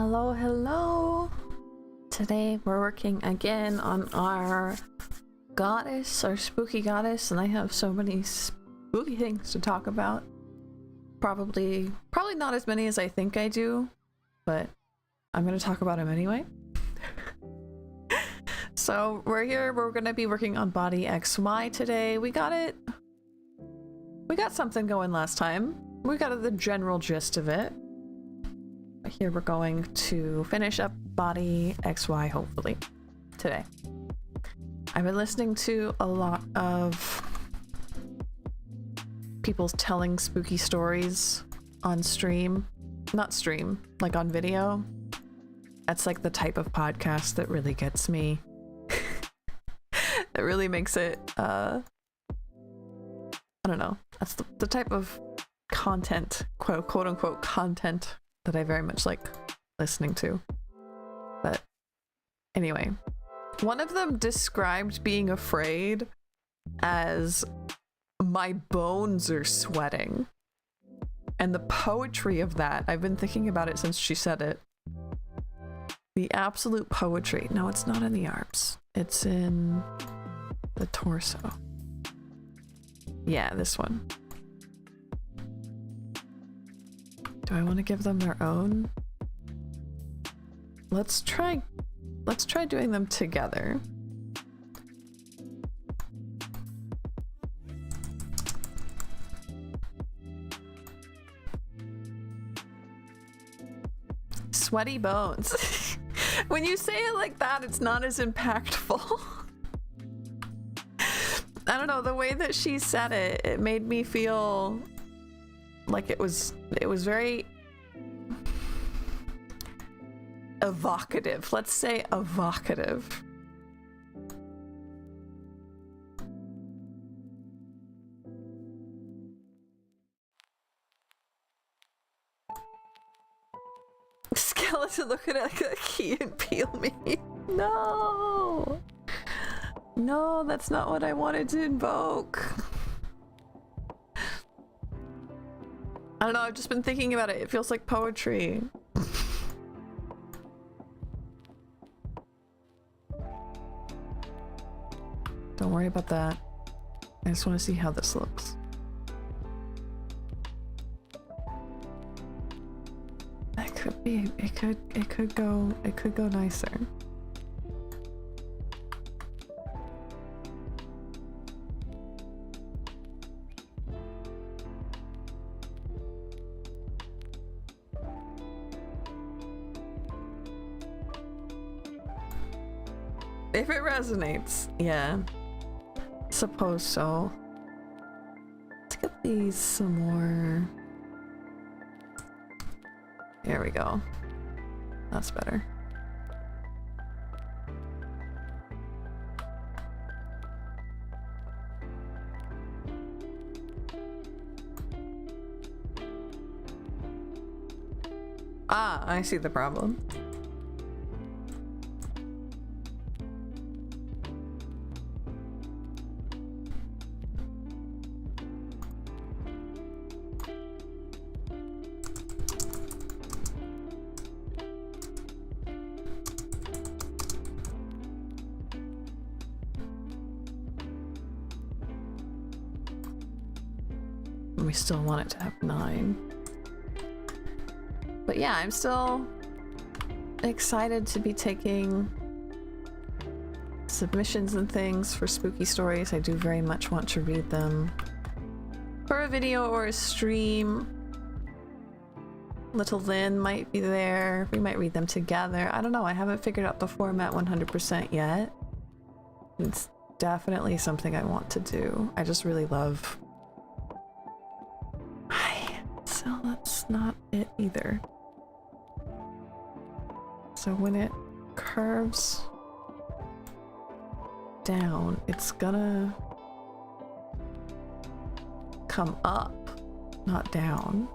Hello, hello! Today we're working again on our goddess, our spooky goddess, and I have so many spooky things to talk about. Probably not as many as I think I do, but I'm gonna talk about them anyway. So we're here, we're gonna be working on body XY today. We got something going last time. We got the general gist of it. Here we're going to finish up body XY hopefully today. I've been listening to a lot of people telling spooky stories on stream. Not stream, like on video. That's like the type of podcast that really gets me. That really makes it, I don't know. That's the type of content, quote unquote content, that I very much like listening to. But anyway, one of them described being afraid as my bones are sweating. And the poetry of that, I've been thinking about it since she said it. The absolute poetry. No, it's not in the arms. It's in the torso. Yeah, this one. Do I want to give them their own? Let's try doing them together. Sweaty bones. When you say it like that, it's not as impactful. I don't know, the way that she said it, it made me feel like it was very evocative. Let's say evocative. Skeleton looking at like a key and peel me. No! No, that's not what I wanted to invoke. I don't know, I've just been thinking about it. It feels like poetry. Don't worry about that. I just want to see how this looks. That could be, it could go nicer. If it resonates, yeah. Suppose so. Let's get these some more. There we go. That's better. Ah, I see the problem. We still want it to have 9. But yeah, I'm still excited to be taking submissions and things for spooky stories. I do very much want to read them for a video or a stream. Little Lynn might be there. We might read them together. I don't know. I haven't figured out the format 100% yet. It's definitely something I want to do. I just really love... So that's not it either. So when it curves down, it's gonna come up, not down.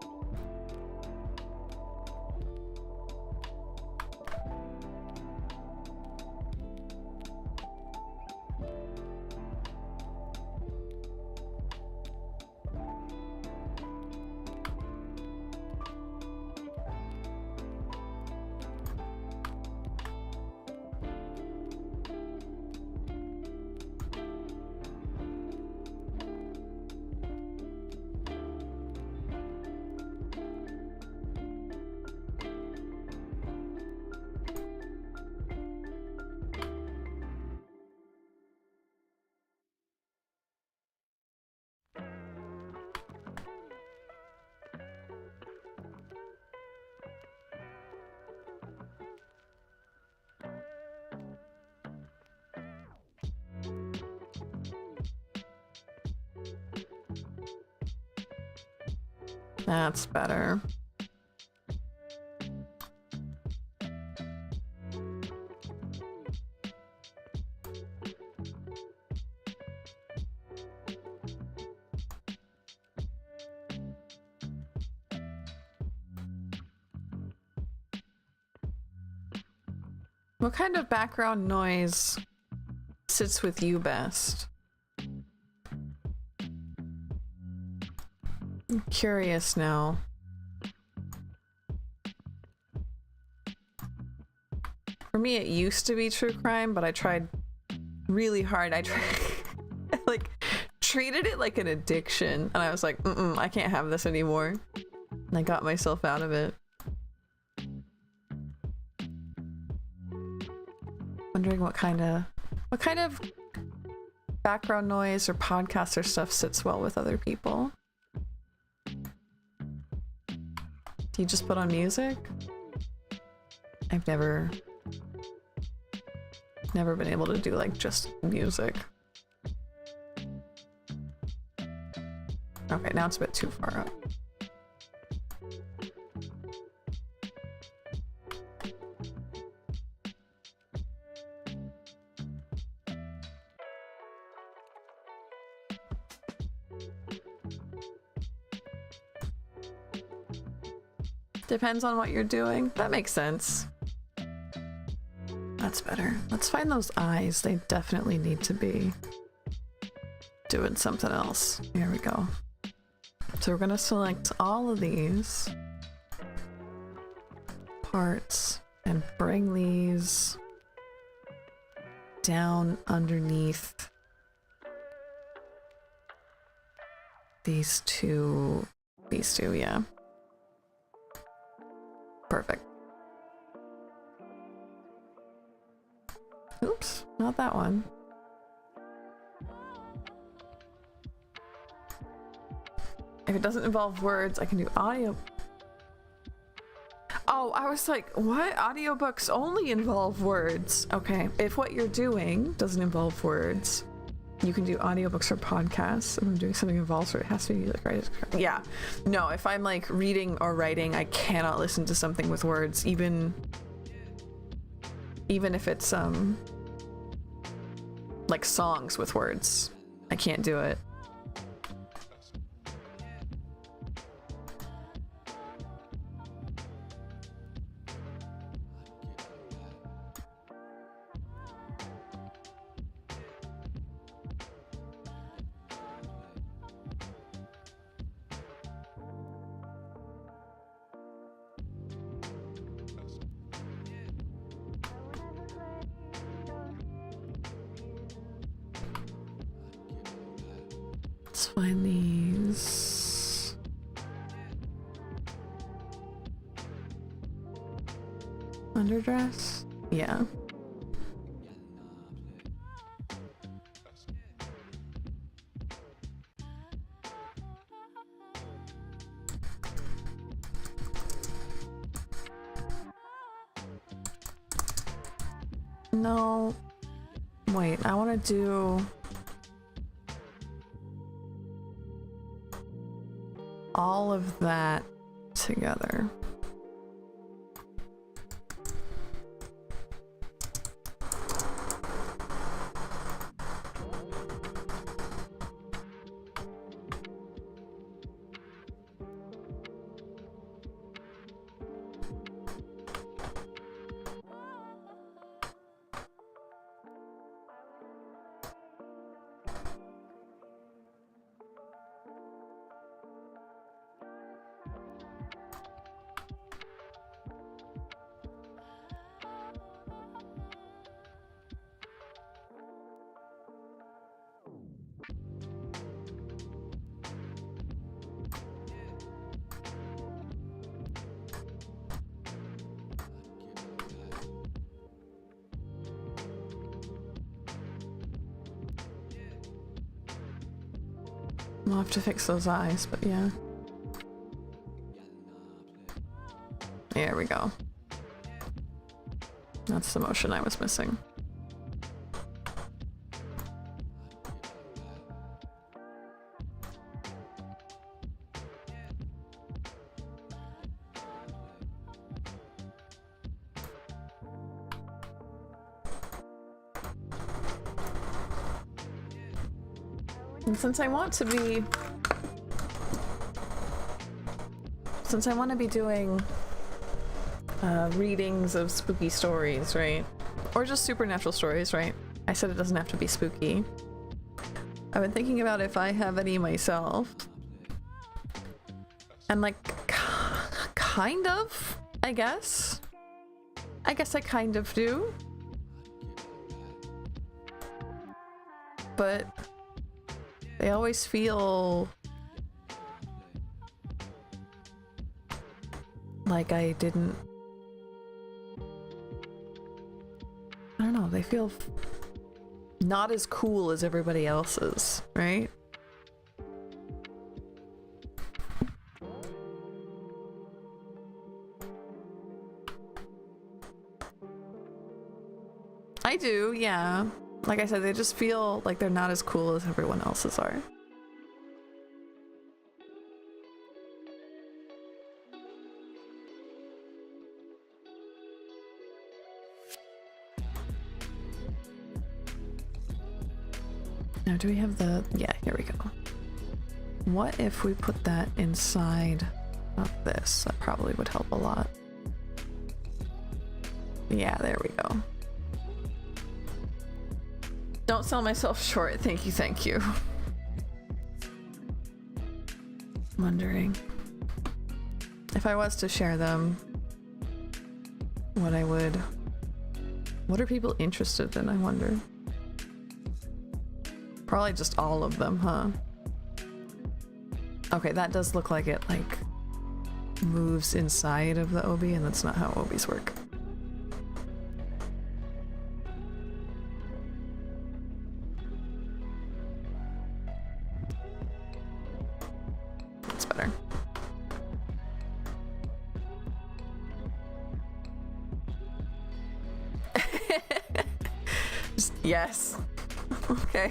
That's better. What kind of background noise sits with you best? I'm curious now. For me, it used to be true crime, but I tried really hard. I like treated it like an addiction, and I was like, I can't have this anymore. And I got myself out of it. Wondering what kind of background noise or podcast or stuff sits well with other people. Do you just put on music? I've never been able to do like just music. Okay, now it's a bit too far up. Depends on what you're doing. That makes sense. That's better. Let's find those eyes. They definitely need to be doing something else. Here we go. So we're gonna select all of these parts and bring these down underneath these two, yeah. Perfect. Oops, not that one. If it doesn't involve words, I can do audio. Oh, I was like, what? Audiobooks only involve words. Okay, if what you're doing doesn't involve words, you can do audiobooks or podcasts. If I'm doing something involves where it has to be music, right? Yeah. No, if I'm like reading or writing, I cannot listen to something with words, even if it's like songs with words. I can't do it. Let's find these. Underdress? Yeah. No. Wait, I want to do all of that together. I'll have to fix those eyes, but yeah. There we go. That's the motion I was missing. And since I want to be doing readings of spooky stories, right? Or just supernatural stories, right? I said it doesn't have to be spooky. I've been thinking about if I have any myself. And like, kind of, I guess. I guess I kind of do. But they always feel like I didn't... I don't know, they feel not as cool as everybody else's, right? I do, yeah. Like I said, they just feel like they're not as cool as everyone else's are. Now, do we have the... Yeah, here we go. What if we put that inside of this? That probably would help a lot. Yeah, there we go. Don't sell myself short. Thank you, thank you. Wondering if I was to share them, what I would... What are people interested in, I wonder? Probably just all of them, huh? Okay, that does look like it, like, moves inside of the obi, and that's not how obis work. That's better. Yes. Okay.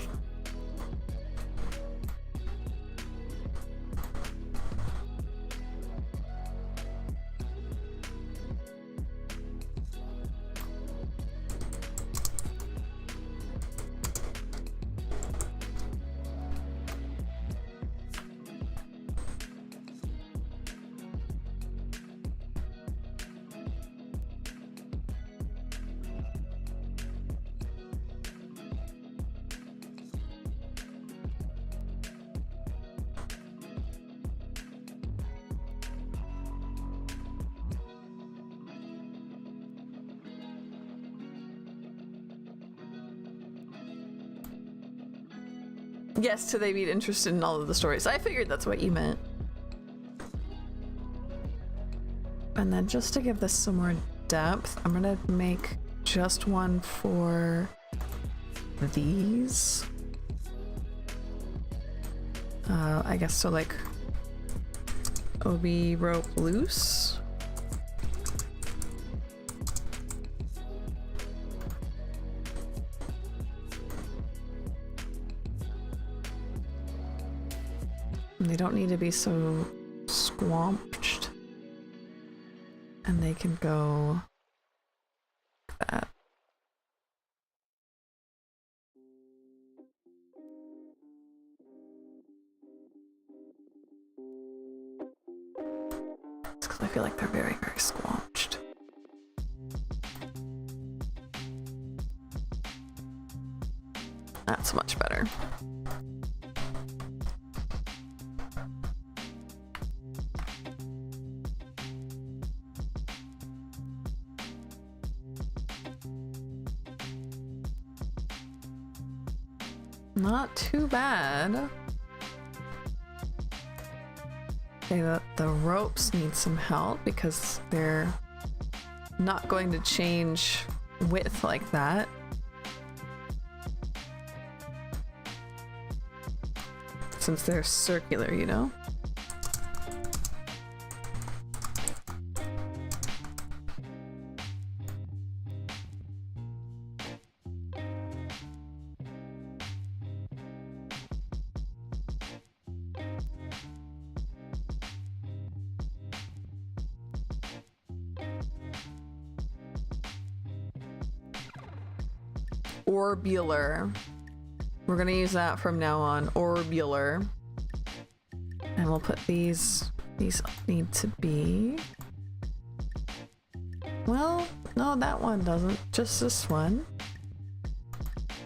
Yes, to they be interested in all of the stories. I figured that's what you meant. And then just to give this some more depth, I'm gonna make just one for these. I guess so, like obi rope loose. They don't need to be so squamped, and they can go like that. It's because I feel like they're very, very squanched. That's much better. Not too bad. Okay, the ropes need some help because they're not going to change width like that. Since they're circular, you know? Orbular We're gonna use that from now on. Orbular. And we'll put these need to be... Well, no, that one doesn't. Just this one.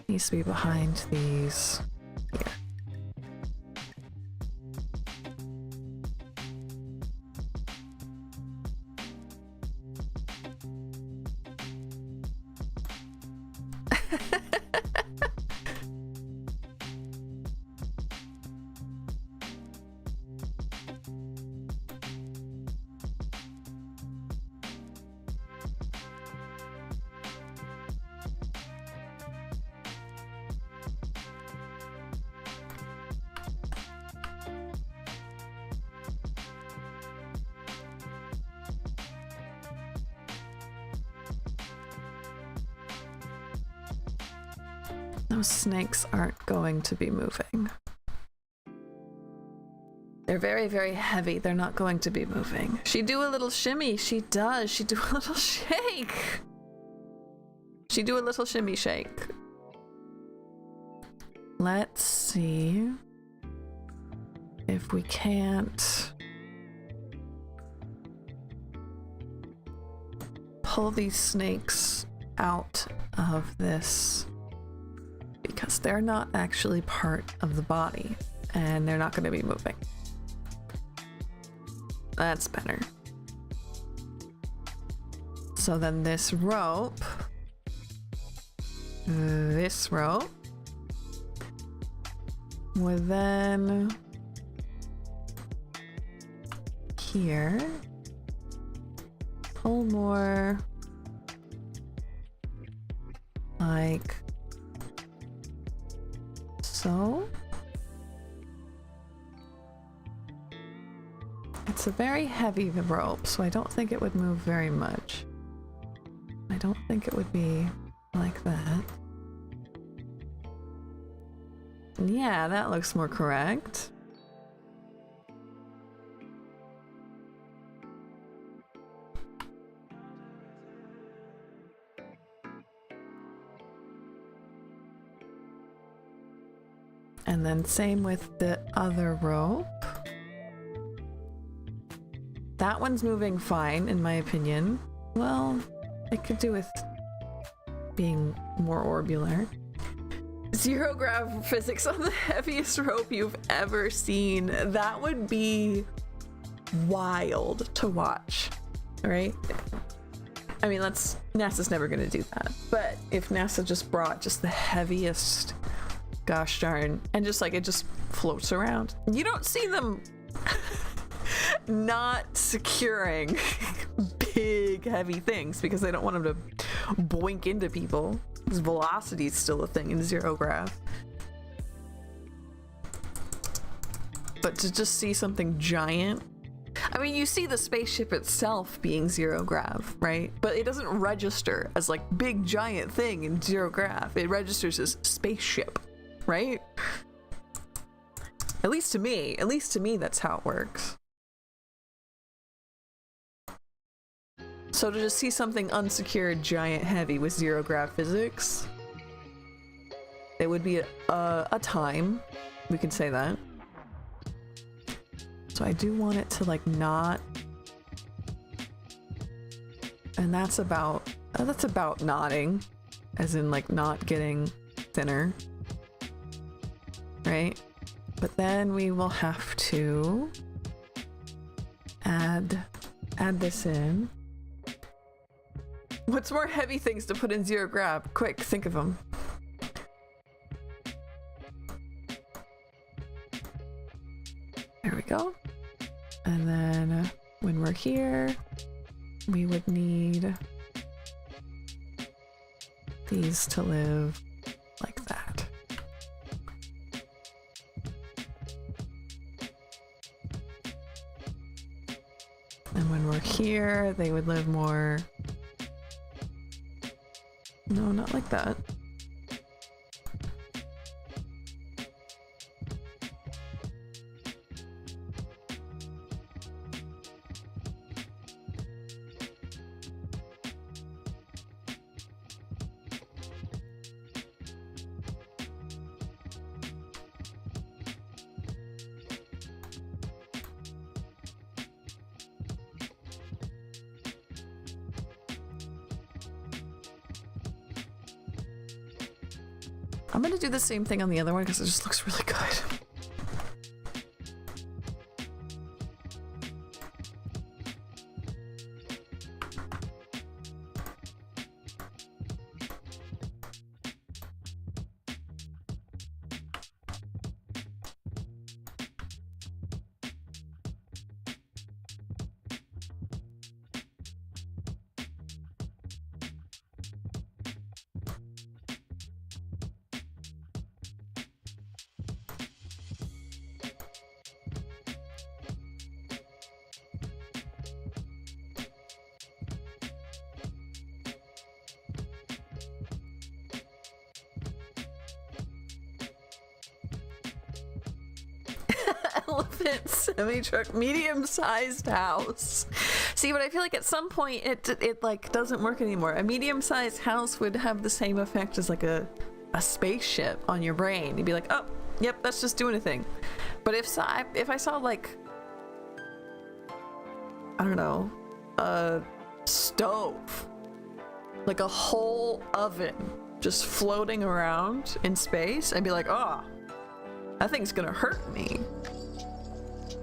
Needs to be behind these here. Those snakes aren't going to be moving. They're very, very heavy. They're not going to be moving. She do a little shimmy. She does. She do a little shake. She do a little shimmy shake. Let's see if we can't pull these snakes out of this, because they're not actually part of the body and they're not going to be moving. That's better. So then this rope would then here pull more like so. It's a very heavy rope, so I don't think it would move very much. I don't think it would be like that. Yeah, that looks more correct. And then same with the other rope. That one's moving fine, in my opinion. Well, it could do with being more orbular. 0 grav physics on the heaviest rope you've ever seen. That would be wild to watch, right? I mean, NASA's never gonna do that. But if NASA just brought just the heaviest, gosh darn, and just like it just floats around. You don't see them not securing big heavy things because they don't want them to boink into people. Because velocity is still a thing in 0 grav. But to just see something giant, I mean, you see the spaceship itself being 0 grav, right? But it doesn't register as like big giant thing in 0 grav. It registers as spaceship, right? At least to me, that's how it works. So to just see something unsecured, giant, heavy with 0 grav physics, it would be a time. We could say that. So I do want it to like not, and that's about knotting, as in like not getting thinner, right? But then we will have to add this in. What's more heavy things to put in 0 grav? Quick, think of them. There we go. And then when we're here, we would need these to live like that. And when we're here, they would live more... No, not like that. I'm gonna do the same thing on the other one because it just looks really good. Elephant semi-truck medium-sized house. See, but I feel like at some point it like doesn't work anymore. A medium-sized house would have the same effect as like a spaceship on your brain. You'd be like, oh, yep, that's just doing a thing. But if I saw like, I don't know, a stove, like a whole oven just floating around in space, I'd be like, oh, that thing's gonna hurt me.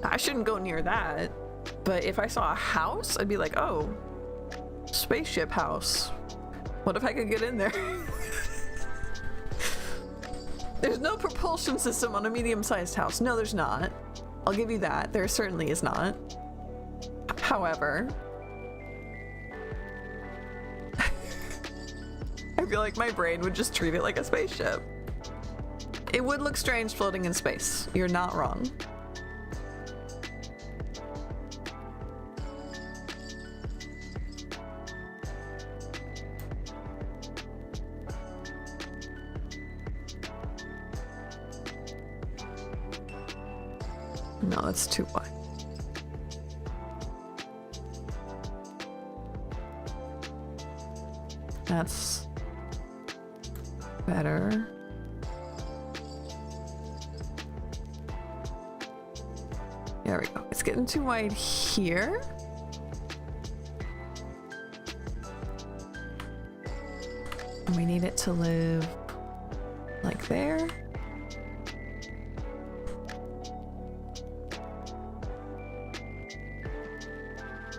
I shouldn't go near that. But if I saw a house, I'd be like, oh, spaceship house. What if I could get in there? There's no propulsion system on a medium-sized house. No, there's not. I'll give you that. There certainly is not. However, I feel like my brain would just treat it like a spaceship. It would look strange floating in space. You're not wrong. No, that's too wide. That's better. There we go. It's getting too wide here. And we need it to live like there.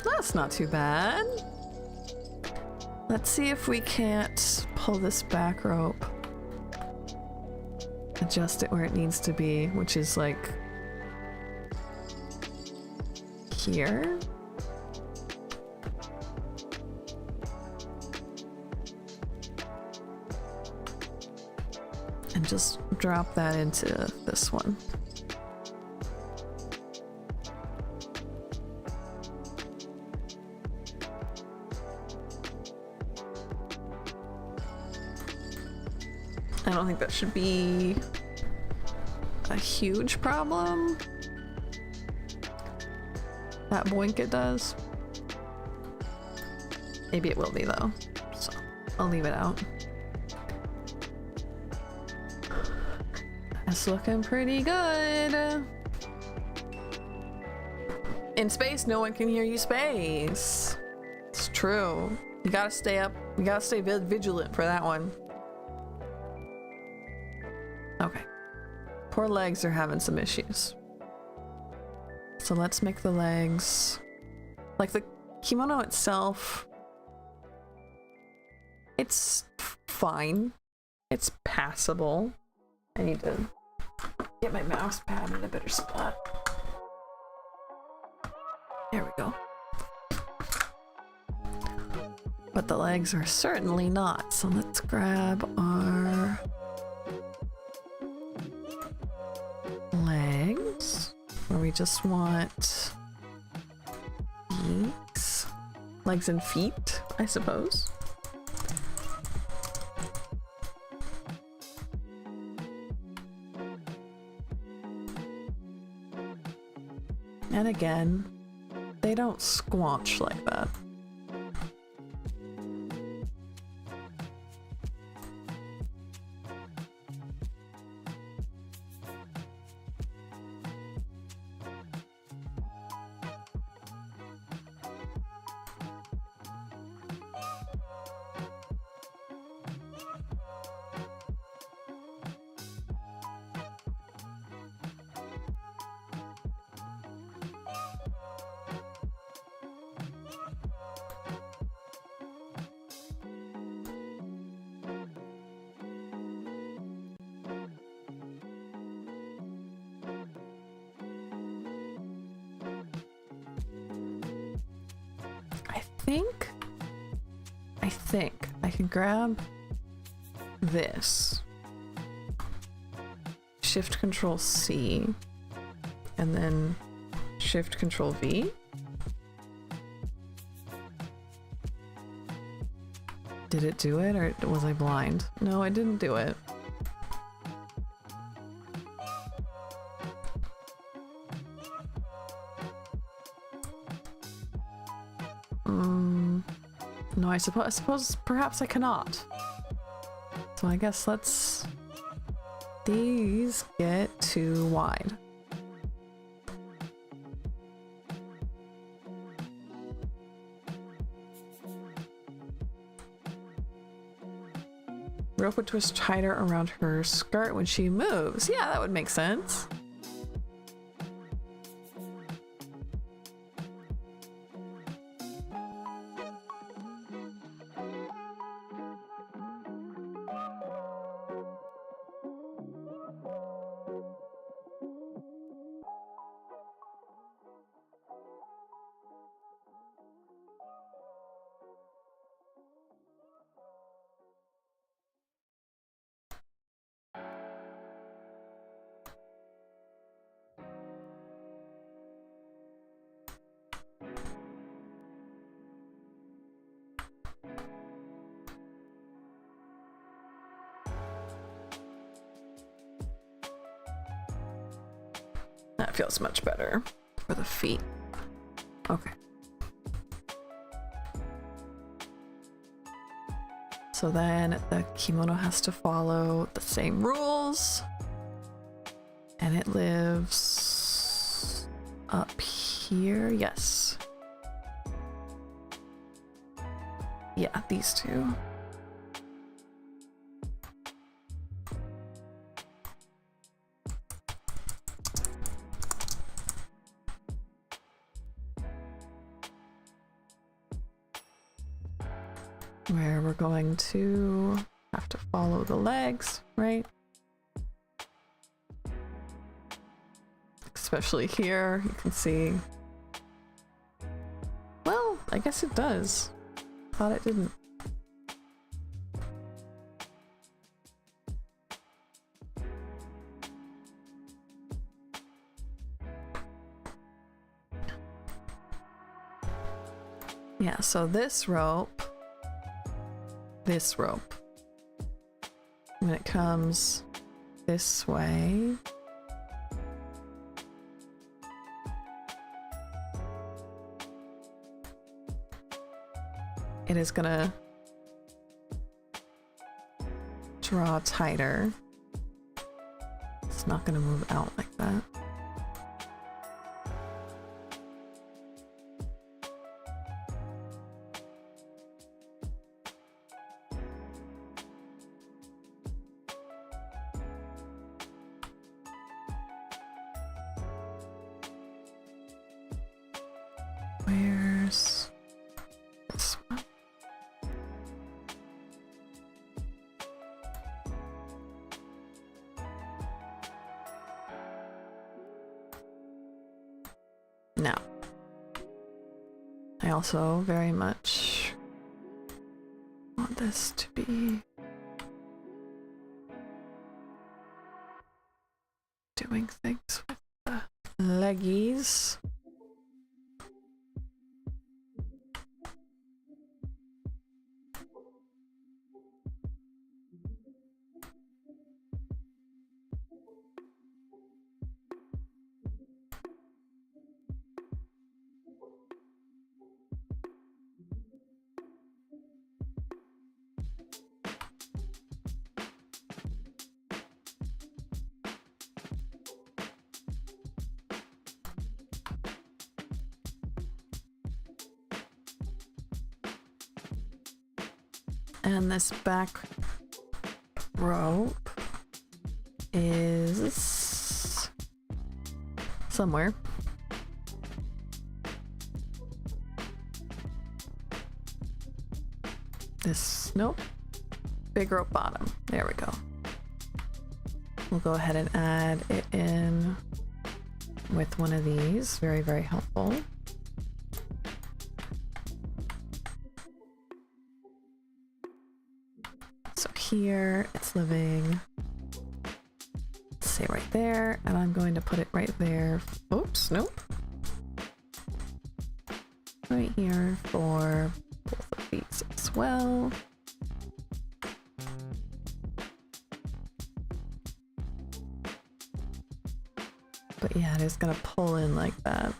That's not too bad. Let's see if we can't pull this back rope. Adjust it where it needs to be, which is like here. And just drop that into this one. I don't think that should be a huge problem. That boink it does. Maybe it will be though, so I'll leave it out. That's looking pretty good. In space, no one can hear you space. It's true. You gotta stay up. You gotta stay vigilant for that one. Okay. Poor legs are having some issues. So let's make the legs... Like the kimono itself... It's fine. It's passable. I need to get my mouse pad in a better spot. There we go. But the legs are certainly not. So let's grab our legs, where we just want these legs and feet, I suppose. And again, they don't squanch like that. think I can grab this. Shift Control C and then Shift Control V. Did it do it or was I blind? No, I didn't do it. No, I suppose perhaps I cannot. So I guess let's... These get too wide. Rope would twist tighter around her skirt when she moves. Yeah, that would make sense. That feels much better for the feet. Okay. So then the kimono has to follow the same rules. And it lives up here. Yes. Yeah, these two. Where we're going to have to follow the legs, right? Especially here, you can see. Well, I guess it does. Thought it didn't. Yeah, so this rope, when it comes this way, it is gonna draw tighter. It's not gonna move out like that. Where's this one? Now, I also very much want this to be doing things with the leggies. And this back rope is somewhere. This, nope. Big rope bottom. There we go. We'll go ahead and add it in with one of these. Very, very helpful. here. It's living. Let's say right there, and I'm going to put it right there. Oops, nope. Right here for both of these as well. But yeah, it is gonna pull in like that.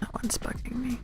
That one's bugging me.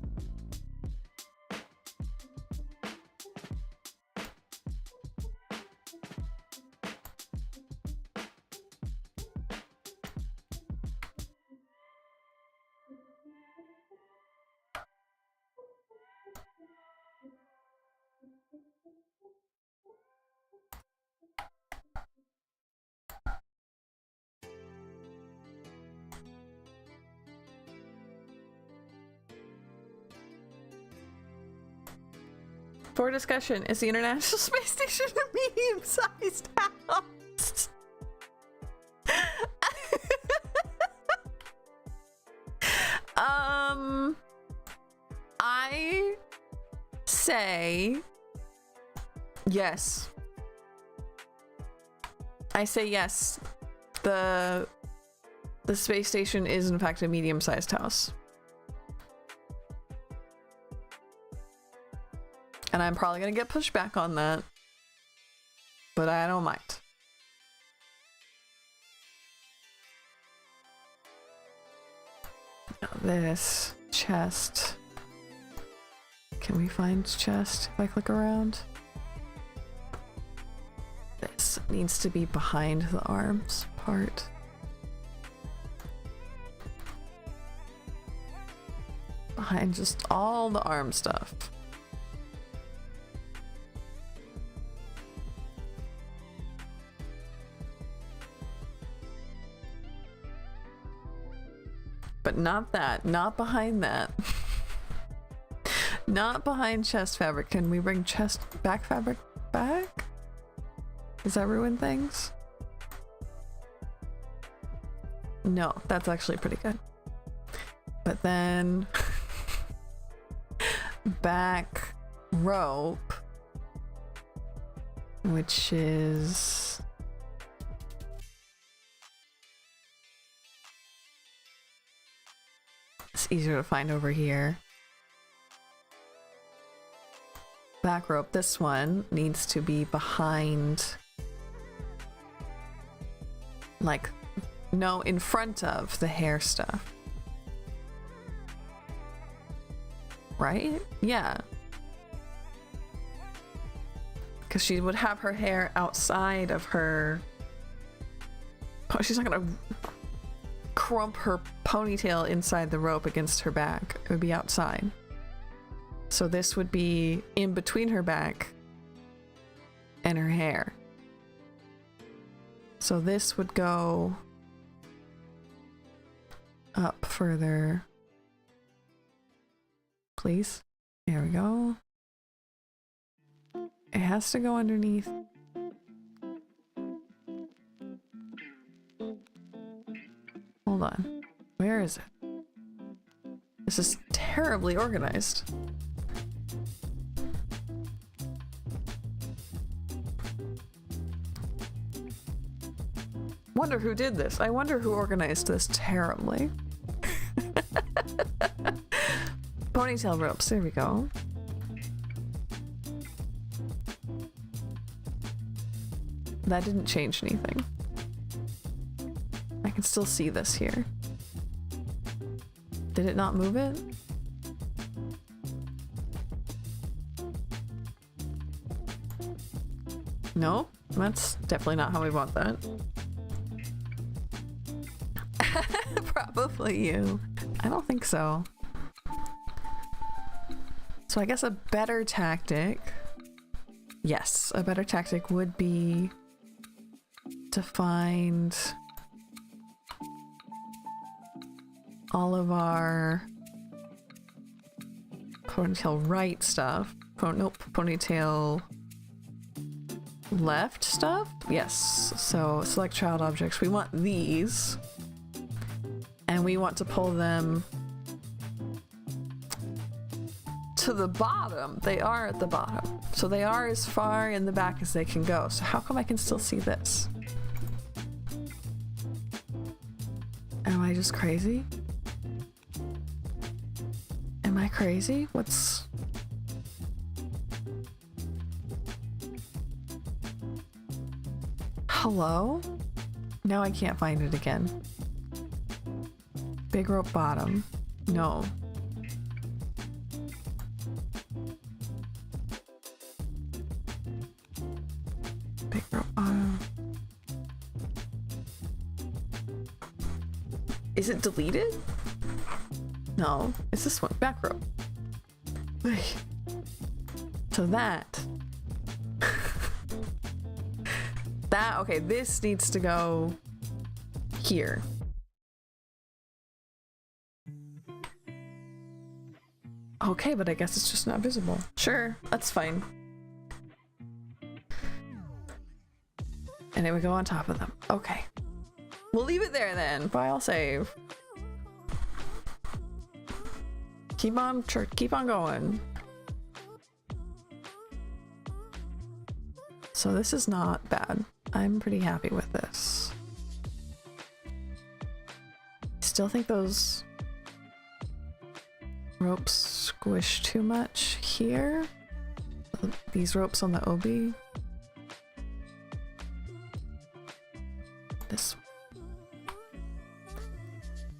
For discussion, is the International Space Station a medium-sized house? I say yes. I say yes. The space station is in fact a medium-sized house. And I'm probably gonna get pushed back on that, but I don't mind. Now this chest. Can we find chest if I click around? This needs to be behind the arms part. Behind just all the arm stuff. But not that, not behind that. Not behind chest fabric. Can we bring chest back fabric back? Does that ruin things? No, that's actually pretty good. But then back rope, which is it's easier to find over here. Back rope, this one needs to be behind, like, no, in front of the hair stuff. Right? Yeah. Because she would have her hair outside of her. Oh, she's not gonna crump her ponytail inside the rope against her back. It would be outside. So this would be in between her back and her hair. So this would go up further. Please. There we go. It has to go underneath. Hold on. Where is it? This is terribly organized. Wonder who did this. I wonder who organized this terribly. Ponytail ropes. There we go. That didn't change anything. I can still see this here. Did it not move it? No, that's definitely not how we want that. Probably you. I don't think so. So I guess a better tactic, yes, a better tactic would be to find all of our ponytail right stuff. Nope, ponytail left stuff? Yes. So select child objects. We want these. And we want to pull them to the bottom. They are at the bottom. So they are as far in the back as they can go. So how come I can still see this? Am I just crazy? Am I crazy? What's... Hello? Now I can't find it again. Big rope bottom. No. Big rope bottom. Is it deleted? No, it's this one. Back rope. So that. That, okay, this needs to go here. Okay, but I guess it's just not visible. Sure, that's fine. And it would go on top of them. Okay. We'll leave it there then. File save. Keep on going. So this is not bad. I'm pretty happy with this. Still think those ropes squish too much here. These ropes on the OB. This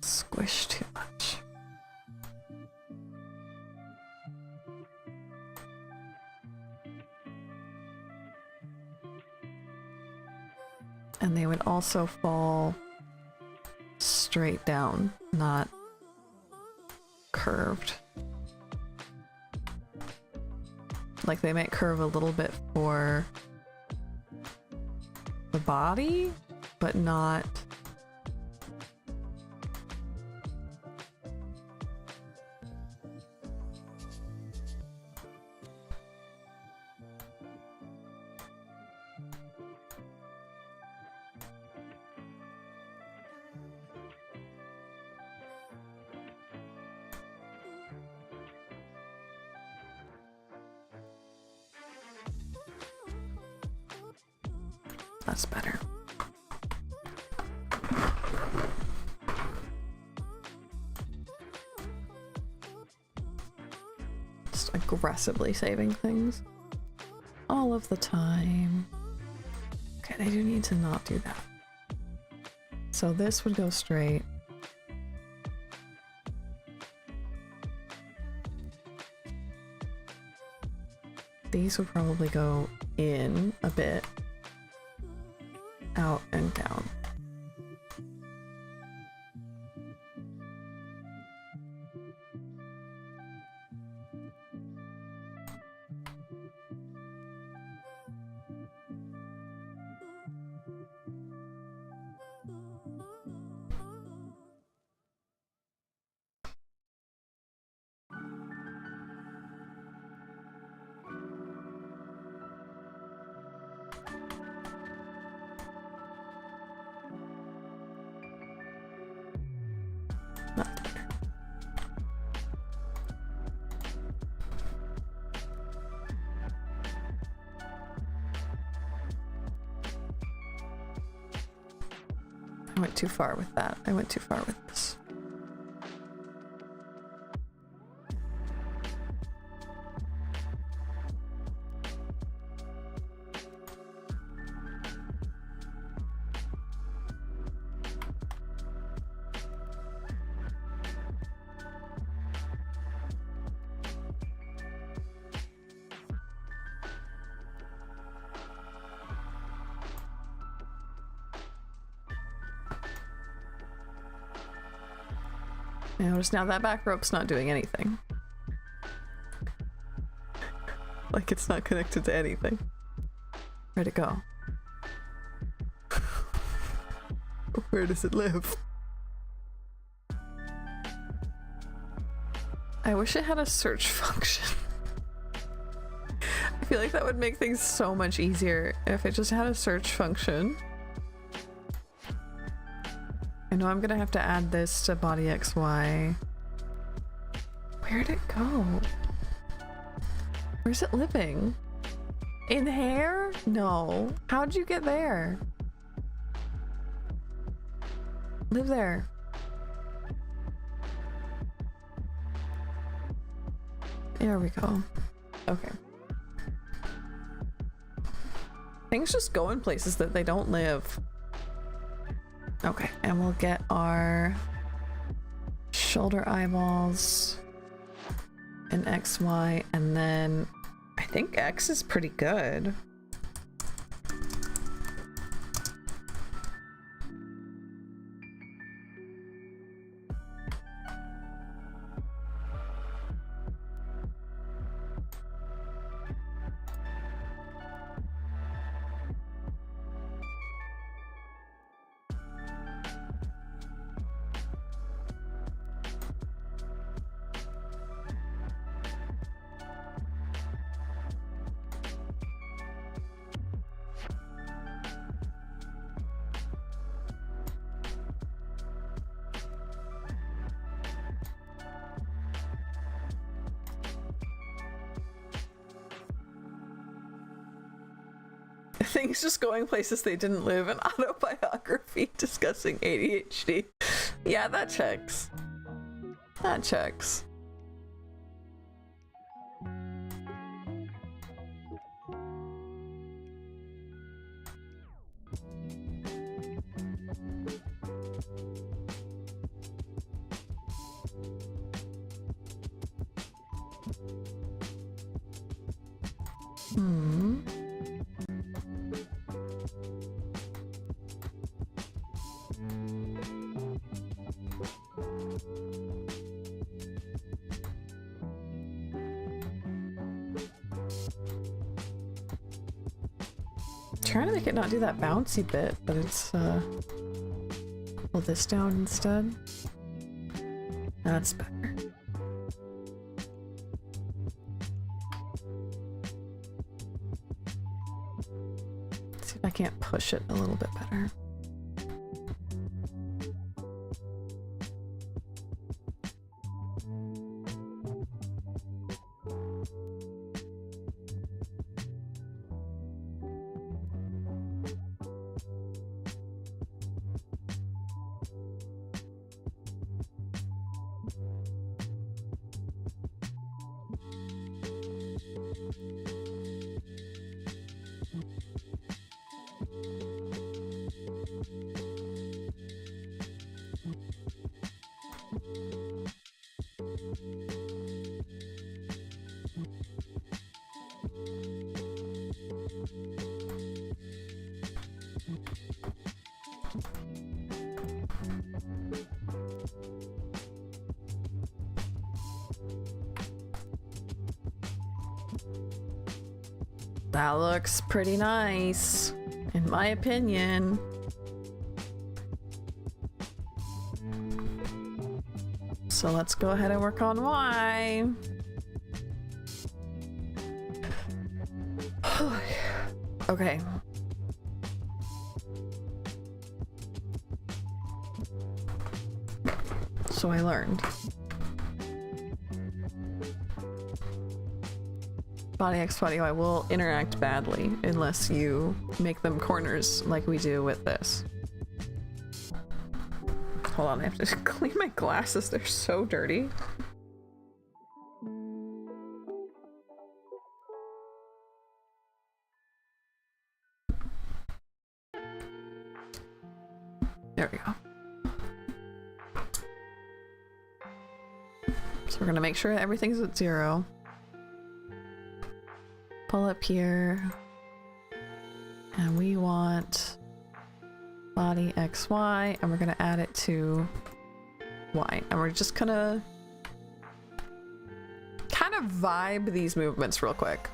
squish too much. And they would also fall straight down, not curved. Like they might curve a little bit for the body, but not... That's better. Just aggressively saving things all of the time. Okay, they do need to not do that. So this would go straight. These would probably go in a bit. Out and down. I went too far with that. I went too far with this. Notice now that back rope's not doing anything. Like it's not connected to anything. Where'd it go? Where does it live? I wish it had a search function. I feel like that would make things so much easier if it just had a search function. I know I'm gonna have to add this to body XY. Where'd it go? Where's it living? In hair? No. How'd you get there? Live there. There we go. Okay. Things just go in places that they don't live. Okay, and we'll get our shoulder eyeballs in XY, and then I think X is pretty good. Things just going places they didn't live, an autobiography discussing ADHD. Yeah, that checks. That checks. Trying to make it not do that bouncy bit, but it's pull this down instead. That's better. Let's see if I can't push it a little bit better. That looks pretty nice, in my opinion. So let's go ahead and work on Y. Okay. So I learned. Body X, body Y will interact badly unless you make them corners like we do with this. Hold on, I have to clean my glasses. They're so dirty. There we go. So we're gonna make sure everything's at 0. Pull up here, and we want body XY, and we're gonna add it to Y, and we're just gonna kind of vibe these movements real quick.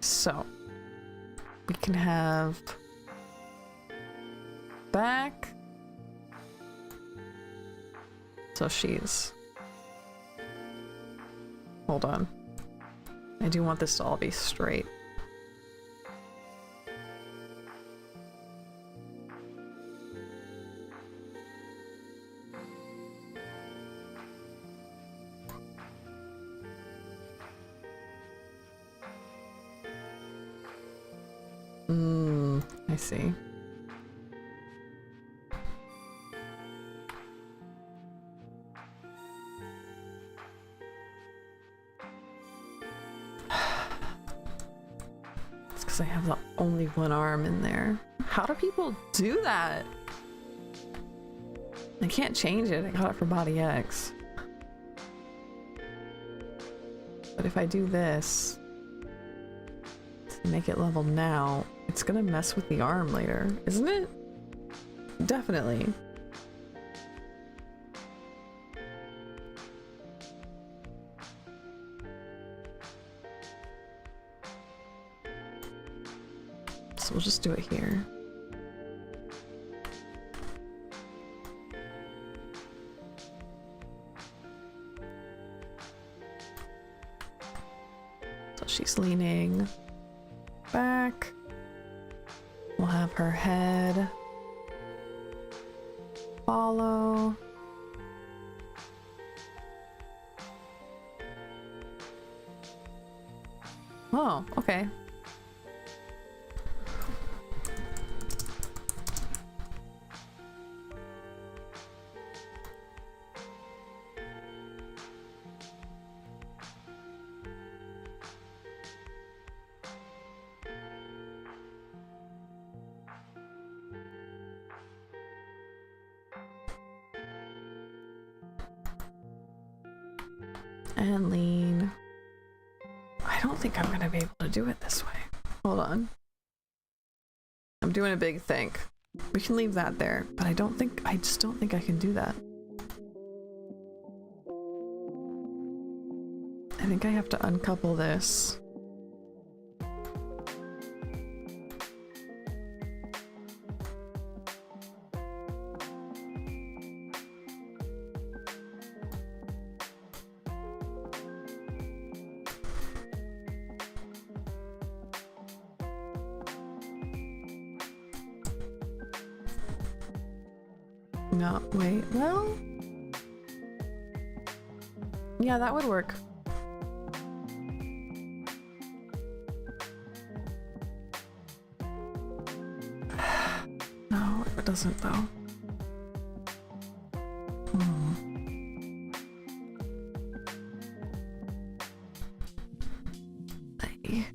So we can have back, So she's... Hold on. I do want this to all be straight. I see. It's because I have the only one arm in there. How do people do that? I can't change it. I got it for Body X. But if I do this to make it level now, it's gonna mess with the arm later, isn't it? Definitely. So we'll just do it here. So she's leaning back. We'll have her head follow. Oh, okay. And lean. I don't think I'm gonna be able to do it this way. Hold on. I'm doing a big think. We can leave that there, but I just don't think I can do that. I think I have to uncouple this. No, wait, well... Yeah, that would work. No, it doesn't though. Ay.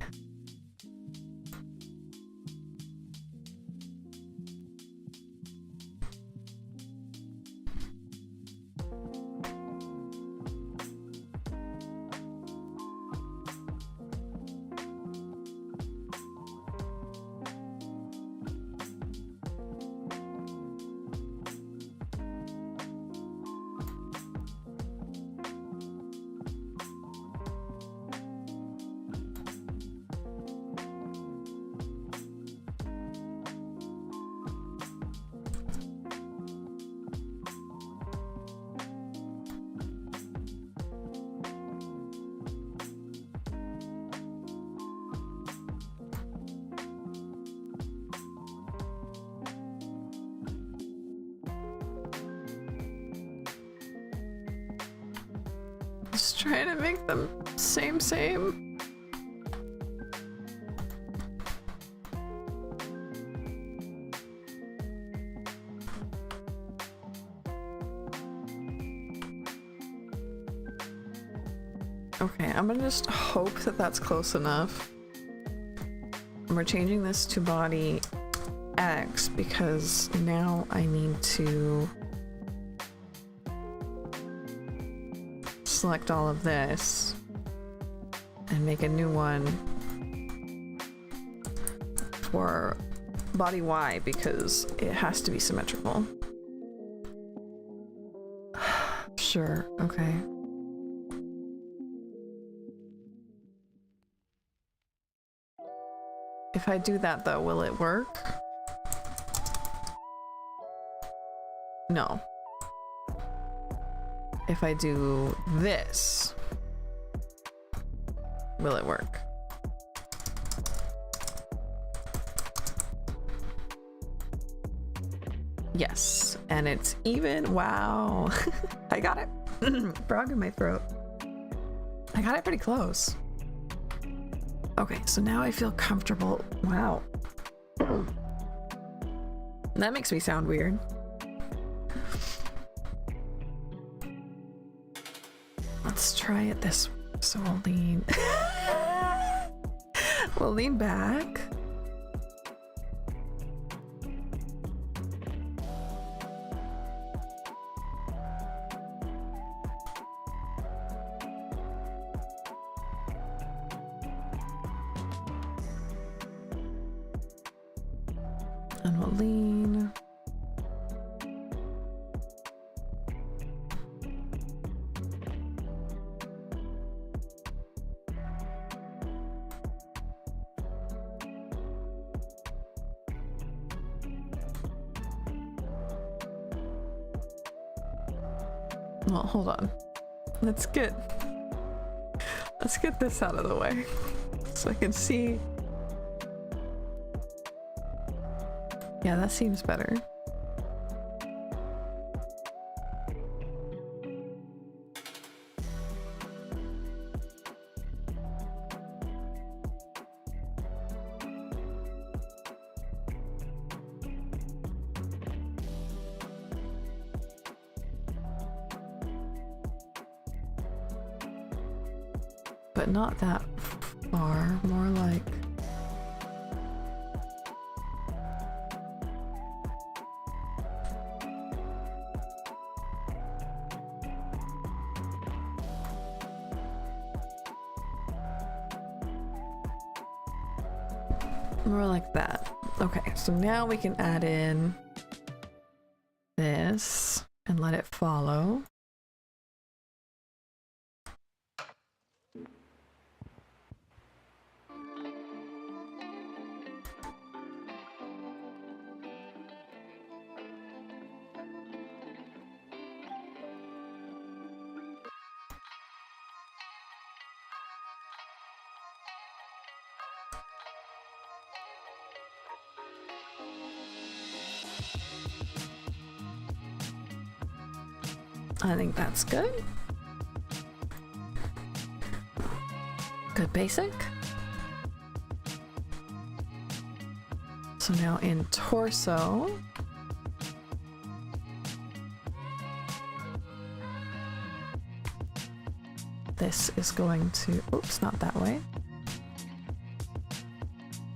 Just trying to make them same. Okay, I'm gonna just hope that that's close enough. And we're changing this to body X because now I need to select all of this and make a new one for body Y because it has to be symmetrical. Sure, okay. If I do that though, will it work? No. if I do this, will it work? Yes, and it's even. Wow. I got it. Frog in my throat. I got it pretty close. Okay, so now I feel comfortable. Wow. That makes me sound weird. Let's try it this way. So we'll lean. We'll lean back. And we'll lean. Well, hold on. Let's get this out of the way so I can see. Yeah, that seems better. But not that far, more like that. Okay, so now we can add in this and let it follow. I think that's good. Good basic. So now in torso, this is going to, oops, not that way.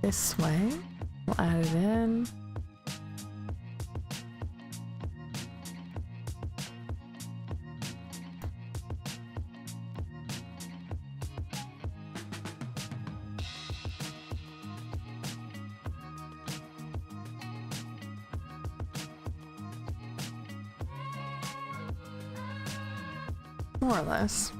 This way. We'll add it in. More or less.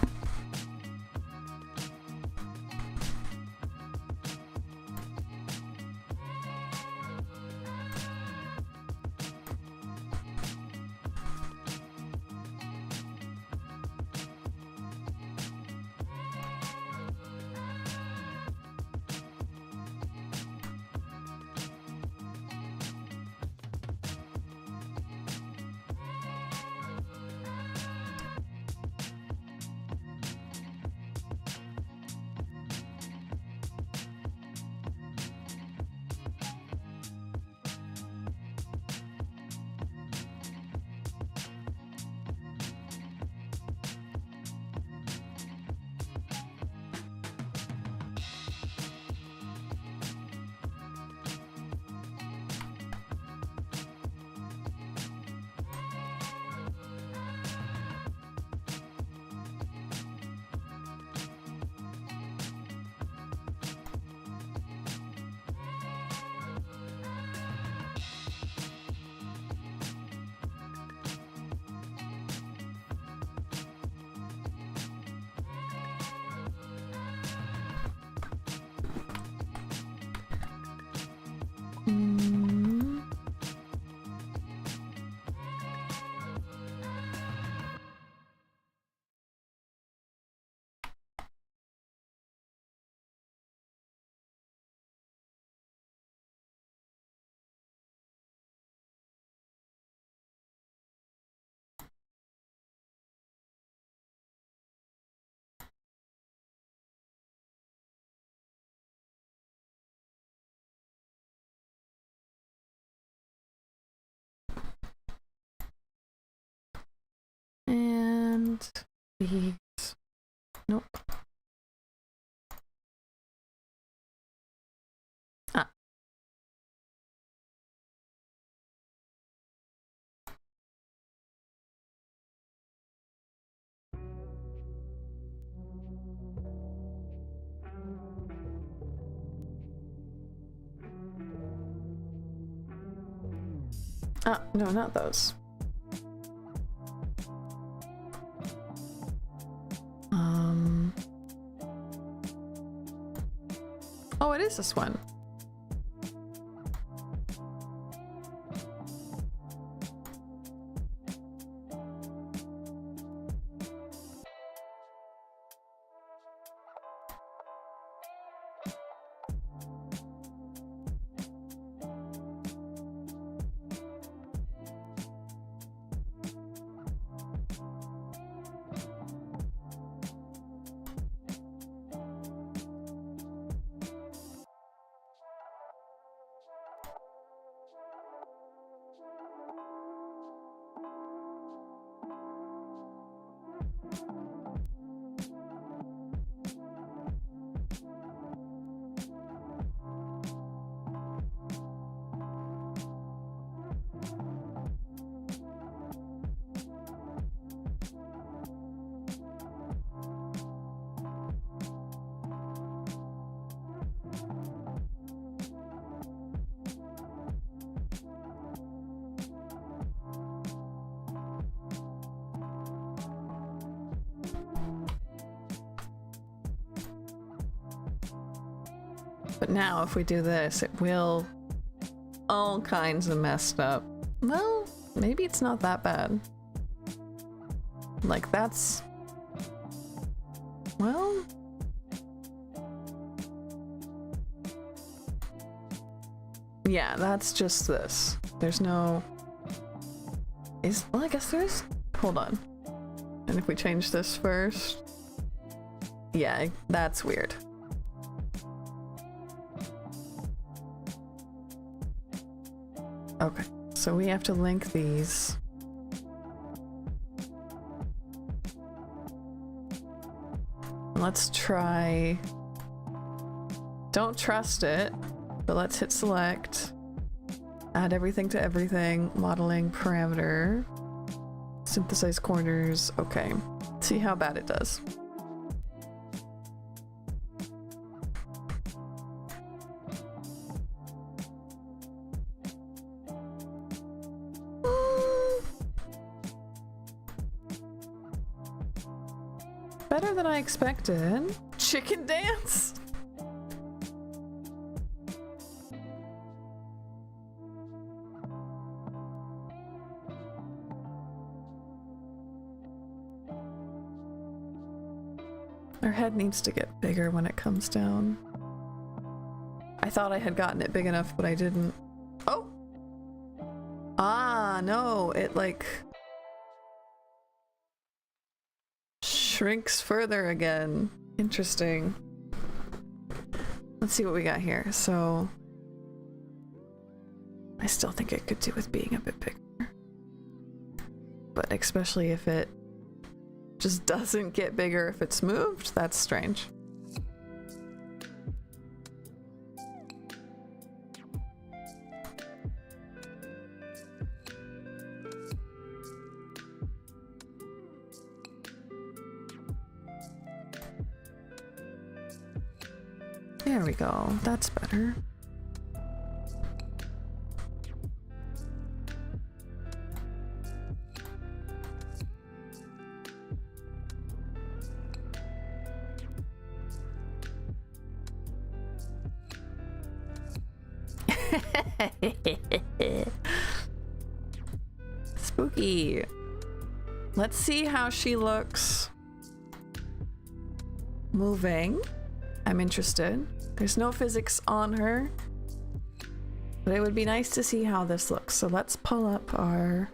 These. Nope. Ah. Ah, no, not those. Oh, it is this one. But now if we do this, it will all kinds of messed up. Well, maybe it's not that bad. Like that's... well... yeah, that's just this. There's no... well, I guess there's... hold on. And if we change this first... yeah, that's weird. Okay, so we have to link these. Let's try... don't trust it, but let's hit select. Add everything to everything. Modeling parameter. Synthesize corners. Okay, see how bad it does. Better than I expected. Chicken dance? Our head needs to get bigger when it comes down. I thought I had gotten it big enough, but I didn't. Oh! Ah, no, it like... shrinks further again. Interesting. Let's see what we got here. So I still think it could do with being a bit bigger, but especially if it just doesn't get bigger if it's moved, that's strange. There we go. That's better. Spooky. Let's see how she looks moving. I'm interested. There's no physics on her, but it would be nice to see how this looks. So let's pull up our...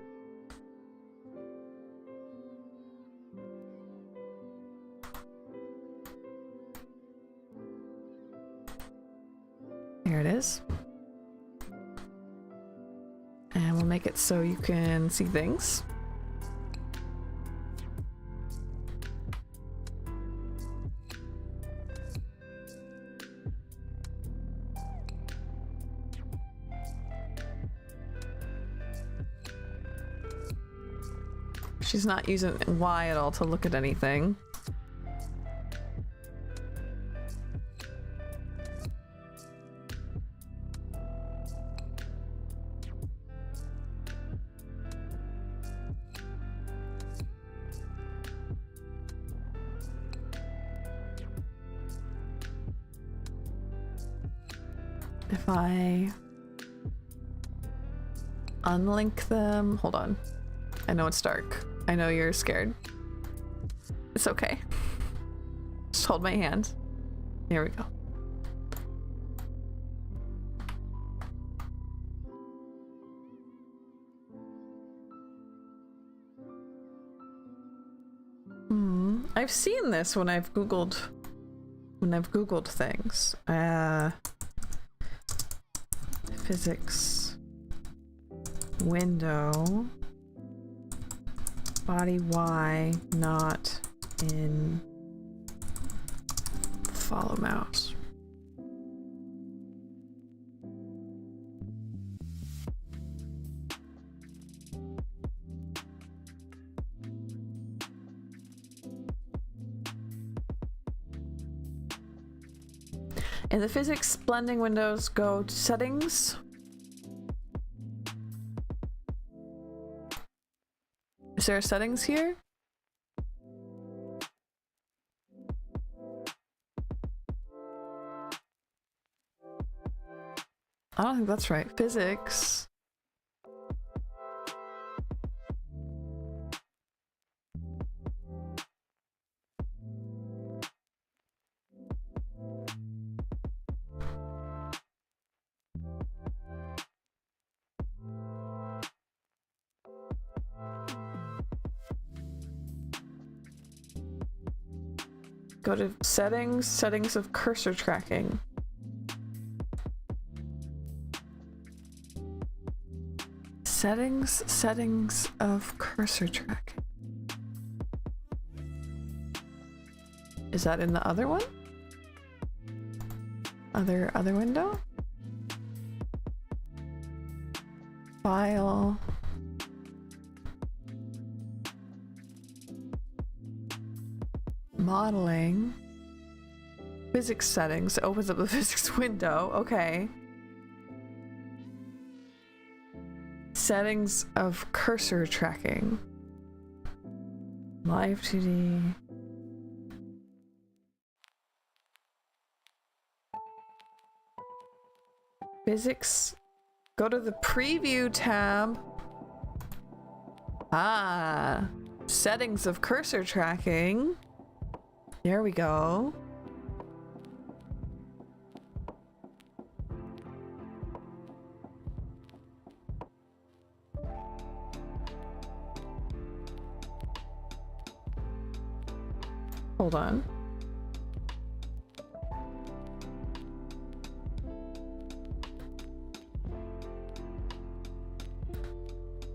here it is. And we'll make it so you can see things. She's not using Y at all to look at anything. If I unlink them, hold on. I know it's dark. I know you're scared. It's okay. Just hold my hand. Here we go. I've seen this when I've Googled things. Physics window body Y not in follow mouse. In the physics blending windows, go to settings. Is there a settings here? I don't think that's right. Physics. Go to settings, settings of cursor tracking. Settings of cursor tracking. Is that in the other one? Other window? File. Modeling. Physics settings. It opens up the physics window. Okay. Settings of cursor tracking. Live2d. Physics. Go to the preview tab. Ah. Settings of cursor tracking. There we go. Hold on.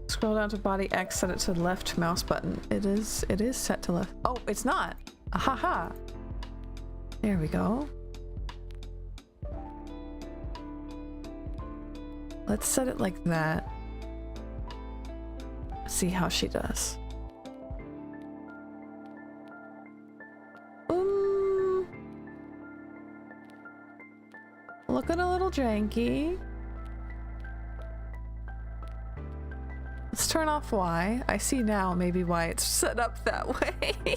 Scroll down to body X, set it to the left mouse button. It is set to left. Oh, it's not. Ahaha. There we go. Let's set it like that. See how she does. Looking a little janky. Let's turn off Y. I see now maybe why it's set up that way.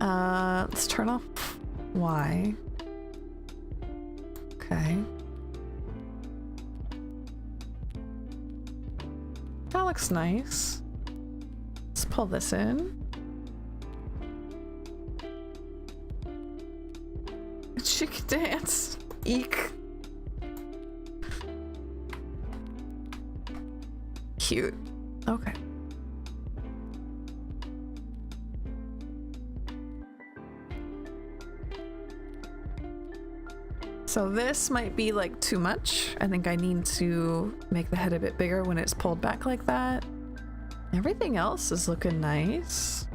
Let's turn off Y. Okay. That looks nice. Let's pull this in. She can dance. Eek. Cute. Okay. So this might be like too much. I think I need to make the head a bit bigger when it's pulled back like that. Everything else is looking nice.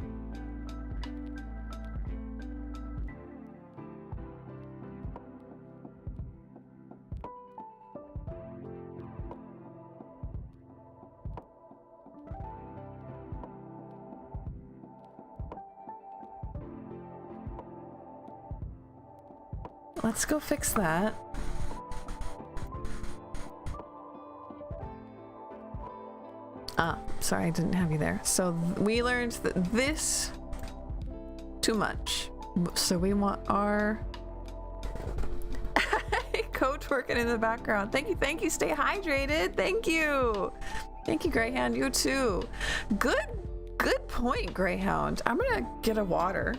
let's go fix that. Ah, sorry, I didn't have you there. So we learned that this too much. So we want our coach working in the background. Thank you. Stay hydrated. Thank you, Greyhound. You too. Good point, Greyhound. I'm gonna get a water.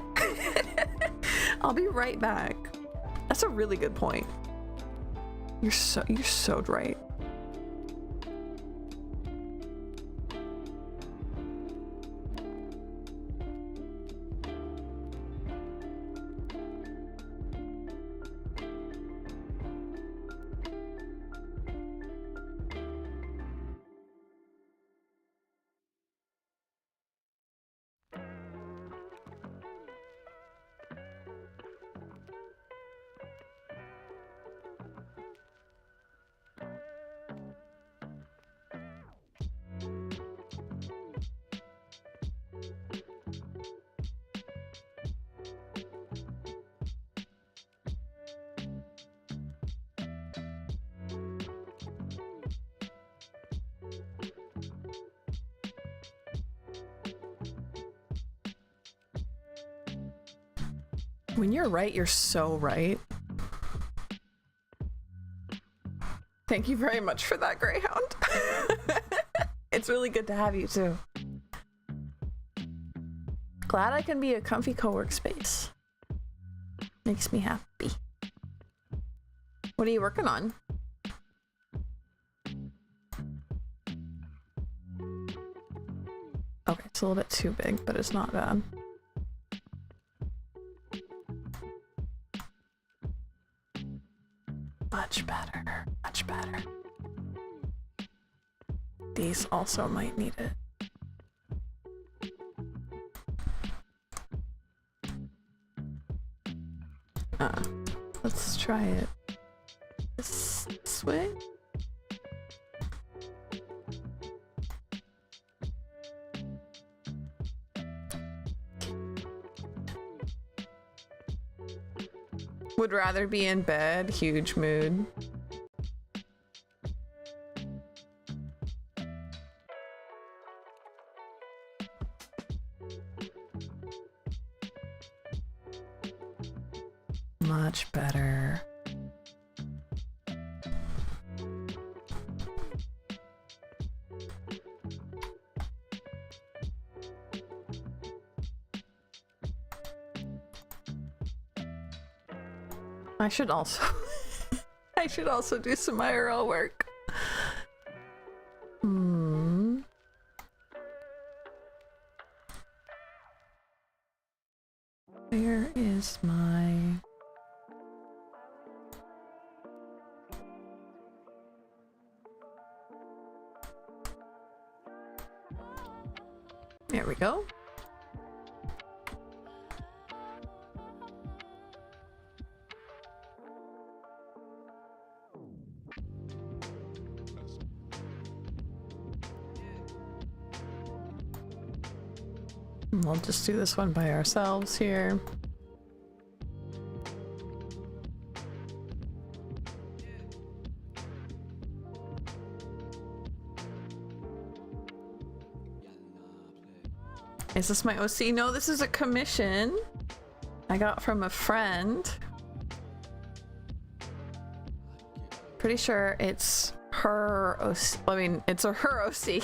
I'll be right back. That's a really good point. You're so right. When you're right, you're so right. Thank you very much for that, Greyhound. It's really good to have you too. Glad I can be a comfy co-work space. Makes me happy. What are you working on? Okay, it's a little bit too big, but it's not bad. Much better, much better. These also might need it. Let's try it this way. Would rather be in bed. Huge mood. Much better. I should also do some IRL work. Where is my... There we go. We'll just do this one by ourselves here. Is this my OC? No, this is a commission I got from a friend. Pretty sure it's her OC. I mean, it's her OC.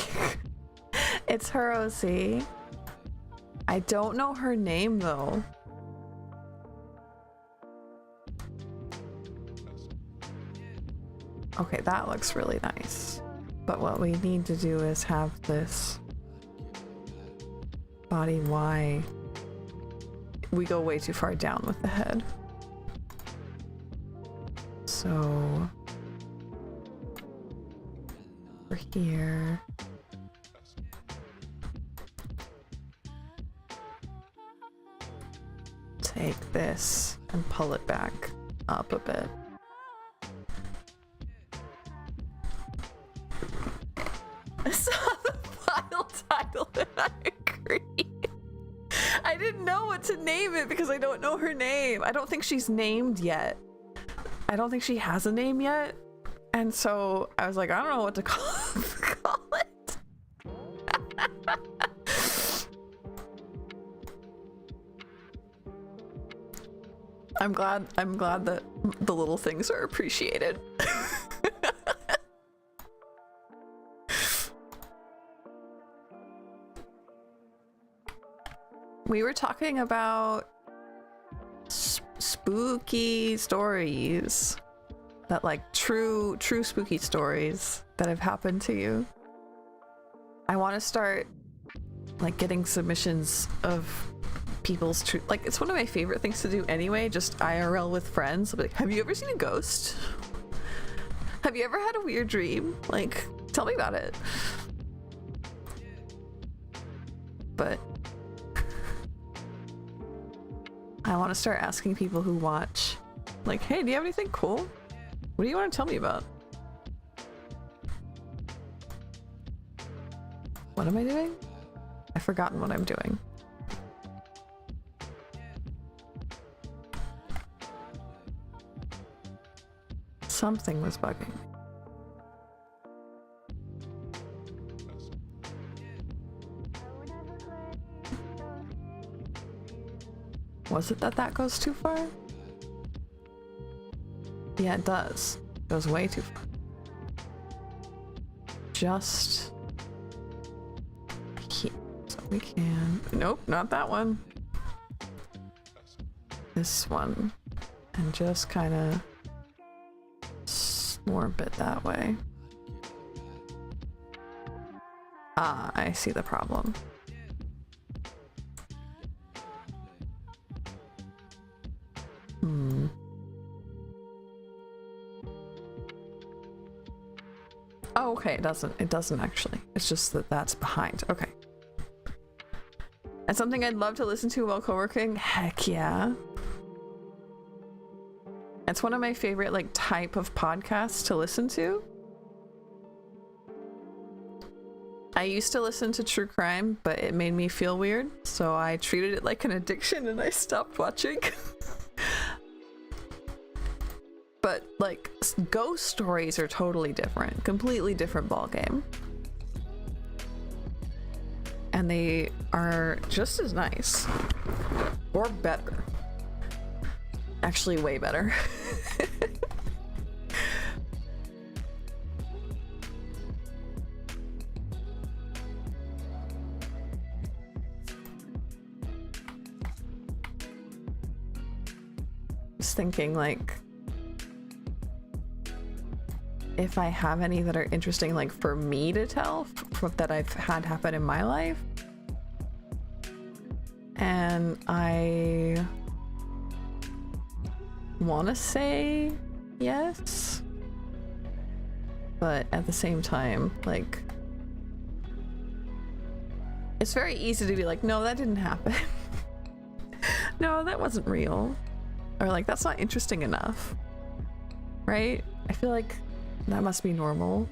It's her OC. I don't know her name though. Okay, that looks really nice. But what we need to do is have this body Y. We go way too far down with the head. So over here. Take this and pull it back up a bit. I saw the file title and I agree. I didn't know what to name it because I don't know her name. I don't think she's named yet. I don't think she has a name yet. And so I was like, I don't know what to call it. I'm glad that the little things are appreciated. We were talking about spooky stories, that like true spooky stories that have happened to you. I want to start like getting submissions of people's true, like it's one of my favorite things to do anyway, just IRL with friends. I'll be like, have you ever seen a ghost? Have you ever had a weird dream? Like, tell me about it. But I want to start asking people who watch, like, hey, do you have anything cool? What do you want to tell me about? What am I doing? I've forgotten what I'm doing. Something was bugging me. Was it that goes too far? Yeah, it does. It goes way too far. Just here. So we can... Nope, not that one. This one. And just kind of warp it that way. Ah, I see the problem. Oh, okay, it doesn't actually. It's just that that's behind. Okay. And something I'd love to listen to while co-working? Heck yeah. It's one of my favorite like type of podcasts to listen to. I used to listen to true crime, but it made me feel weird, so I treated it like an addiction and I stopped watching. But like ghost stories are totally different, completely different ballgame. And they are just as nice. Or better. Actually way better. Just thinking like if I have any that are interesting like for me to tell that I've had happen in my life. And I want to say yes, but at the same time, like, it's very easy to be like, no, that didn't happen. No, that wasn't real. Or like, that's not interesting enough. Right? I feel like that must be normal.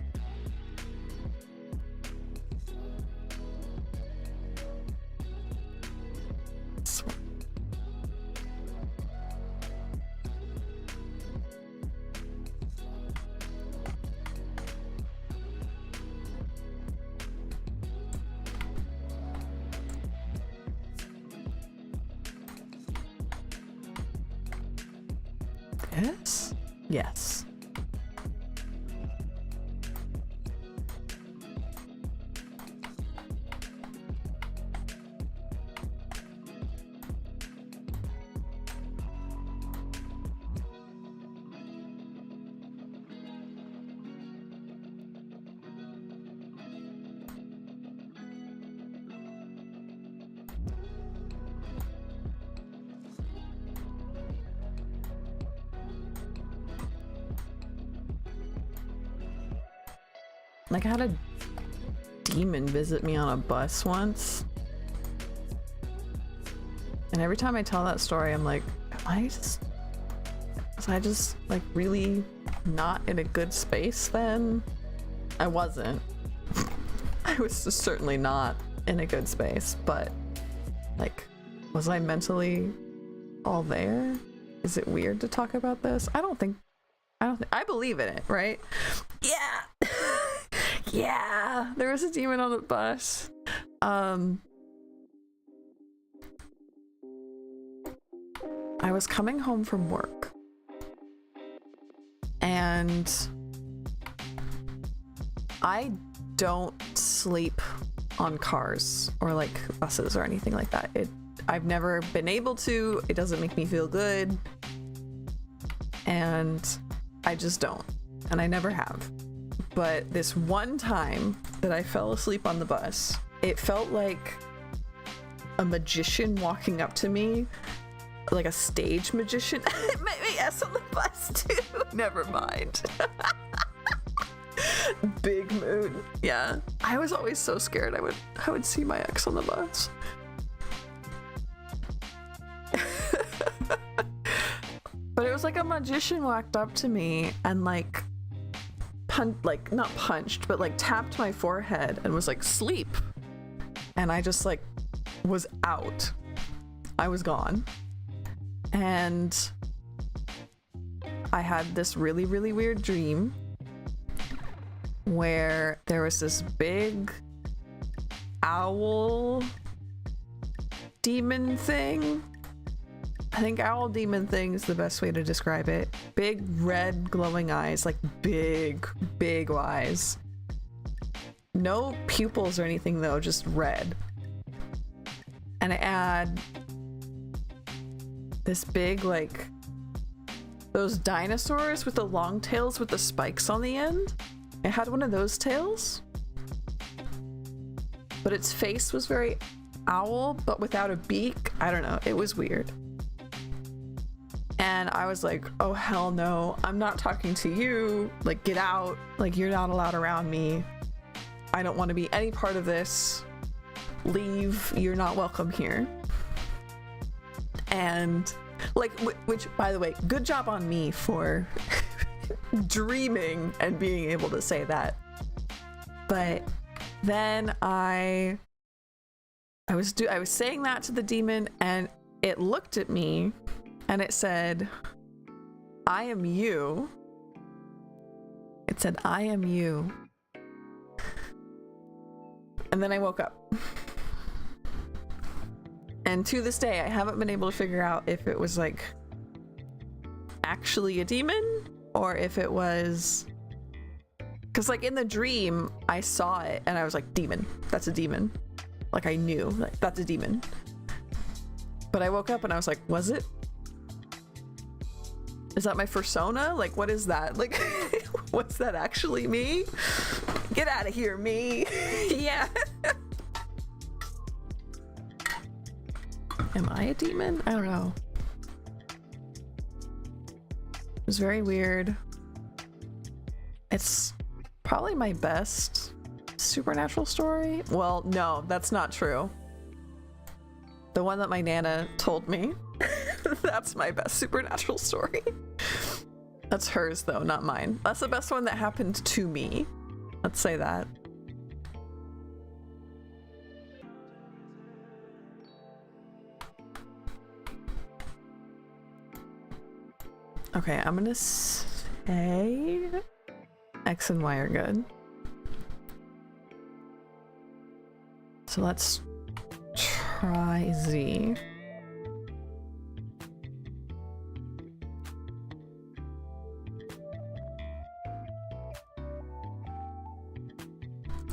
Yes? Yes. Like I had a demon visit me on a bus once. And every time I tell that story, I'm like, was I just like really not in a good space then? I wasn't. I was just certainly not in a good space, but like, was I mentally all there? Is it weird to talk about this? I don't think I believe in it, right? Yeah. Yeah, there was a demon on the bus. I was coming home from work and I don't sleep on cars or like buses or anything like that. I've never been able to. It doesn't make me feel good. And I just don't. And I never have. But this one time that I fell asleep on the bus, it felt like a magician walking up to me, like a stage magician. It made me ass on the bus too. Never mind. Big mood. Yeah. I was always so scared I would see my ex on the bus. But it was like a magician walked up to me and like not punched, but like tapped my forehead and was like, sleep. And I just like was out. I was gone. And I had this really, really weird dream where there was this big owl demon thing. I think owl demon thing is the best way to describe it. Big red glowing eyes, like big eyes. No pupils or anything though, just red. And it had this big, like, those dinosaurs with the long tails with the spikes on the end. It had one of those tails. But its face was very owl, but without a beak. I don't know, it was weird. And I was like, oh hell no, I'm not talking to you. Like, get out. Like, you're not allowed around me. I don't want to be any part of this. Leave. You're not welcome here. And like, which by the way, good job on me for dreaming and being able to say that. But then I was saying that to the demon and it looked at me and it said, I am you. It said, I am you. And then I woke up. And to this day, I haven't been able to figure out if it was like actually a demon or if it was, because like in the dream, I saw it and I was like, demon, that's a demon. Like I knew, like that's a demon. But I woke up and I was like, was it? Is that my persona? Like, what is that? Like, what's that actually me? Get out of here, me. Yeah. Am I a demon? I don't know. It was very weird. It's probably my best supernatural story. Well, no, that's not true. The one that my Nana told me. That's my best supernatural story. That's hers though, not mine. That's the best one that happened to me. Let's say that. Okay, I'm gonna say X and Y are good. So let's try Z.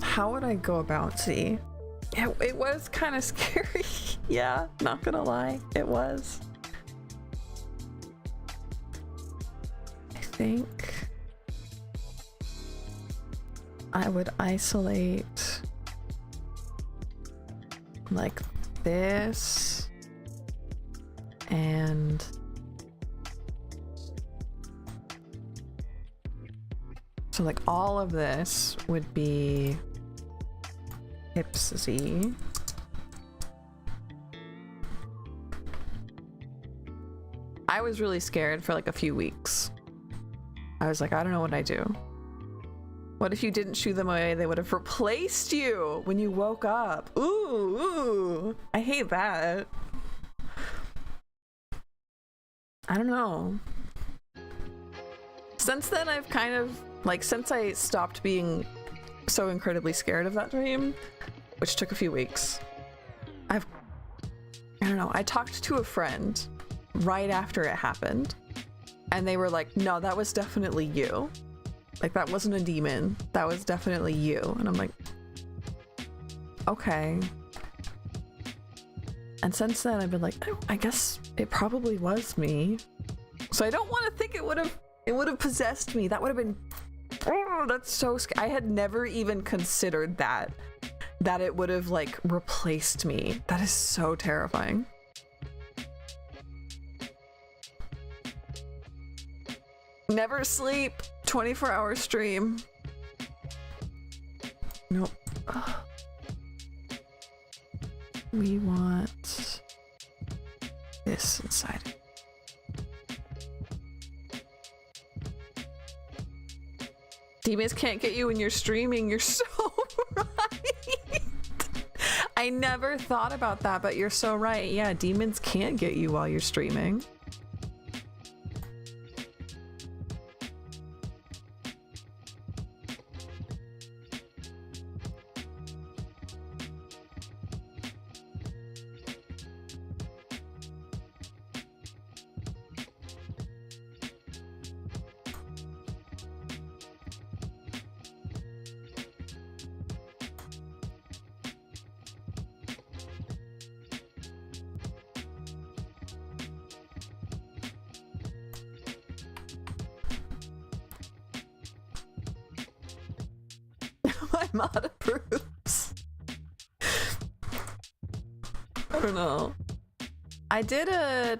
How would I go about Z? It was kind of scary. Yeah, not gonna lie, it was. I think I would isolate like this and so like all of this would be hips Z. I was really scared for like a few weeks. I was like, I don't know what I do. What if you didn't shoo them away? They would have replaced you when you woke up. Ooh, I hate that. I don't know. Since then, I've kind of, like, since I stopped being so incredibly scared of that dream, which took a few weeks, I don't know, I talked to a friend right after it happened, and they were like, no, that was definitely you. Like, that wasn't a demon. That was definitely you. And I'm like, okay. And since then, I've been like, oh, I guess it probably was me. So I don't want to think it would have possessed me. That would have been, oh, that's so scary. I had never even considered that it would have, like, replaced me. That is so terrifying. Never sleep. 24-hour stream. Nope. Ugh. We want this inside. Demons can't get you when you're streaming. You're so right. I never thought about that, but you're so right. Yeah, demons can't get you while you're streaming. My mod approves. I don't know. I did a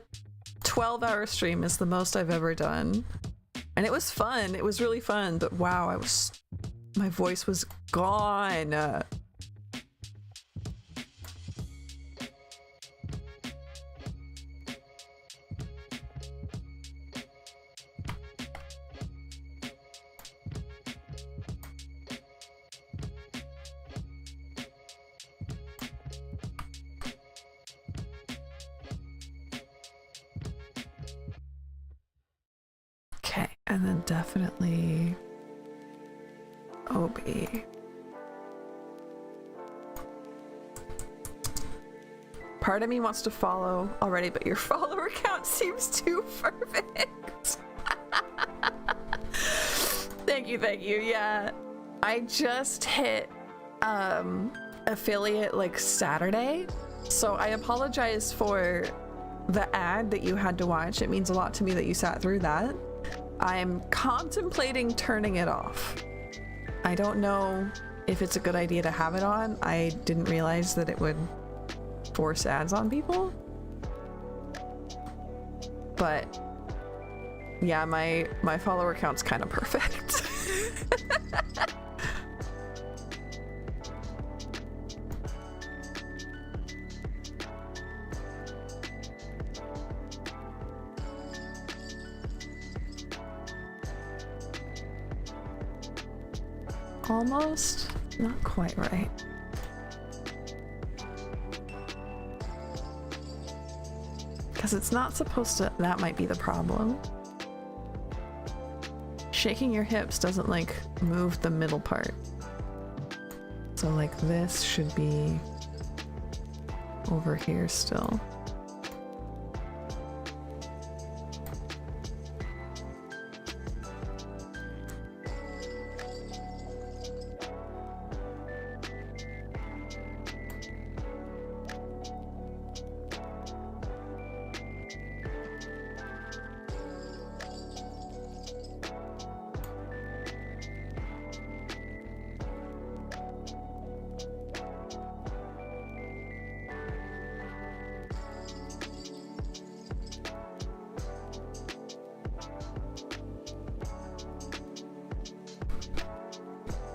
12-hour stream is the most I've ever done. And it was fun. It was really fun, but wow, my voice was gone. And then definitely OB. Part of me wants to follow already, but your follower count seems too perfect. Thank you. Yeah. I just hit affiliate like Saturday, so I apologize for the ad that you had to watch. It means a lot to me that you sat through that. I'm contemplating turning it off. I don't know if it's a good idea to have it on. I didn't realize that it would force ads on people. But yeah, my follower count's kind of perfect. Almost, not quite right. Because it's not supposed to, that might be the problem. Shaking your hips doesn't like move the middle part. So like this should be over here still.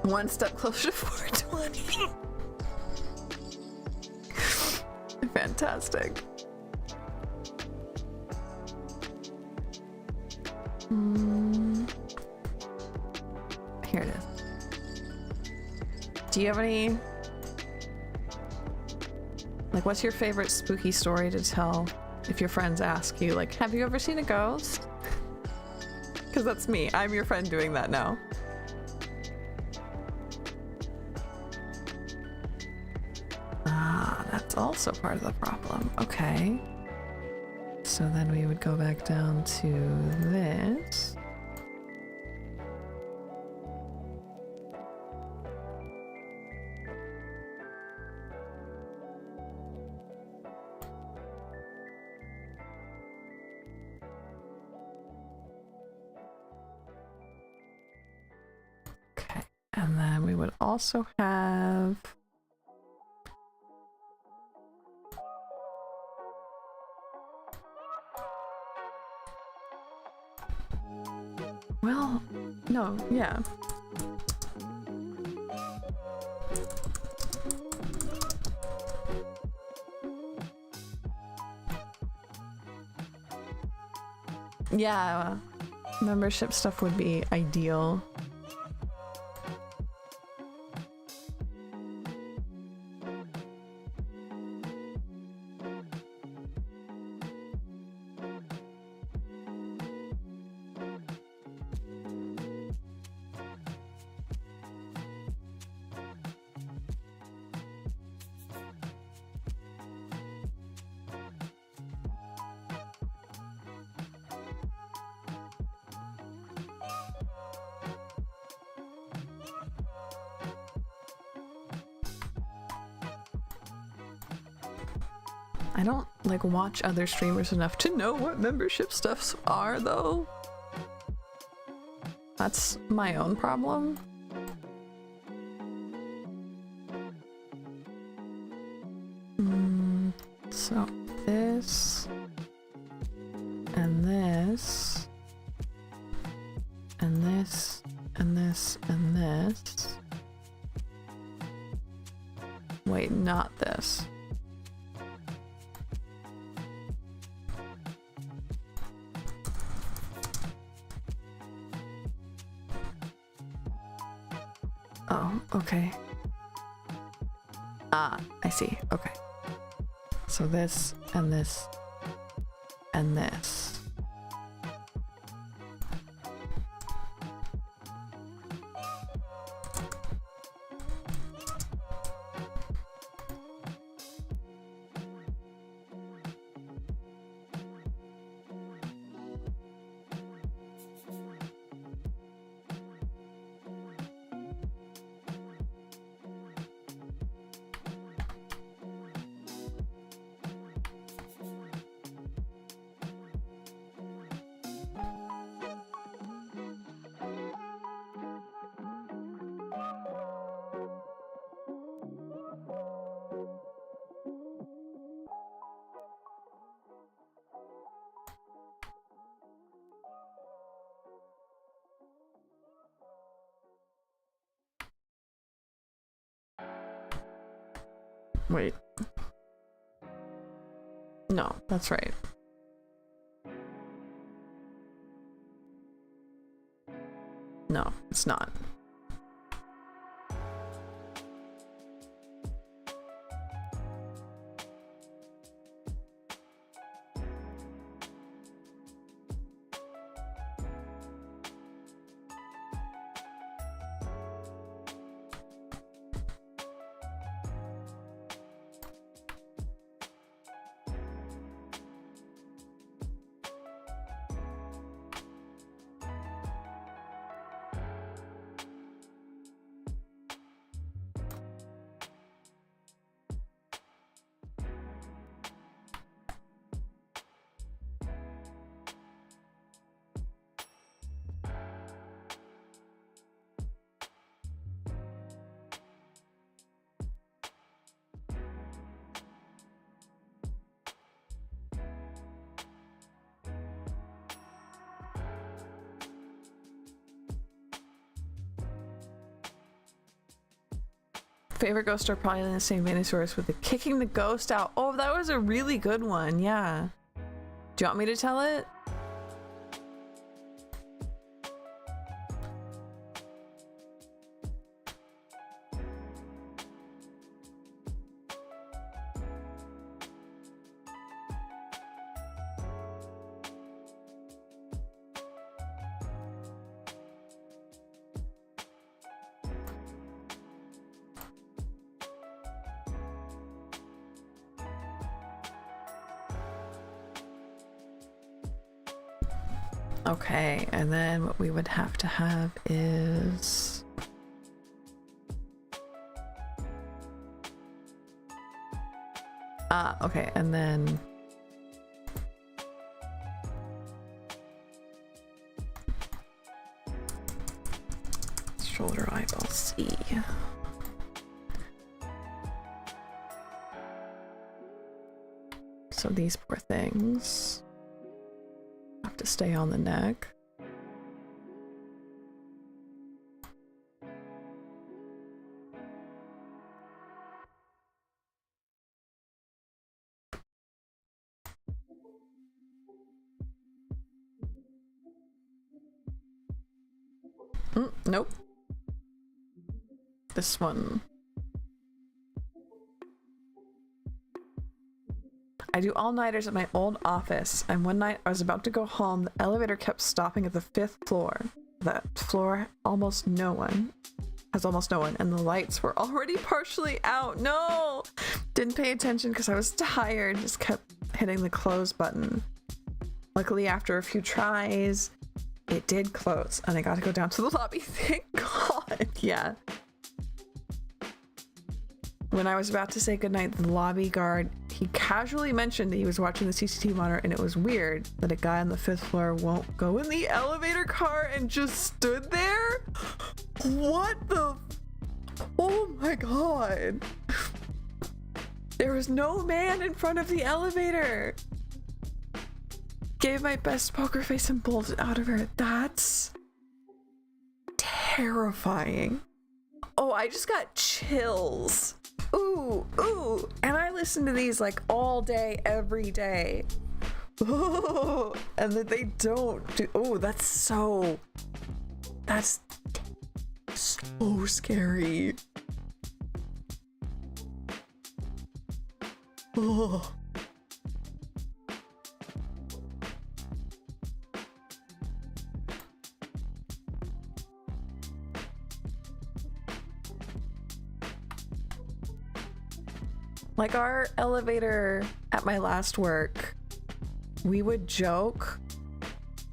One step closer to 420. Fantastic. Here it is. Do you have any, like, what's your favorite spooky story to tell if your friends ask you, like, have you ever seen a ghost? Because that's me. I'm your friend doing that now. Ah, that's also part of the problem. Okay. So then we would go back down to this. Okay, and then we would also have... Well, no, yeah. Yeah, membership stuff would be ideal. I don't like watch other streamers enough to know what membership stuffs are though. That's my own problem. So this and this and this and this and this. Wait, not this. Oh, okay. Ah, I see. Okay. So this and this and this. Wait. No, that's right. No, it's not. Favorite ghost are probably in the same Venusaurus with the kicking the ghost out. Oh, that was a really good one. Yeah. Do you want me to tell it? Okay, and then what we would have to have is... okay, and then... shoulder eyeball C. So these poor things have to stay on the neck. Nope. This one. I do all-nighters at my old office, and one night I was about to go home, the elevator kept stopping at the 5th floor. That floor almost no one, and the lights were already partially out. No! Didn't pay attention because I was tired, just kept hitting the close button. Luckily, after a few tries, it did close, and I got to go down to the lobby. Thank God! Yeah. When I was about to say goodnight, the lobby guard, he casually mentioned that he was watching the CCTV monitor, and it was weird that a guy on the 5th floor won't go in the elevator car and just stood there? What the? Oh my God. There was no man in front of the elevator. Gave my best poker face and bolted out of her. That's terrifying. Oh, I just got chills. Ooh, ooh. And I listen to these like all day, every day. Oh, and that they don't do. Oh, that's so scary. Oh. Like our elevator at my last work, we would joke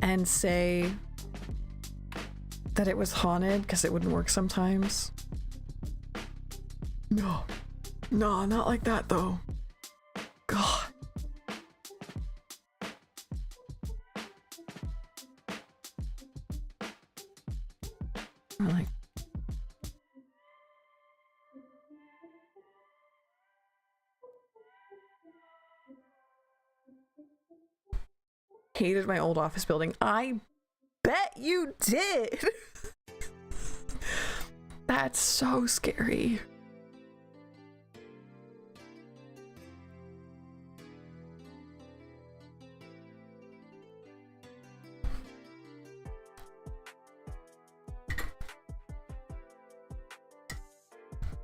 and say that it was haunted because it wouldn't work sometimes. No, not like that though. God. Or like, hated my old office building. I bet you did. That's so scary.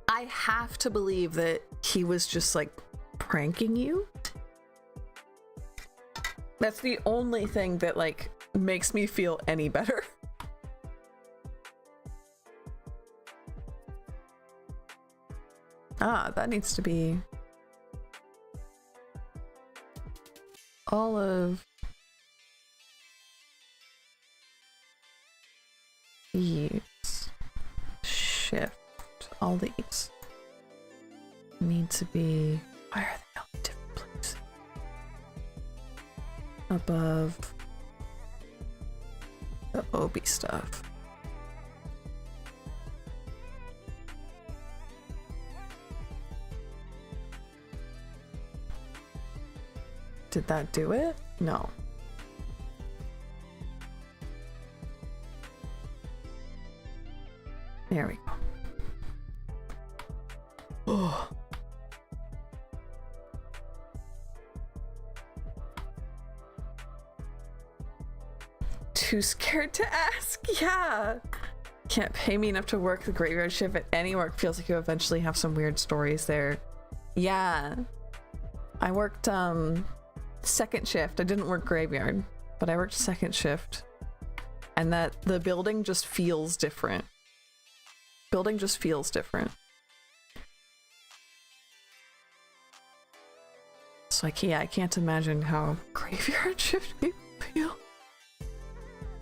I have to believe that he was just like pranking you. That's the only thing that like makes me feel any better. Ah, that needs to be all of these. Shift. All these need to be, why are they all in different places? Above the OB stuff. Did that do it? No. There we go. Oh. Too scared to ask? Yeah. Can't pay me enough to work the graveyard shift at any work. Feels like you eventually have some weird stories there. Yeah. I worked second shift. I didn't work graveyard, but I worked second shift. And that the building just feels different. Building just feels different. So like, yeah, I can't imagine how graveyard shift people feel.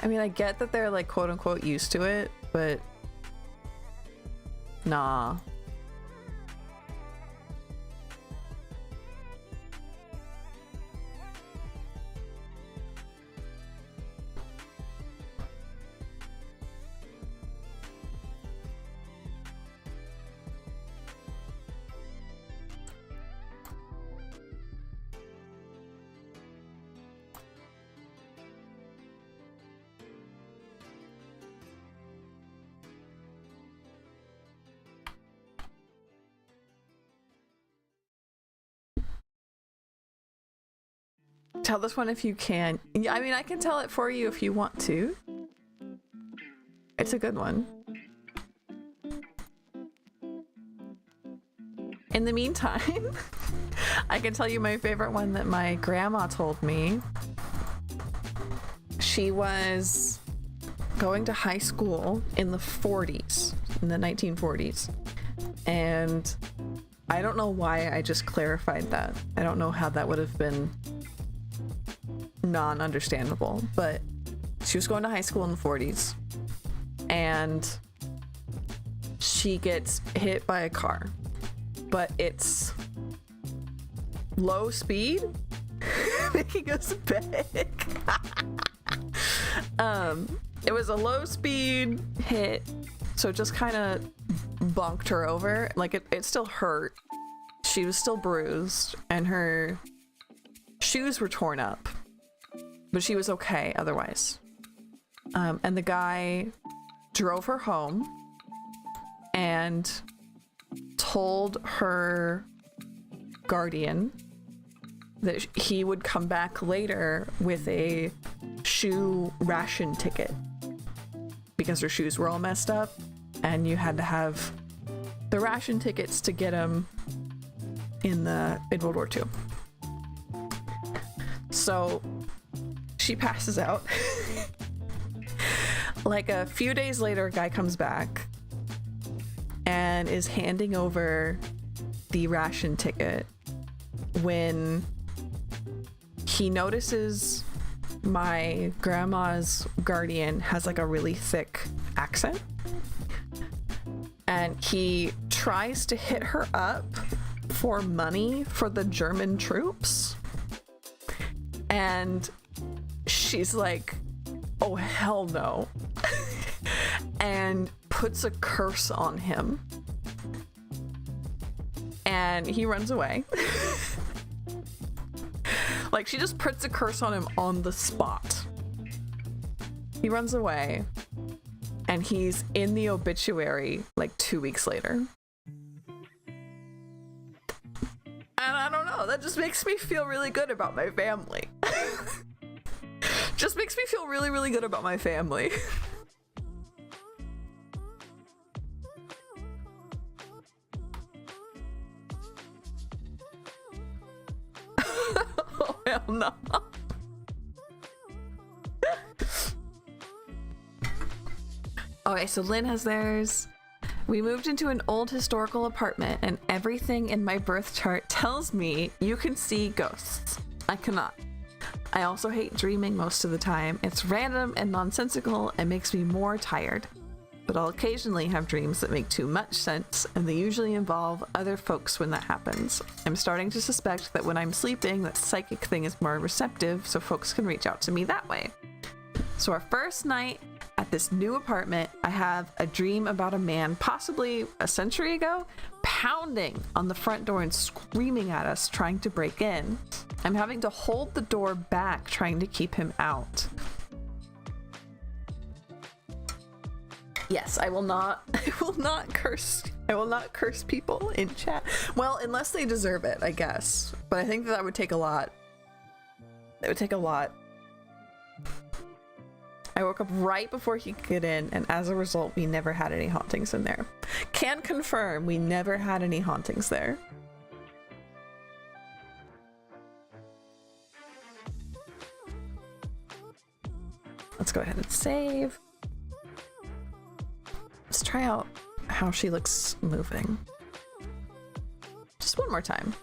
I mean, I get that they're like quote unquote used to it, but nah. Tell this one if you can. Yeah, I mean, I can tell it for you if you want to. It's a good one. In the meantime, I can tell you my favorite one that my grandma told me. She was going to high school in the 40s, in the 1940s. And I don't know why I just clarified that. I don't know how that would have been non-understandable, but she was going to high school in the 40s and she gets hit by a car, but it's low speed, making us beg. It was a low speed hit, so it just kind of bunked her over. Like it still hurt. She was still bruised and her shoes were torn up, but she was okay otherwise. And the guy drove her home and told her guardian that he would come back later with a shoe ration ticket because her shoes were all messed up and you had to have the ration tickets to get them in World War II. So she passes out. Like a few days later, a guy comes back and is handing over the ration ticket when he notices my grandma's guardian has like a really thick accent, and he tries to hit her up for money for the German troops, and she's like, oh hell no, and puts a curse on him, and he runs away. Like, she just puts a curse on him on the spot. He runs away, and he's in the obituary like 2 weeks later. And I don't know, that just makes me feel really good about my family. Just makes me feel really, really good about my family. Oh, hell no. Okay, so Lynn has theirs. We moved into an old historical apartment and everything in my birth chart tells me you can see ghosts. I cannot. I also hate dreaming most of the time. It's random and nonsensical and makes me more tired. But I'll occasionally have dreams that make too much sense, and they usually involve other folks when that happens. I'm starting to suspect that when I'm sleeping, that psychic thing is more receptive, so folks can reach out to me that way. So our first night at this new apartment, I have a dream about a man, possibly a century ago, pounding on the front door and screaming at us, trying to break in. I'm having to hold the door back, trying to keep him out. Yes, I will not curse people in chat. Well, unless they deserve it, I guess. But I think that would take a lot. It would take a lot. I woke up right before he could get in, and as a result, we never had any hauntings in there. Can confirm we never had any hauntings there. Let's go ahead and save. Let's try out how she looks moving. Just one more time.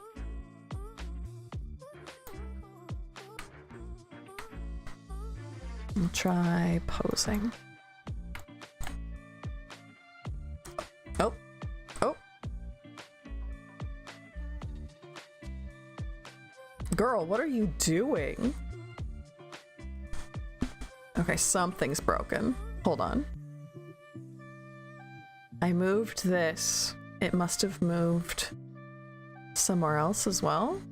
We'll try posing. Oh. Oh. Girl, what are you doing? Okay, something's broken. Hold on. I moved this. It must have moved somewhere else as well.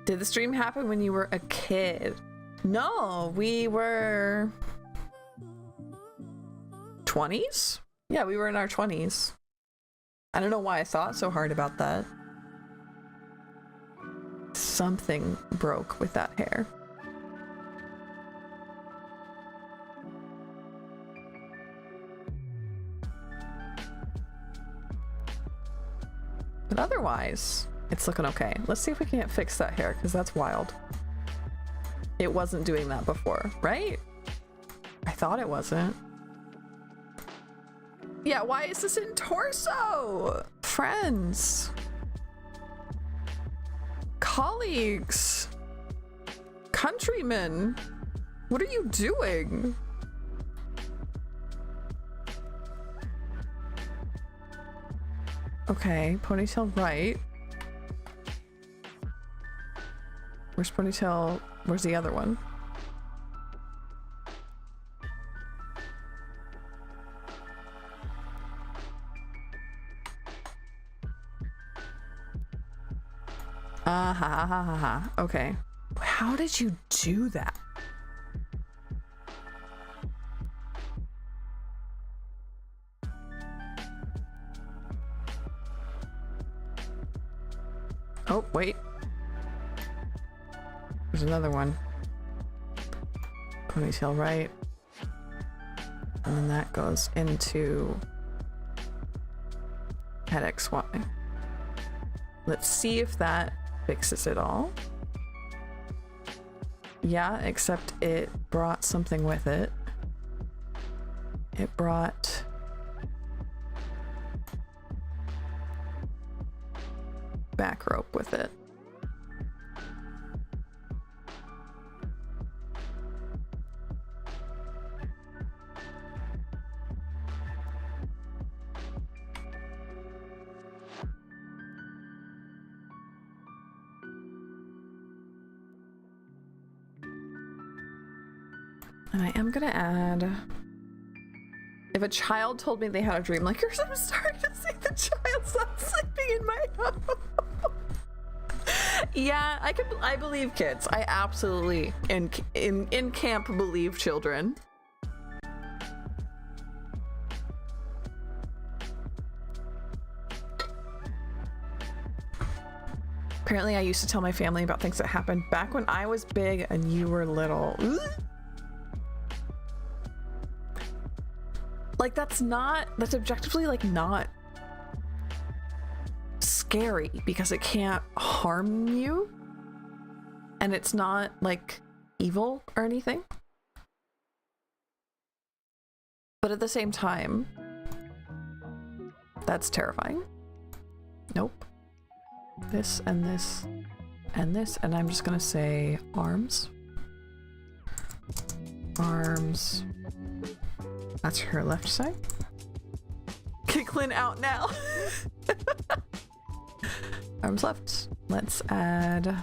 Did the stream happen when you were a kid? No, we were 20s? Yeah, we were in our 20s. I don't know why I thought so hard about that. Something broke with that hair. But otherwise, it's looking okay. Let's see if we can't fix that hair, because that's wild. It wasn't doing that before, right? I thought it wasn't. Yeah, why is this in torso? Friends. Colleagues. Countrymen. What are you doing? Okay, ponytail right. Where's ponytail? Where's the other one? Ah ha ha ha ha. Okay. How did you do that? Oh, wait. There's another one. Ponytail right. And then that goes into head XY. Let's see if that fixes it all. Yeah, except it brought something with it. It brought back rope with it. And I am gonna add, if a child told me they had a dream like yours, I'm sorry to say the child's not sleeping in my house. Yeah, I believe kids. I absolutely in camp believe children. Apparently I used to tell my family about things that happened back when I was big and you were little. Like that's objectively like not scary because it can't harm you and it's not like evil or anything. But at the same time, that's terrifying. Nope. This and this and this, and I'm just gonna say arms. Arms. That's her left side. Kick Lynn out now. Arms left. Let's add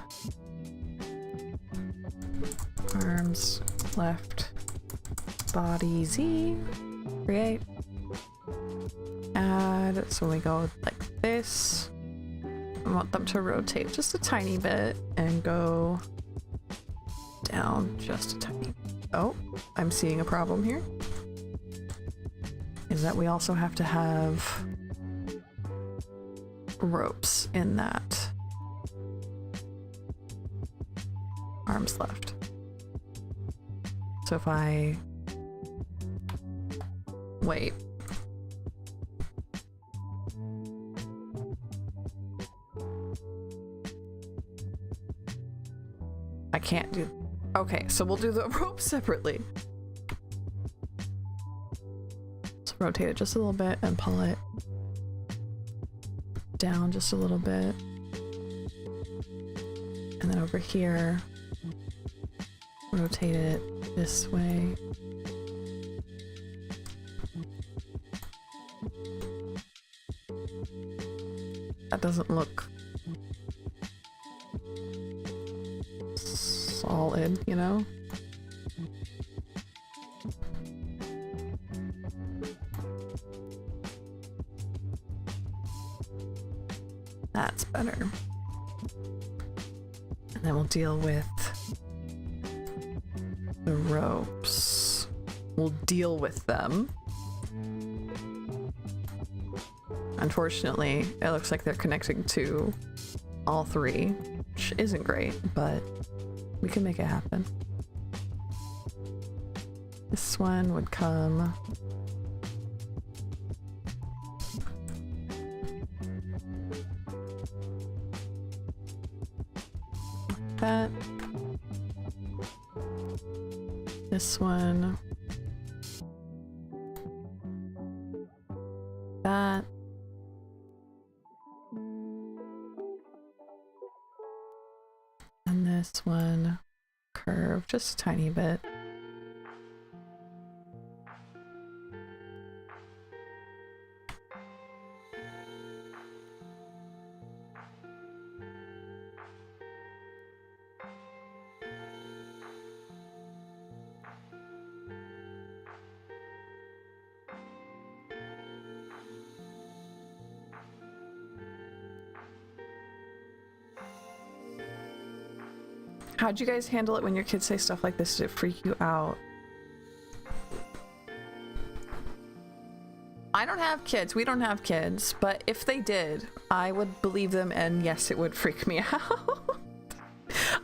arms left, body Z, create, add. So we go like this. I want them to rotate just a tiny bit and go down just a tiny bit. Oh, I'm seeing a problem here. Is that we also have to have ropes in that. Arms left. So if I wait. I can't do. Okay, so we'll do the rope separately. Let's rotate it just a little bit and pull it down just a little bit. And then over here, rotate it this way. That doesn't look solid, you know? That's better. And then we'll deal with the ropes. We'll deal with them. Unfortunately, it looks like they're connecting to all three, which isn't great, but we can make it happen. This one would come like that. This one, that. And this one curve just a tiny bit. How'd you guys handle it when your kids say stuff like this? Did it freak you out? I don't have kids. We don't have kids. But if they did, I would believe them, and yes, it would freak me out.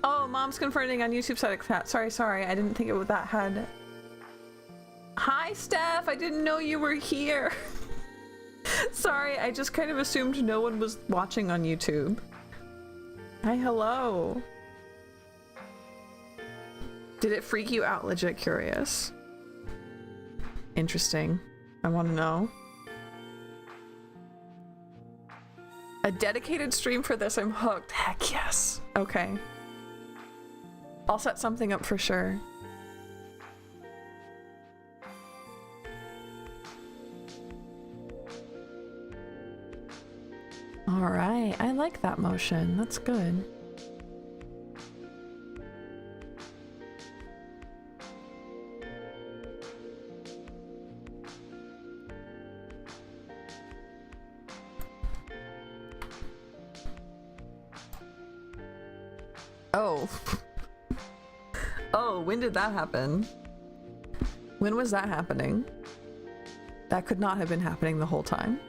Oh, mom's confirming on YouTube side of chat. Sorry. I didn't think it would that had... Hi, Steph. I didn't know you were here. Sorry, I just kind of assumed no one was watching on YouTube. Hi, hello. Did it freak you out? Legit curious. Interesting. I want to know. A dedicated stream for this. I'm hooked. Heck yes. Okay. I'll set something up for sure. All right. I like that motion. That's good. Oh. Oh, when did that happen? When was that happening? That could not have been happening the whole time.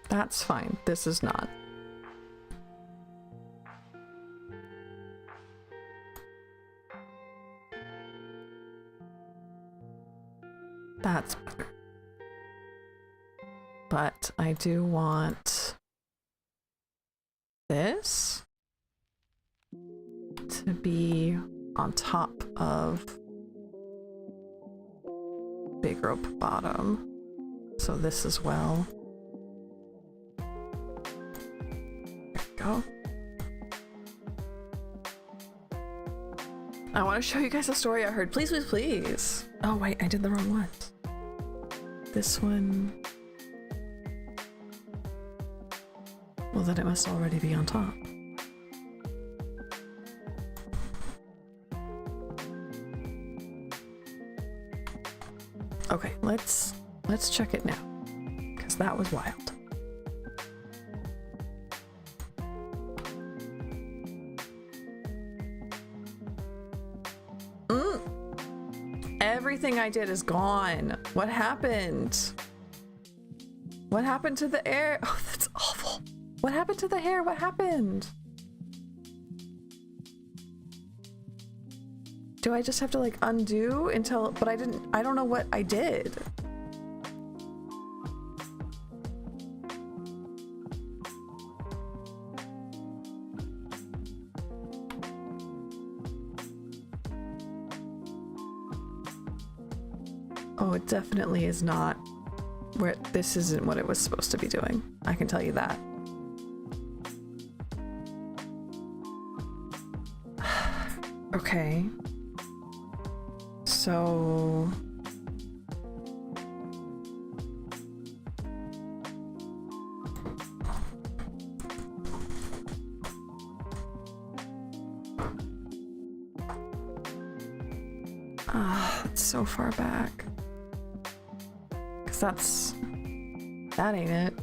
That's fine. This is not. That's better. But I do want this to be on top of big rope bottom. So this as well. Go. I want to show you guys a story I heard. Please, please, please. Oh, wait, I did the wrong one. This one. Well, then it must already be on top. Okay, let's check it now, because that was wild. Everything I did is gone. What happened? What happened to the air? Oh, that's awful. What happened to the hair? What happened? Do I just have to like undo until, but I don't know what I did. Oh, it definitely is not where, this isn't what it was supposed to be doing. I can tell you that. Okay. So... it's so far back. 'Cause that ain't it.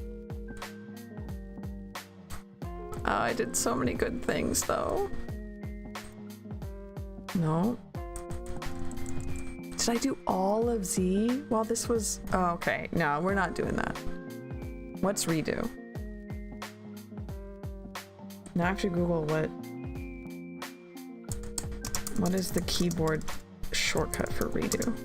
Oh, I did so many good things though. No. Did I do all of Z while this was... Oh, okay. No, we're not doing that. What's redo? Now I have to Google what is the keyboard shortcut for redo?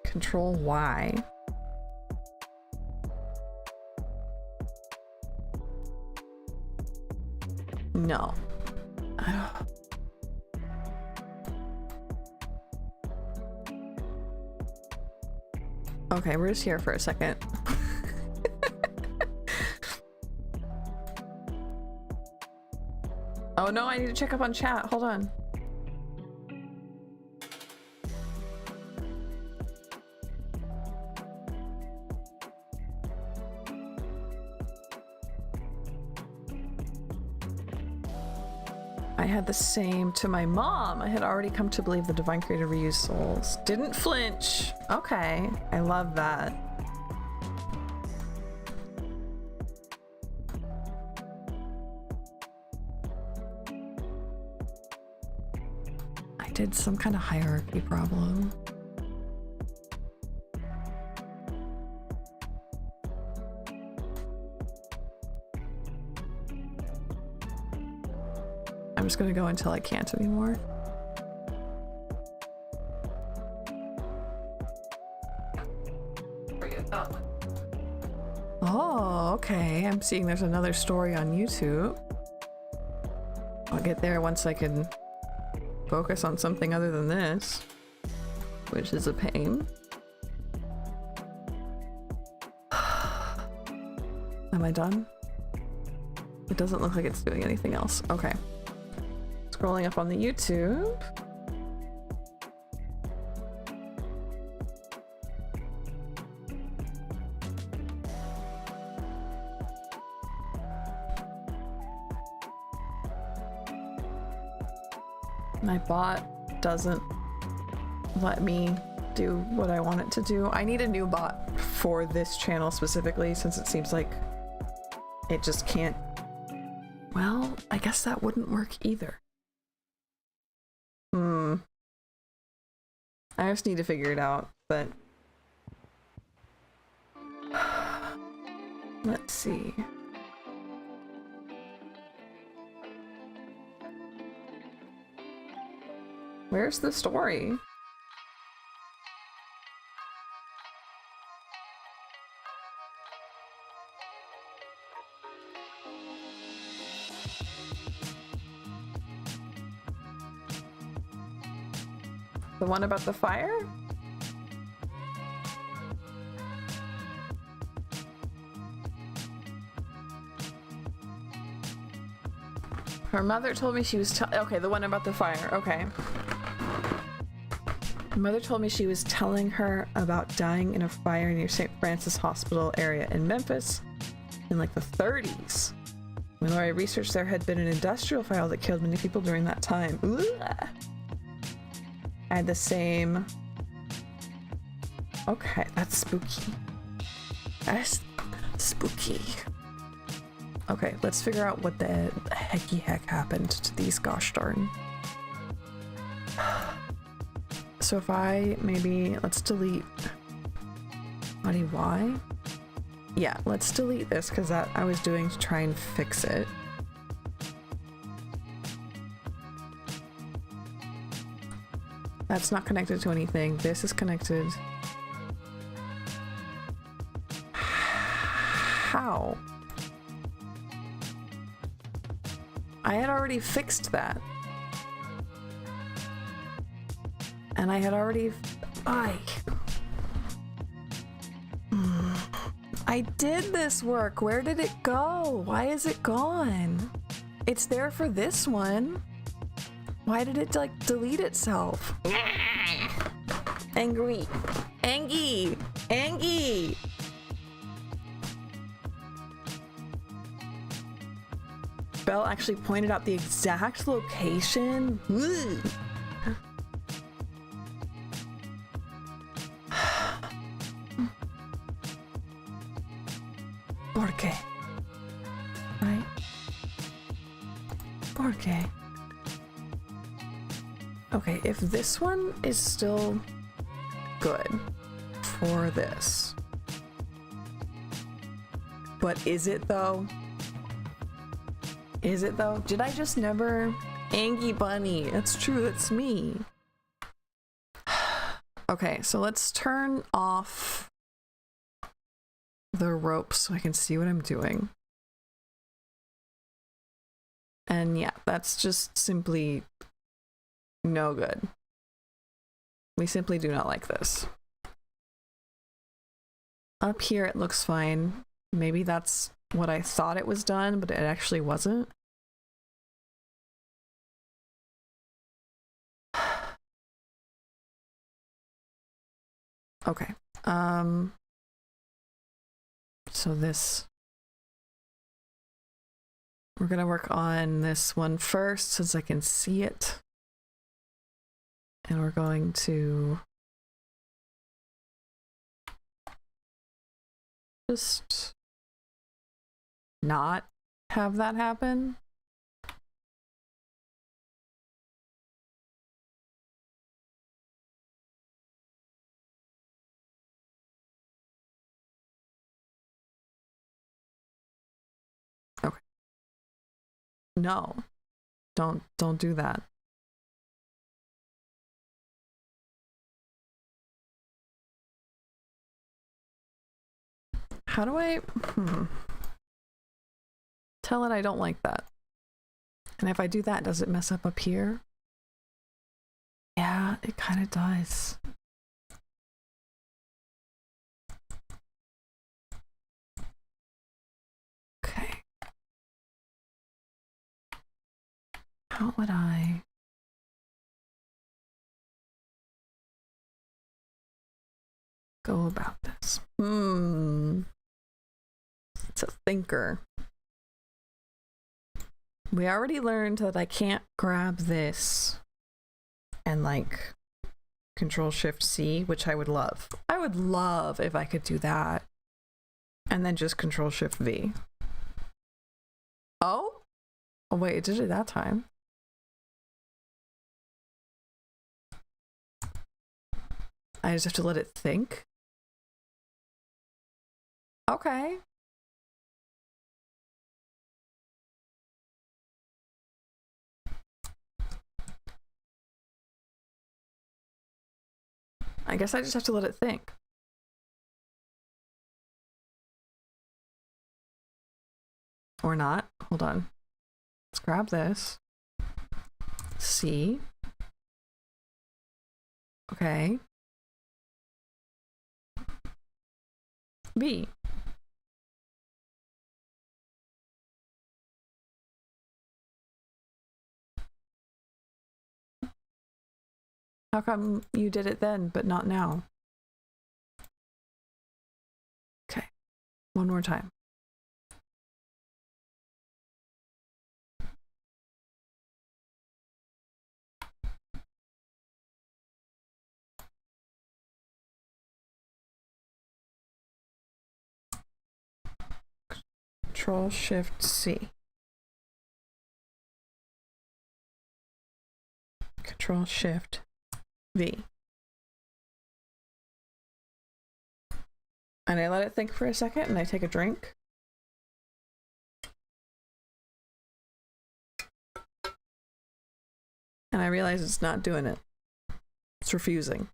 Control Y. No. Okay, we're just here for a second. Oh no, I need to check up on chat. Hold on. I had the same to my mom. I had already come to believe the divine creator reused souls. Didn't flinch. Okay, I love that. I did some kind of hierarchy problem. I'm just gonna go until I can't anymore. Oh, okay. I'm seeing there's another story on YouTube. I'll get there once I can focus on something other than this, which is a pain. Am I done? It doesn't look like it's doing anything else. Okay. Scrolling up on the YouTube. My bot doesn't let me do what I want it to do. I need a new bot for this channel specifically, since it seems like it just can't. Well, I guess that wouldn't work either. I just need to figure it out, but let's see. Where's the story? The one about the fire? Her mother told me she was okay, the one about the fire, okay. Her mother told me she was telling her about dying in a fire near St. Francis Hospital area in Memphis. in like the 30s. When I researched, there had been an industrial fire that killed many people during that time. Ooh. I had the same. Okay, that's spooky. That's spooky. Okay, let's figure out what the heck happened to these gosh darn. So if I maybe, let's delete y. Yeah, let's delete this because that I was doing to try and fix it. That's not connected to anything. This is connected. How? I had already fixed that. And I had already... I did this work. Where did it go? Why is it gone? It's there for this one. Why did it like delete itself? Angry. Angie. Angie. Belle actually pointed out the exact location. Woo. Porque. Right? Porque. Okay, if this one is still good for this. But is it though? Is it though? Did I just never... Angie Bunny. That's true, that's me. Okay, so let's turn off the rope so I can see what I'm doing. And yeah, that's just simply no good. We simply do not like this. Up here it looks fine. Maybe that's what I thought it was done, but it actually wasn't. Okay. So this, we're gonna work on this one first since I can see it. And we're going to just not have that happen. Okay. No, don't do that. How do I tell it I don't like that? And if I do that, does it mess up here? Yeah, it kind of does. Okay. How would I... go about this? It's a thinker. We already learned that I can't grab this and like Control-Shift-C, which I would love. I would love if I could do that. And then just Control-Shift-V. Oh? Oh wait, it did it that time. I just have to let it think. Okay. I guess I just have to let it think. Or not. Hold on. Let's grab this. C. Okay. B. How come you did it then, but not now? Okay. One more time. Control Shift C. Control Shift V. And I let it think for a second and I take a drink. And I realize it's not doing it. It's refusing.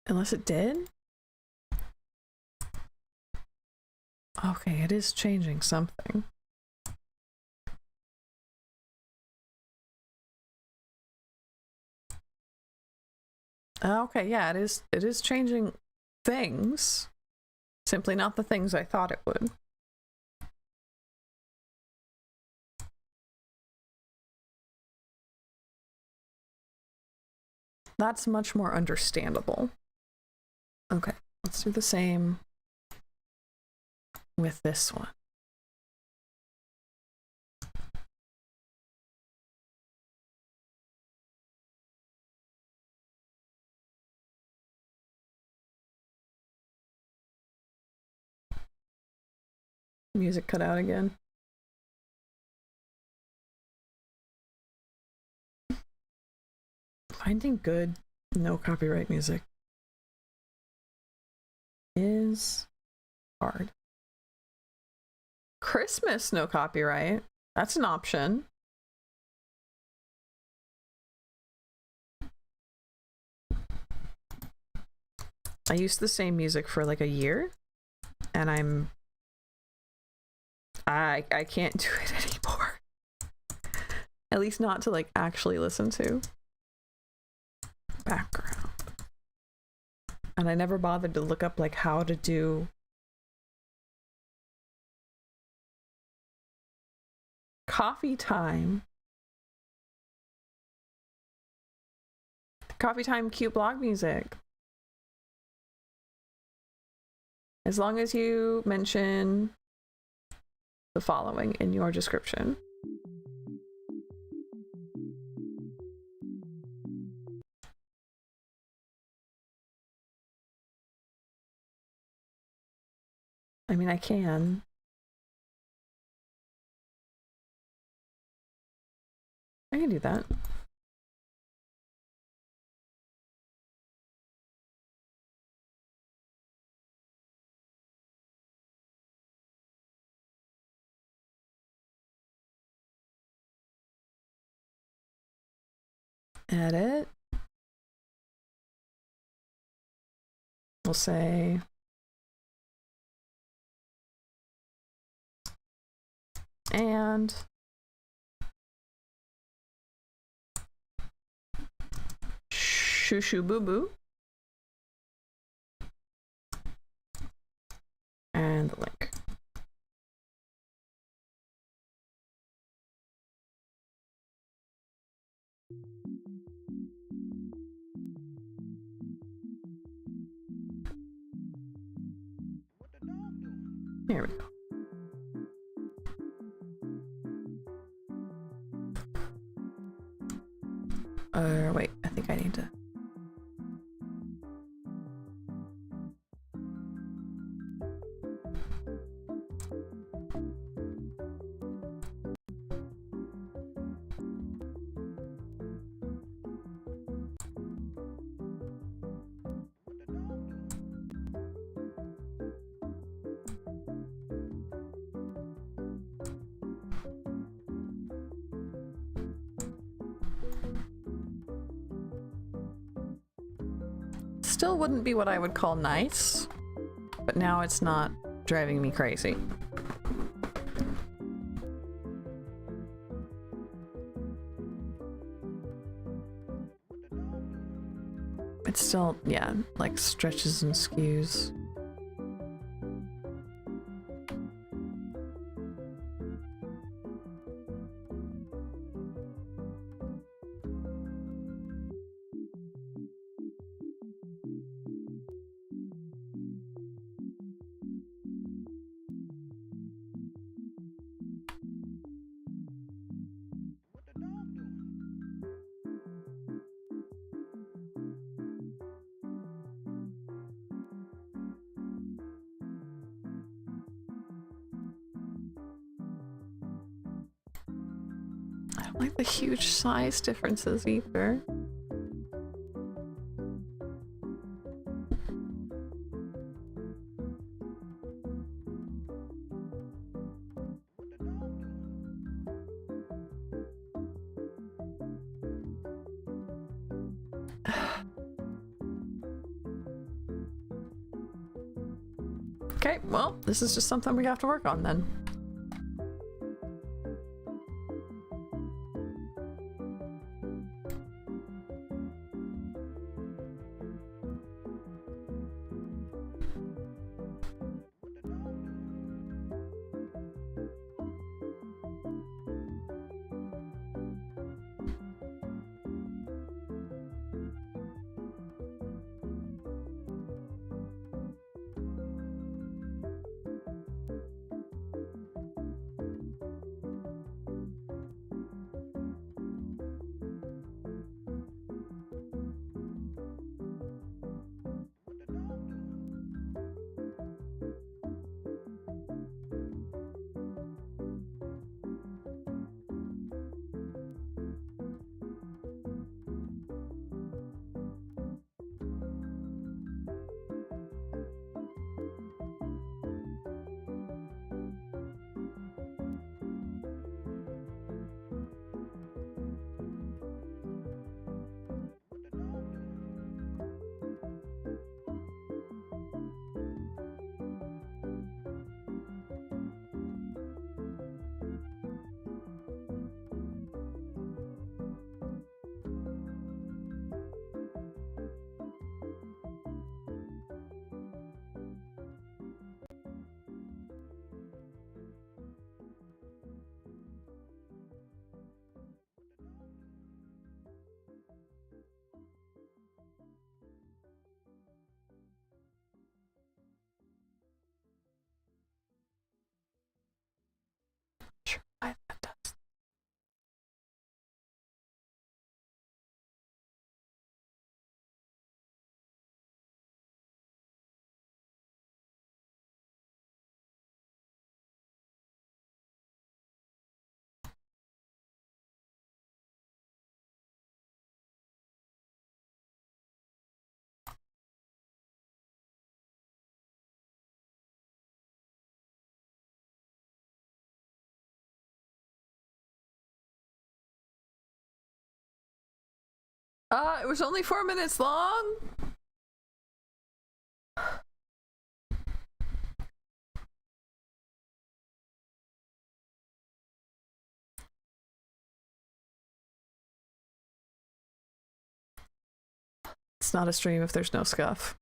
Unless it did? Okay, it is changing something. Okay, yeah, it is changing things. Simply not the things I thought it would. That's much more understandable. Okay, let's do the same with this one. Music cut out again. Finding good, no copyright music is hard. Christmas, no copyright. That's an option. I used the same music for like a year, and I can't do it anymore. At least not to like actually listen to. Background. And I never bothered to look up like how to do coffee time. Coffee time cute blog music. As long as you mention the following in your description. I mean, I can. I can do that. Edit. We'll say and shoo shoo boo boo and the link. Here we go. Wait, I think I need to. Still wouldn't be what I would call nice, but now it's not driving me crazy. It's still, yeah, like stretches and skews. don't like the huge size differences either. Okay, well, this is just something we have to work on then. It was only 4 minutes long? It's not a stream if there's no scuff.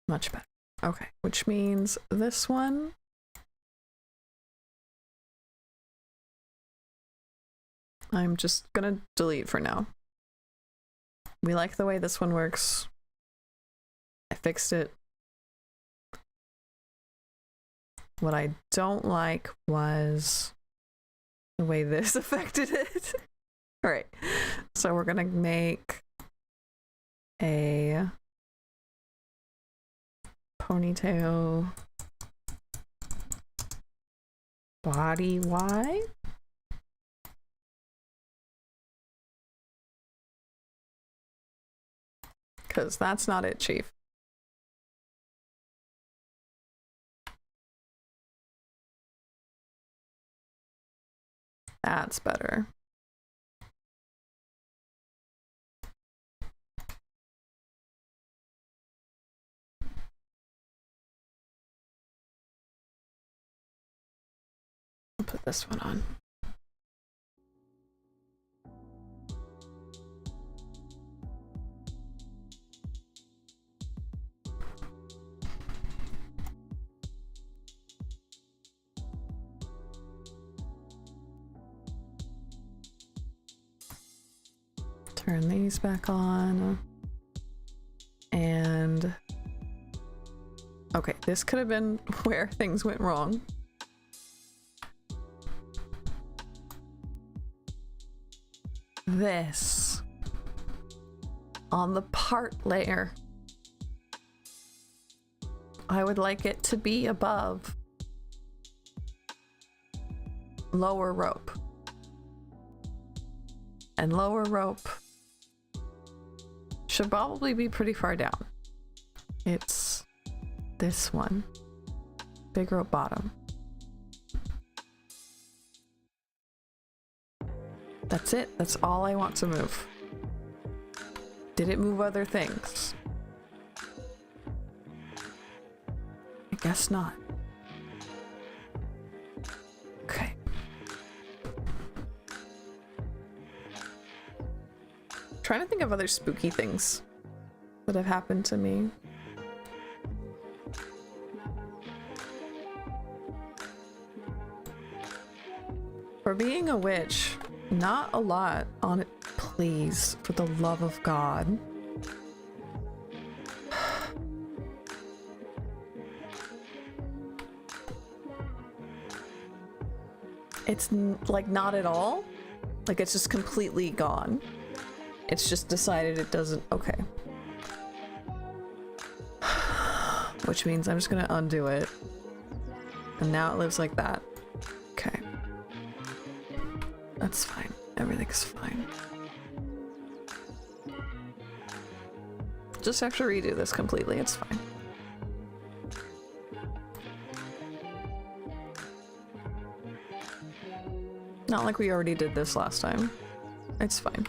Much better. Okay, which means this one. I'm just gonna delete for now. We like the way this one works. I fixed it. What I don't like was the way this affected it. All right, so we're gonna make a ponytail body Y. Because that's not it, Chief. That's better. I'll put this one on. Turn these back on. And okay, this could have been where things went wrong. This on the part layer. I would like it to be above lower rope. And lower rope should probably be pretty far down. It's this one. Big rope bottom. That's it. That's all I want to move. Did it move other things? I guess not. Okay. Trying to think of other spooky things that have happened to me. For being a witch, not a lot on it. Please, for the love of God. It's like not at all. Like it's just completely gone. It's just decided it doesn't. Okay. Which means I'm just gonna undo it. And now it lives like that. Okay. That's fine. Everything's fine. Just have to redo this completely. It's fine. Not like we already did this last time. It's fine.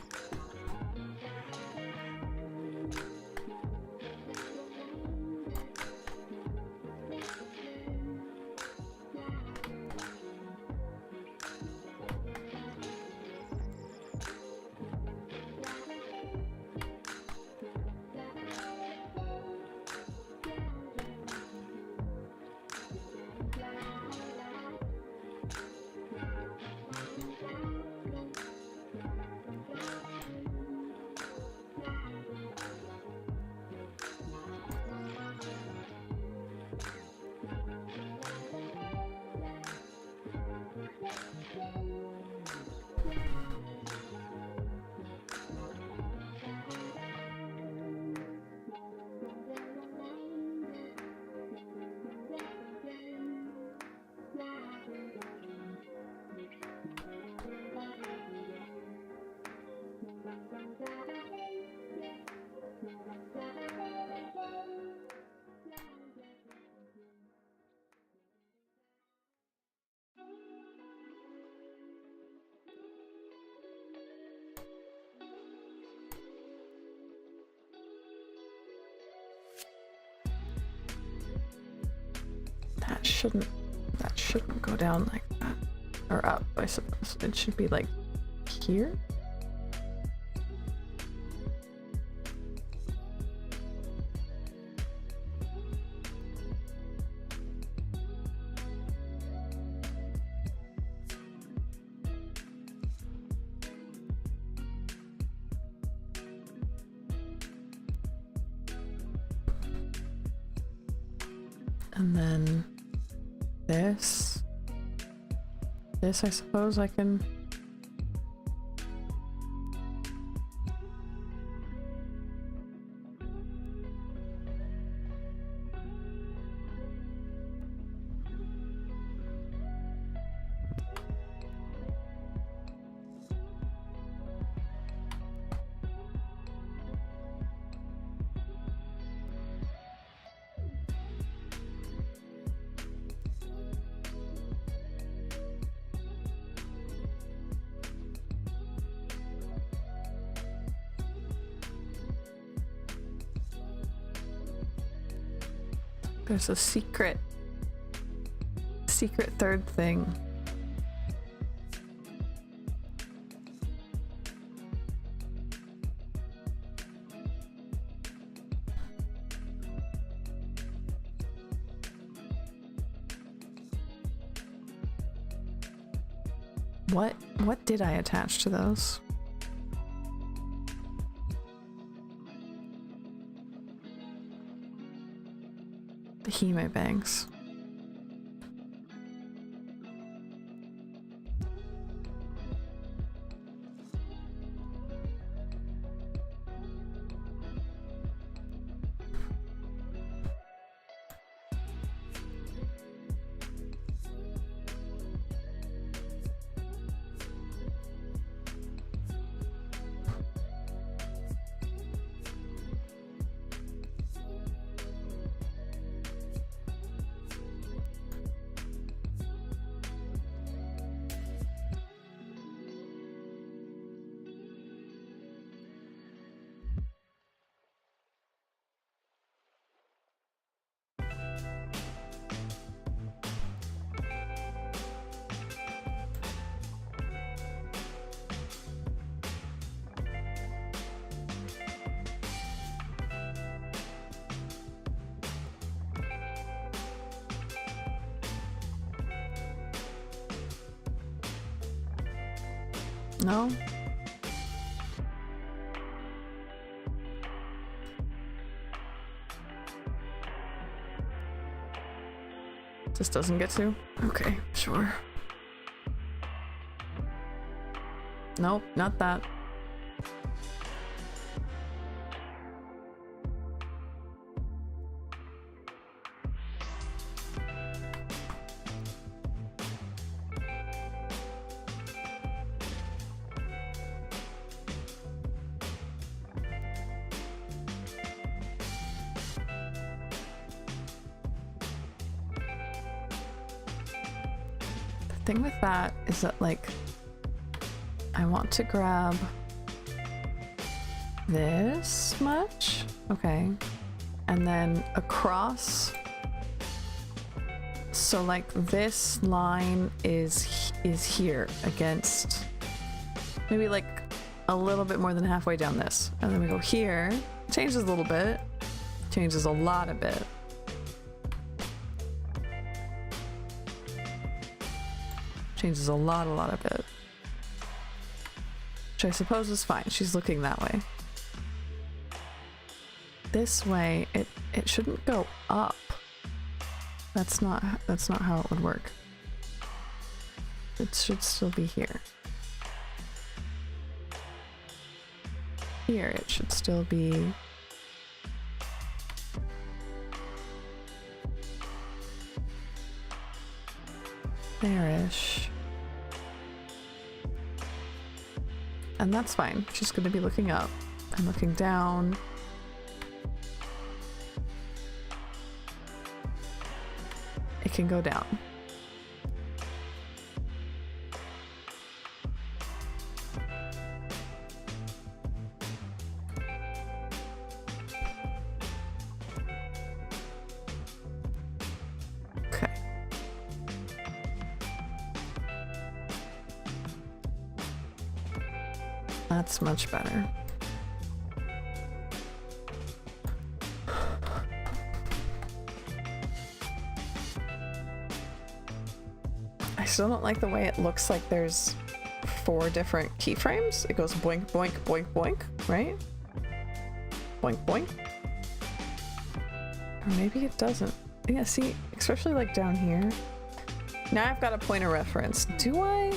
That shouldn't go down like that. Or up, I suppose. It should be like here? And then this I suppose I can. There's a secret third thing. What did I attach to those? The hime bangs. No? Just doesn't get to? Okay, sure. Nope, not that. The thing with that is that, like, I want to grab this much, okay, and then across, so like this line is here against maybe like a little bit more than halfway down this, and then we go here, changes a little bit, changes a lot a bit. Changes a lot of it. Which I suppose is fine. She's looking that way. This way, it shouldn't go up. That's not how it would work. It should still be here. Here, it should still be there-ish. And that's fine. She's going to be looking up and looking down. It can go down. Okay. That's much better. I still don't like the way it looks like there's 4 different keyframes. It goes boink, boink, boink, boink, right? Boink, boink. Or maybe it doesn't. Yeah, see, especially like down here. Now I've got a point of reference. Do I?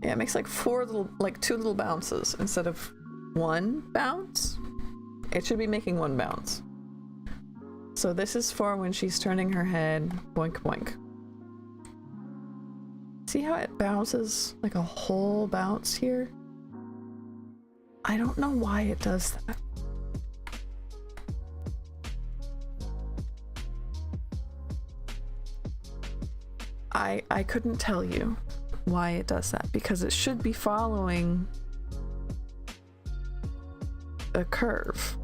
Yeah, it makes like 4 little, like 2 little bounces instead of 1 bounce. It should be making 1 bounce. So this is for when she's turning her head, boink, boink. See how it bounces like a whole bounce here? I don't know why it does that. I couldn't tell you why it does that, because it should be following a curve.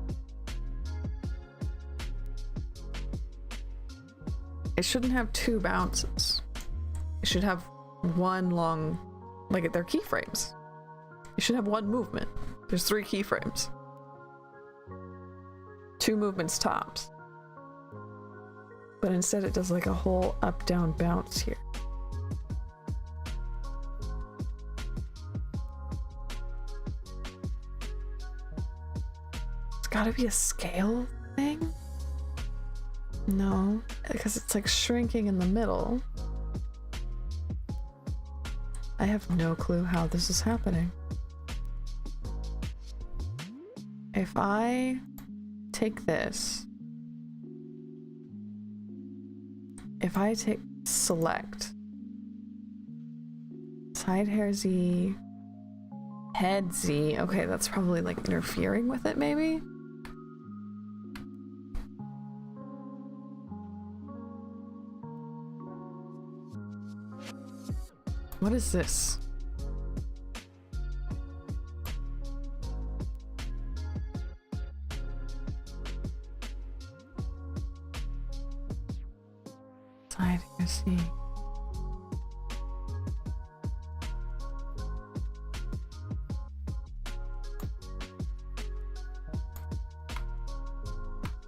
It shouldn't have 2 bounces. It should have 1 long, like they're keyframes. It should have 1 movement. There's 3 keyframes. 2 movements tops. But instead it does like a whole up-down bounce here. Gotta be a scale thing? No, because it's like shrinking in the middle. I have no clue how this is happening. If I take this, if I take select, side hair Z, head Z, okay, that's probably like interfering with it maybe? What is this? Hiding a sea.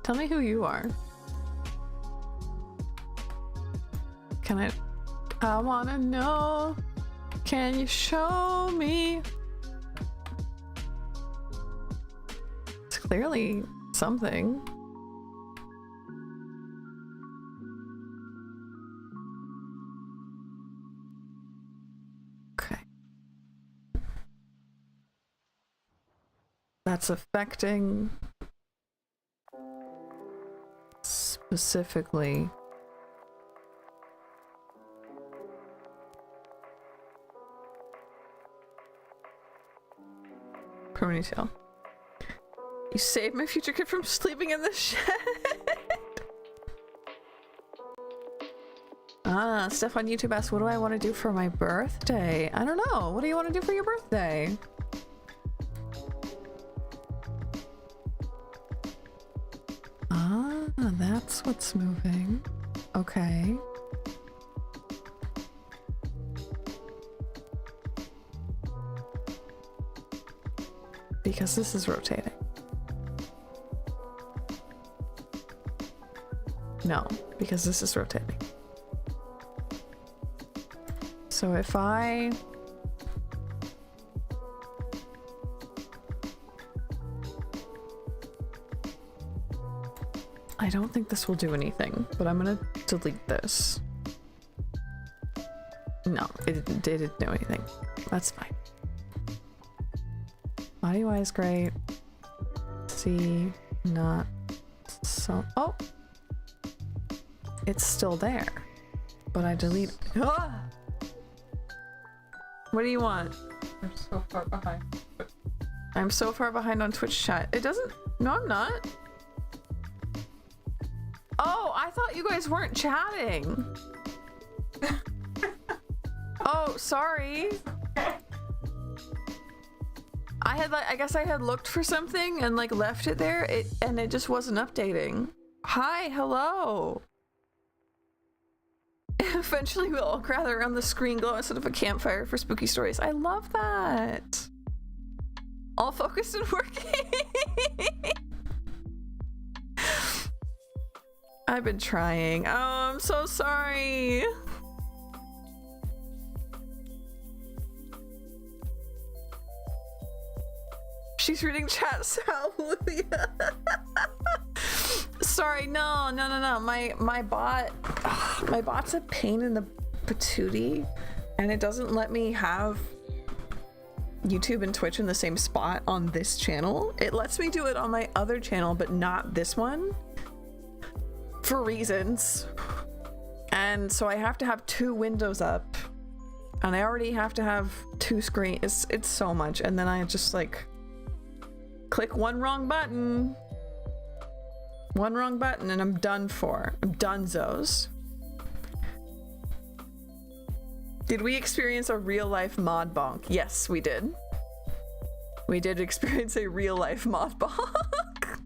Tell me who you are. Can I wanna know. Can you show me? It's clearly something. Okay. That's affecting specifically ponytail. You saved my future kid from sleeping in the shed. Steph on YouTube asks, what do I want to do for my birthday? I don't know. What do you want to do for your birthday? That's what's moving. Okay. Because this is rotating. No, because this is rotating. So if I don't think this will do anything, but I'm gonna delete this. No, it didn't do anything. That's fine. Body wise, great. See, not so. Oh, it's still there, but I delete. Ah! What do you want? I'm so far behind. I'm so far behind on Twitch chat. It doesn't. No, I'm not. Oh, I thought you guys weren't chatting. Oh, sorry. I guess I had looked for something and like left it there, and it just wasn't updating. Hi, hello. Eventually we'll all gather around the screen glow instead of a campfire for spooky stories. I love that. All focused and working. I've been trying. Oh, I'm so sorry. She's reading chat, hallelujah. Sorry, no. My bot's a pain in the patootie, and it doesn't let me have YouTube and Twitch in the same spot on this channel. It lets me do it on my other channel, but not this one, for reasons. And so I have to have 2 windows up, and I already have to have 2 screens. It's so much, and then I just like click one wrong button, and I'm done for. I'm donezos. Did we experience a real life mod bonk? Yes, we did. We did experience a real life mod bonk.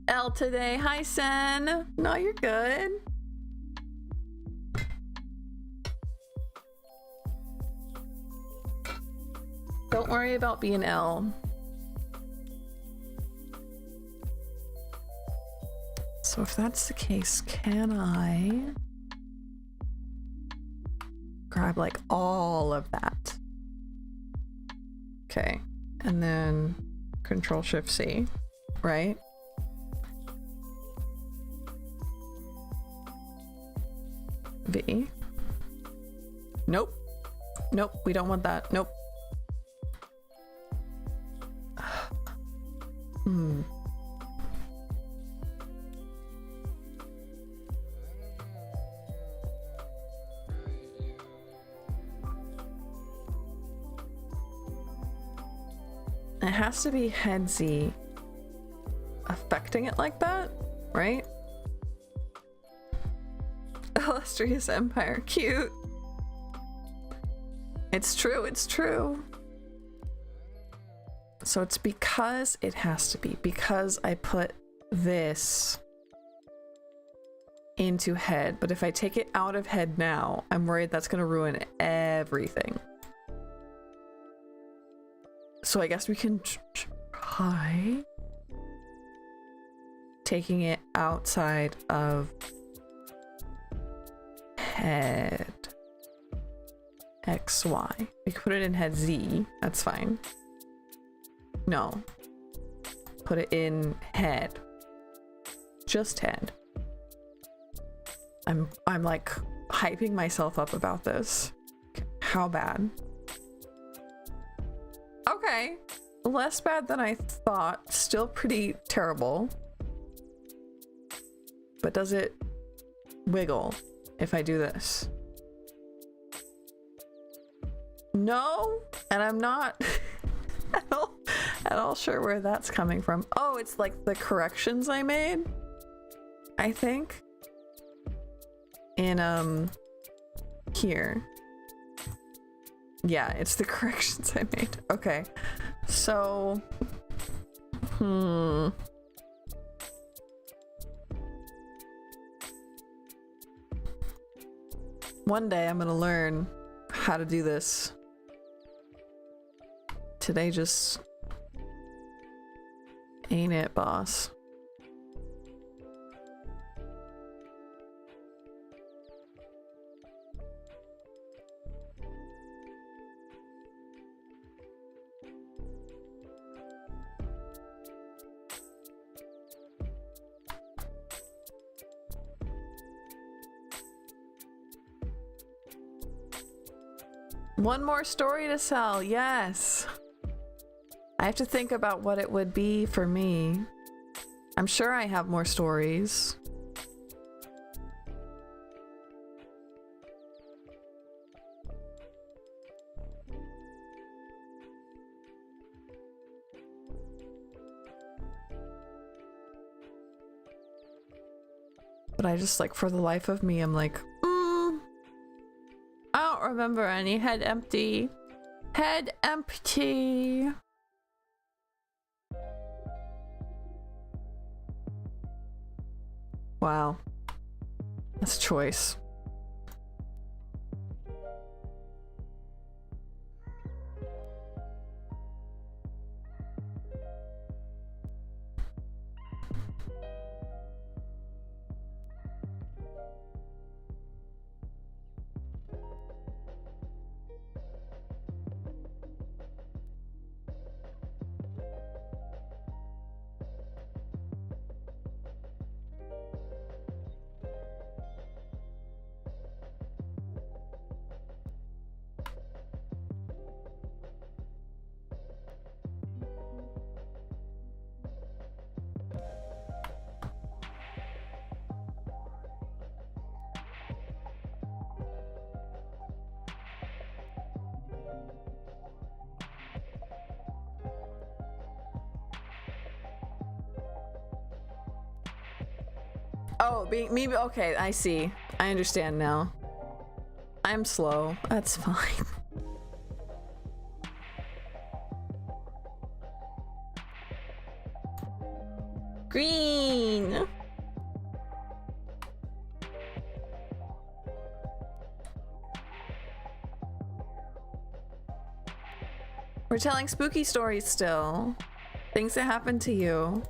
L today. Hi, Sen. No, you're good. Don't worry about being L. So if that's the case, can I grab like all of that? Okay, and then Control-Shift-C, right? V. Nope. Nope, we don't want that. Nope. It has to be headsy affecting it like that, right? Illustrious Empire, cute. It's true, it's true. So it's because it has to be, because I put this into head, but if I take it out of head now, I'm worried that's gonna ruin everything. So I guess we can try taking it outside of head XY. We can put it in head Z, that's fine. No. Put it in head. Just head. I'm like hyping myself up about this. How bad? Okay. Less bad than I thought. Still pretty terrible. But does it wiggle if I do this? No, and I'm not at all sure where that's coming from. Oh, it's like the corrections I made, I think. In here. Yeah, it's the corrections I made. Okay. So one day I'm gonna learn how to do this. Today just ain't it, boss. One more story to sell, yes. I have to think about what it would be for me. I'm sure I have more stories. But I just like, for the life of me, I'm like, I don't remember any. Head empty. Head empty. Wow. That's a choice. Oh, me, okay, I see. I understand now. I'm slow. That's fine. Green! We're telling spooky stories still. Things that happen to you.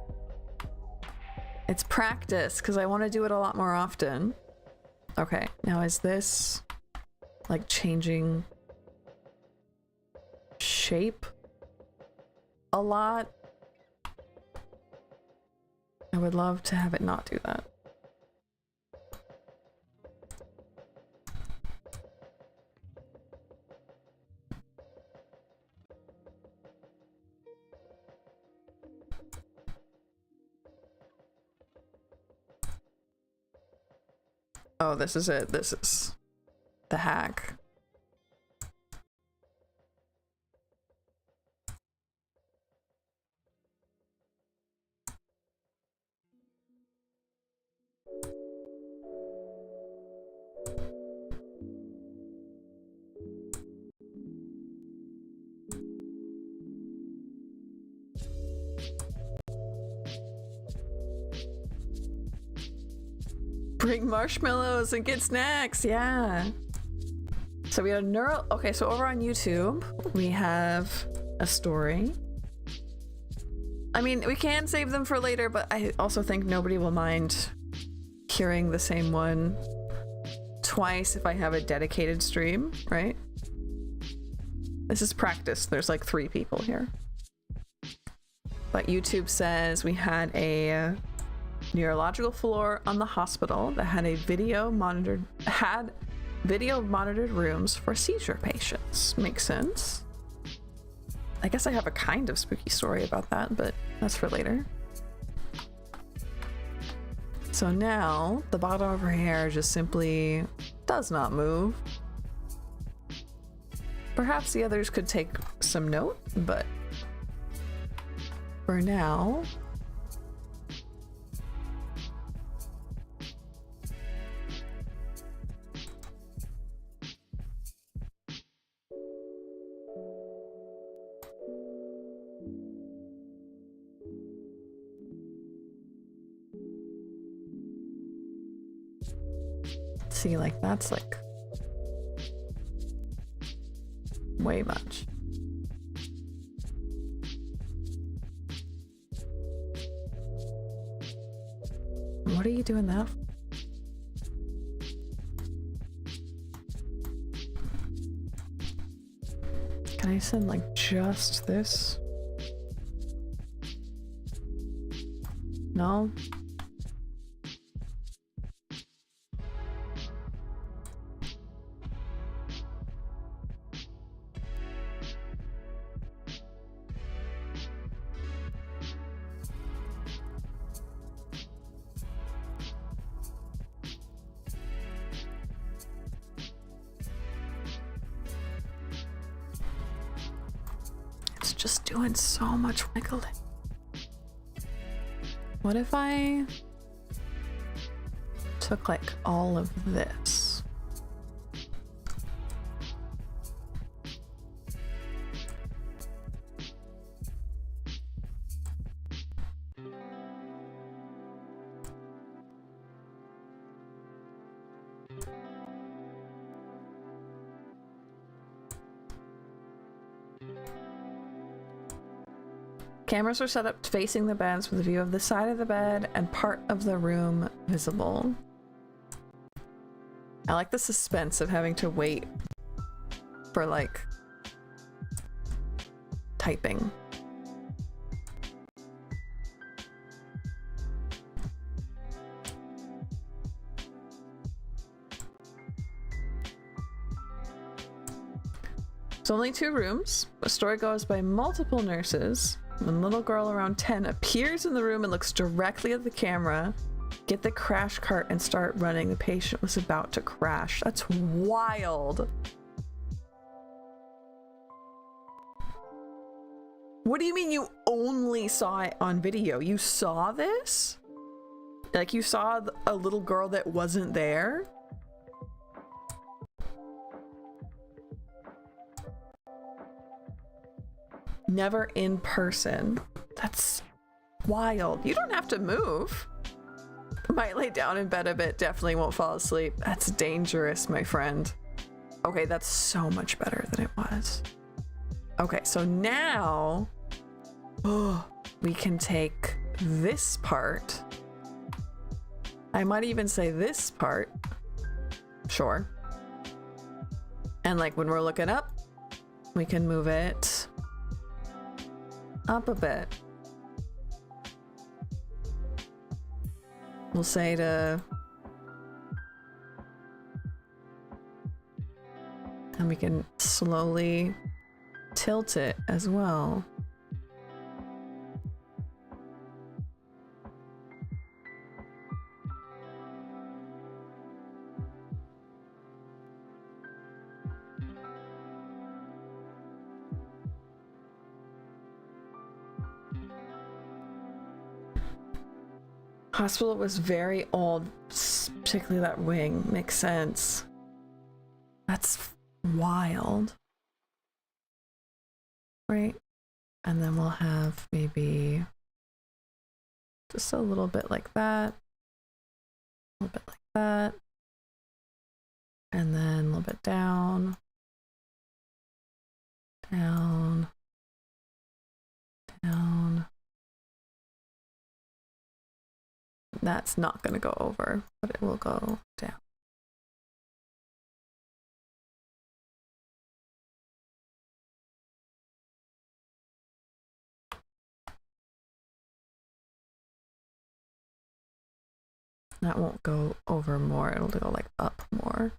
It's practice, because I want to do it a lot more often. Okay, now is this like changing shape a lot? I would love to have it not do that. Oh, this is it. This is the hack. Bring marshmallows and get snacks, yeah. So we had a neural. Okay, so over on YouTube, we have a story. I mean, we can save them for later, but I also think nobody will mind hearing the same one twice if I have a dedicated stream, right? This is practice. There's like 3 people here. But YouTube says we had a neurological floor on the hospital that had a video monitored rooms for seizure patients. Makes sense. I guess I have a kind of spooky story about that, but that's for later. So now the bottom of her hair just simply does not move. Perhaps the others could take some note, but for now, see, like that's like way much. What are you doing that for? Can I send like just this? No? Just doing so much wiggling. What if I took like all of this? Cameras were set up facing the beds with a view of the side of the bed and part of the room visible. I like the suspense of having to wait for like typing. It's only 2 rooms. The story goes by multiple nurses. When little girl around 10 appears in the room and looks directly at the camera, get the crash cart and start running. The patient was about to crash. That's wild. What do you mean you only saw it on video? You saw this? Like you saw a little girl that wasn't there? Never in person. That's wild. You don't have to move. Might lay down in bed a bit, definitely won't fall asleep. That's dangerous, my friend. Okay, that's so much better than it was. Okay, so now we can take this part. I might even say this part. Sure. And like when we're looking up, we can move it up a bit. We'll say to, and we can slowly tilt it as well. Hospital was very old, particularly that wing. Makes sense. That's wild. Right? And then we'll have maybe just a little bit like that. A little bit like that. And then a little bit down. Down. Down. That's not going to go over, but it will go down. That won't go over more, it'll go like up more.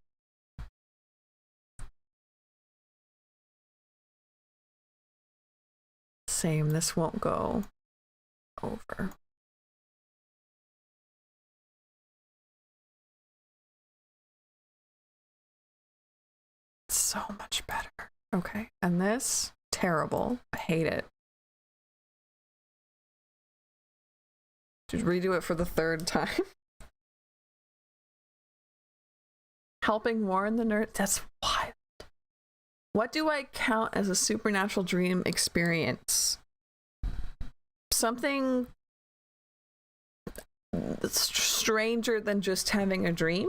Same, this won't go over. So much better. Okay, and this, terrible. I hate it. Should redo it for the third time. Helping warn the nurse. That's wild. What do I count as a supernatural dream experience? Something stranger than just having a dream?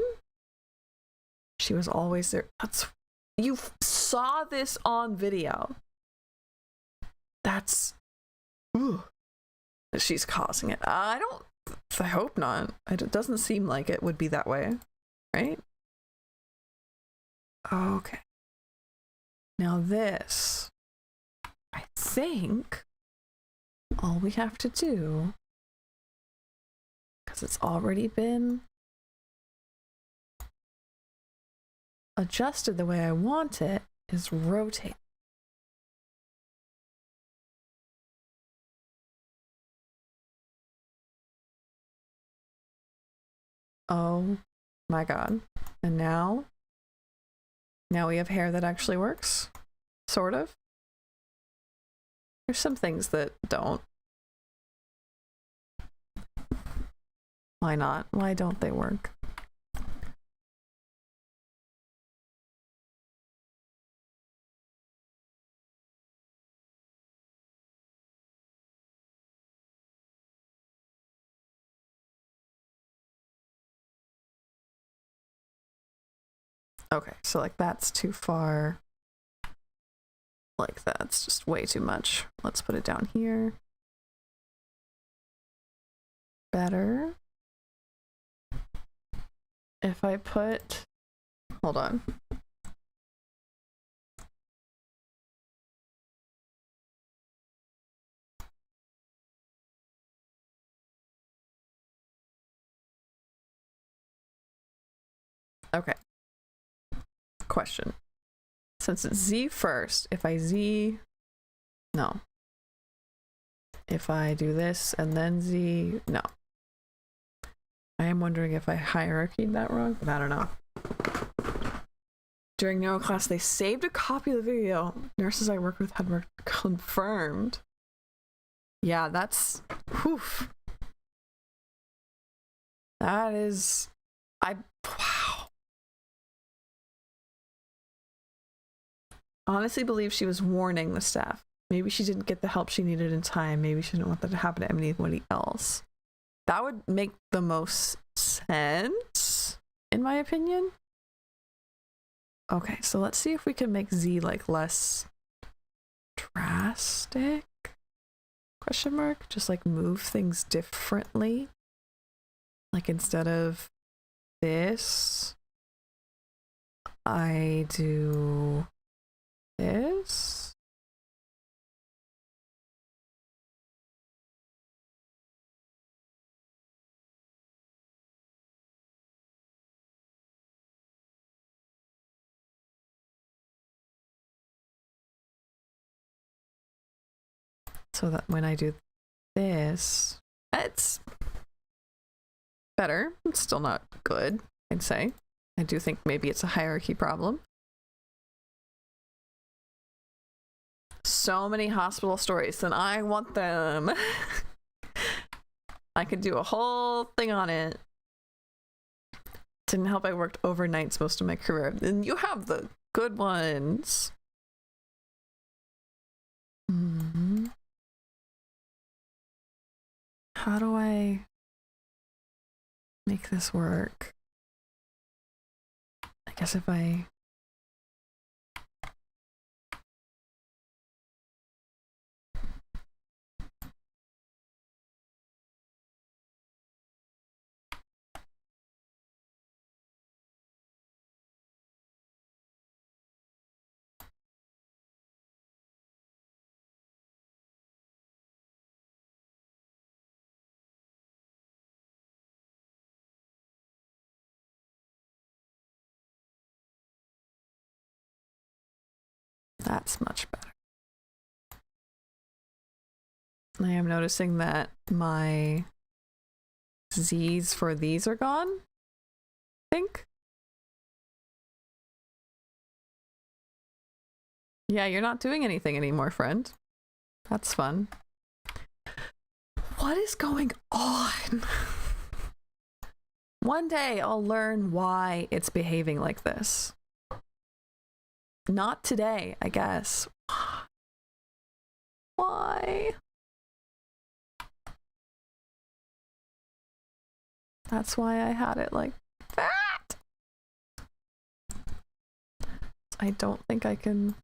She was always there. That's, you saw this on video. That's, ooh, she's causing it. I hope not. It doesn't seem like it would be that way, right? Okay. Now this, I think all we have to do, because it's already been adjusted the way I want it, is rotate. Oh my god. And now we have hair that actually works. Sort of. There's some things that don't. Why not? Why don't they work? Okay, so like that's too far. Like that's just way too much. Let's put it down here. Better. If I put, hold on. Okay. Question. Since it's Z first, if I Z, no. If I do this and then Z, no. I am wondering if I hierarchied that wrong, but I don't know. During neuro class, they saved a copy of the video. Nurses I work with had worked confirmed. Yeah, that's, whew. That is, wow. Honestly believe she was warning the staff. Maybe she didn't get the help she needed in time. Maybe she didn't want that to happen to anybody else. That would make the most sense, in my opinion. Okay, so let's see if we can make Z like less drastic? Question mark? Just like move things differently. Like instead of this, I do this. So that when I do this, it's better. It's still not good, I'd say. I do think maybe it's a hierarchy problem. So many hospital stories, and I want them. I could do a whole thing on it. Didn't help I worked overnights most of my career. And you have the good ones. Mm-hmm. How do I... make this work. I guess if I... That's much better. I am noticing that my Z's for these are gone, I think. Yeah, you're not doing anything anymore, friend. That's fun. What is going on? One day I'll learn why it's behaving like this. Not today, I guess. Why? That's why I had it like that. I don't think I can...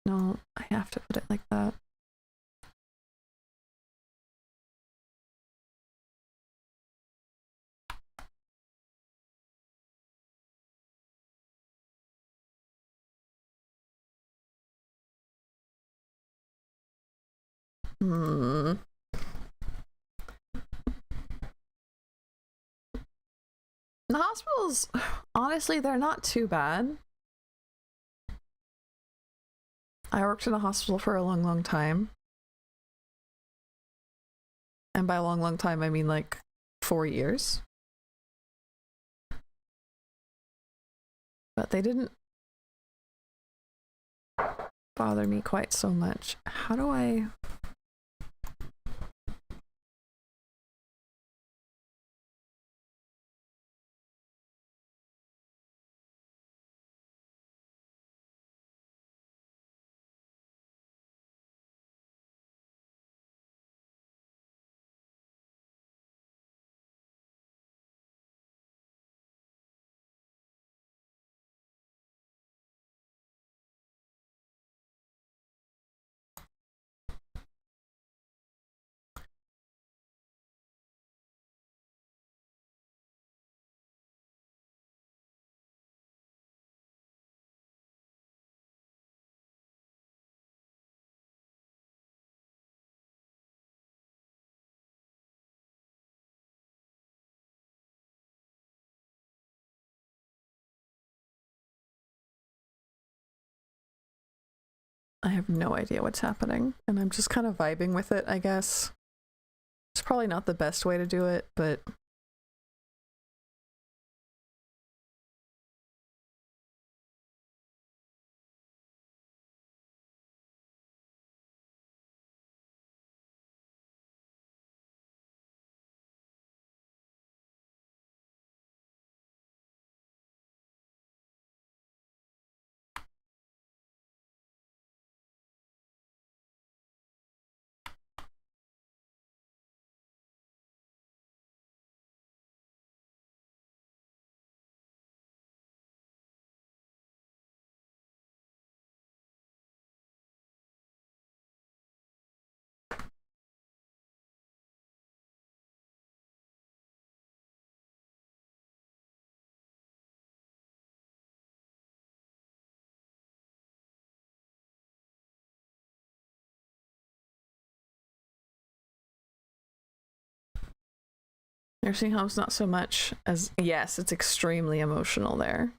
No, I have to put it like that. Hmm. The hospitals, honestly, they're not too bad. I worked in a hospital for a long, long time. And by a long, long time, I mean like 4 years. But they didn't bother me quite so much. How do I... I have no idea what's happening, and I'm just kind of vibing with it, I guess. It's probably not the best way to do it, but... Nursing homes, not so much as... Yes, it's extremely emotional there.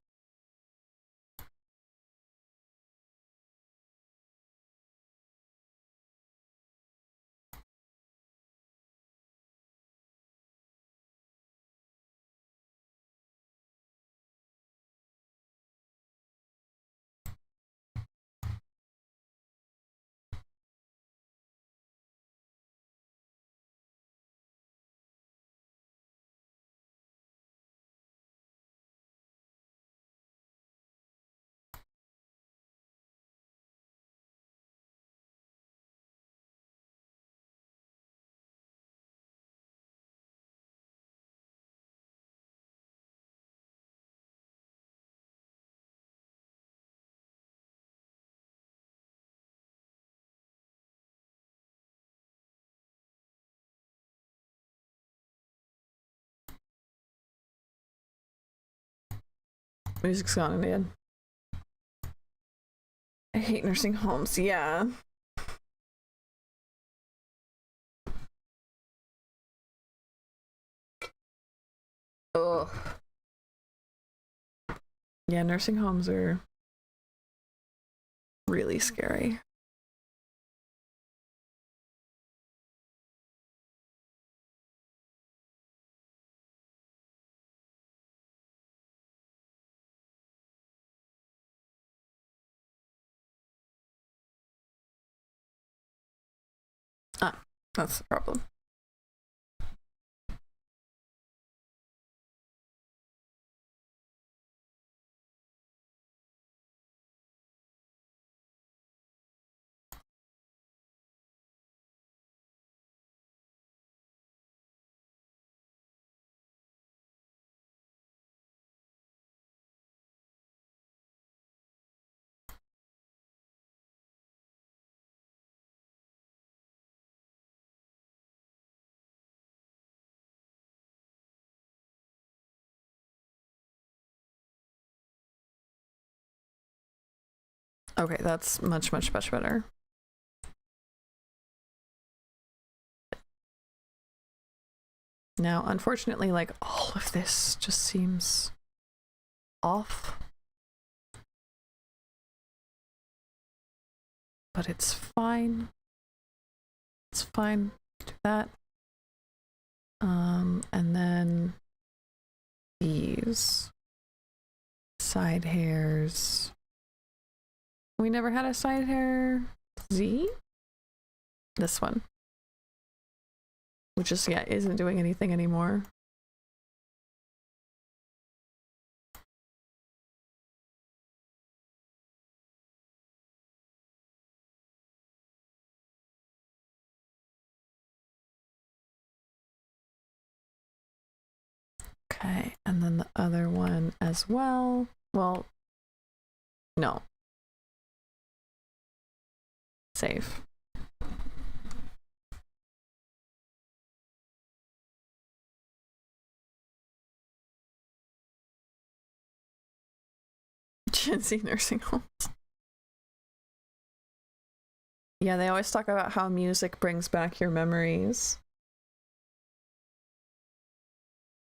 Music's gone in the end. I hate nursing homes, yeah. Ugh. Yeah, nursing homes are really scary. Ah, that's the problem. Okay, that's much better. Now, unfortunately, like, all of this just seems off. But it's fine. It's fine. Do that. And then these side hairs. We never had a side hair Z? This one. Which is, yeah, isn't doing anything anymore. Okay, and then the other one as well. Well, no. Save. Gen Z nursing homes. Yeah, they always talk about how music brings back your memories.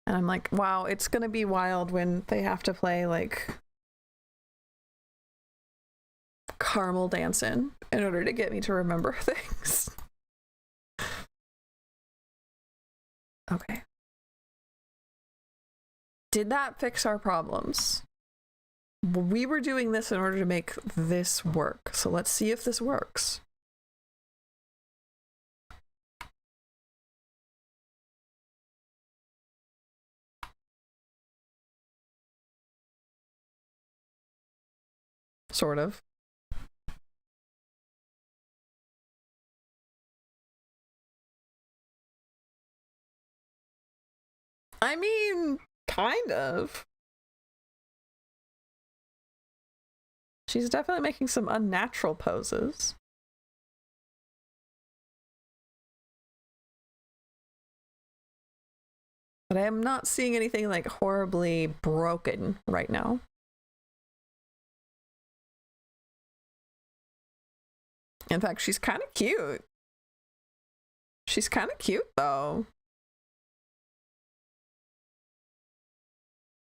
And I'm like, wow, it's gonna be wild when they have to play like caramel dancing in order to get me to remember things. Okay. Did that fix our problems? We were doing this in order to make this work. So let's see if this works. Sort of. I mean, kind of. She's definitely making some unnatural poses. But I am not seeing anything like horribly broken right now. In fact, she's kind of cute. She's kind of cute though.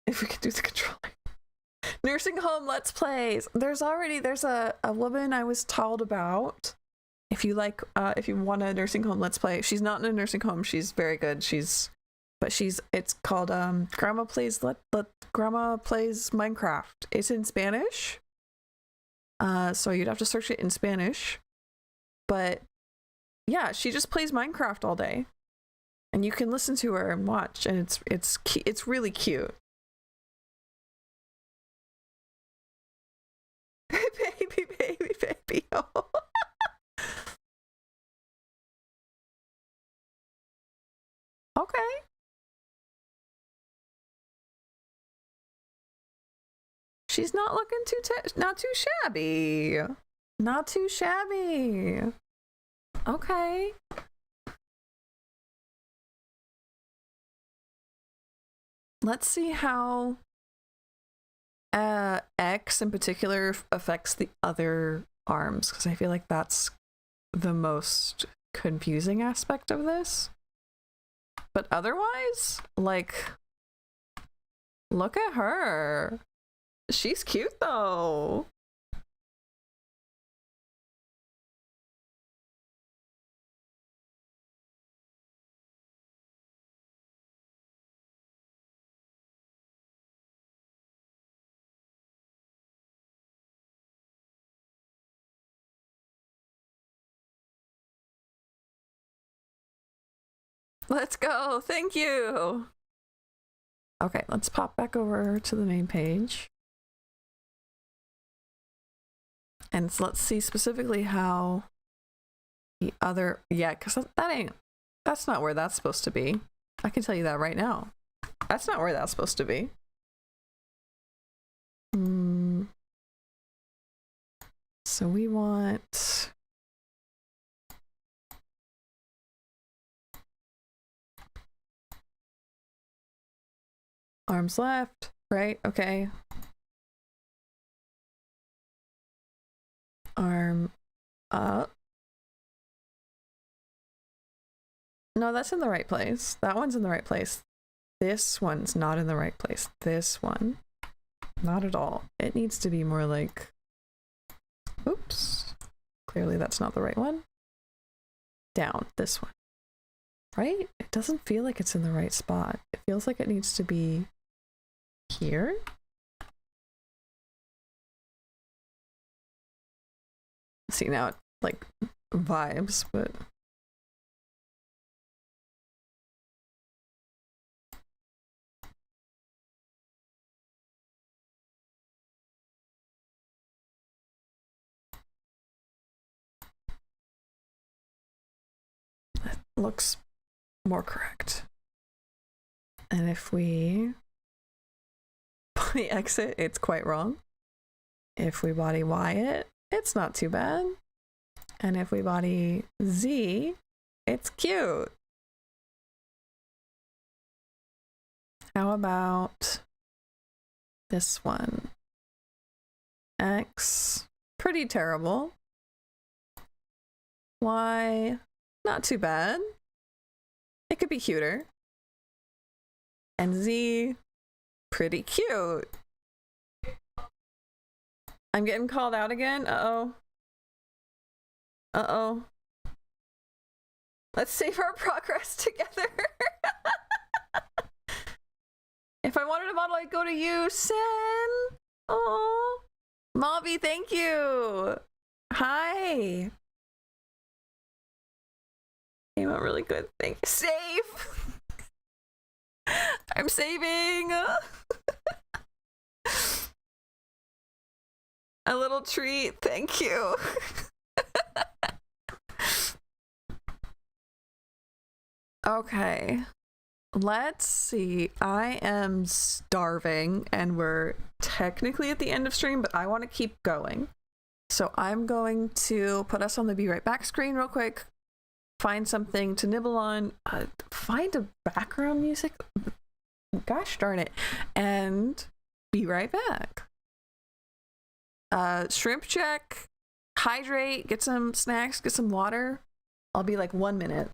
If we could do the controller. Nursing home let's plays. There's a woman I was told about. If you like, if you want a nursing home let's play, she's not in a nursing home. She's very good. It's called Grandma Plays Grandma Plays Minecraft. It's in Spanish. So you'd have to search it in Spanish. But yeah, she just plays Minecraft all day, and you can listen to her and watch, and it's really cute. baby. Oh. Okay. She's not looking not too shabby. Not too shabby. Okay. Let's see how X in particular affects the other arms, because I feel like that's the most confusing aspect of this. But otherwise, like, look at her. She's cute though. Let's go. Thank you. Okay, let's pop back over to the main page. And let's see specifically how the other, yeah, because that's not where that's supposed to be. I can tell you that right now. That's not where that's supposed to be. So we want arms left, right? Okay. Arm up. No, that's in the right place. That one's in the right place. This one's not in the right place. This one, not at all. It needs to be more like, oops. Clearly that's not the right one. Down, this one. Right? It doesn't feel like it's in the right spot. It feels like it needs to be here. See, now it like vibes, but that looks more correct. And if we body exit, it's quite wrong. If we body Y it, it's not too bad. And if we body Z, it's cute. How about this one? X, pretty terrible. Y, not too bad. It could be cuter. And Z, pretty cute. I'm getting called out again. Uh-oh. Uh-oh. Let's save our progress together. If I wanted a model, I'd go to you, Sen. Oh, Mobby, thank you. Hi. Came out really good. Thank you. Save. I'm saving. A little treat. Thank you. Okay. Let's see. I am starving and we're technically at the end of stream, but I want to keep going. So I'm going to put us on the be right back screen real quick. Find something to nibble on. Find a background music. Gosh darn it. And be right back. Shrimp check. Hydrate. Get some snacks. Get some water. I'll be like 1 minute.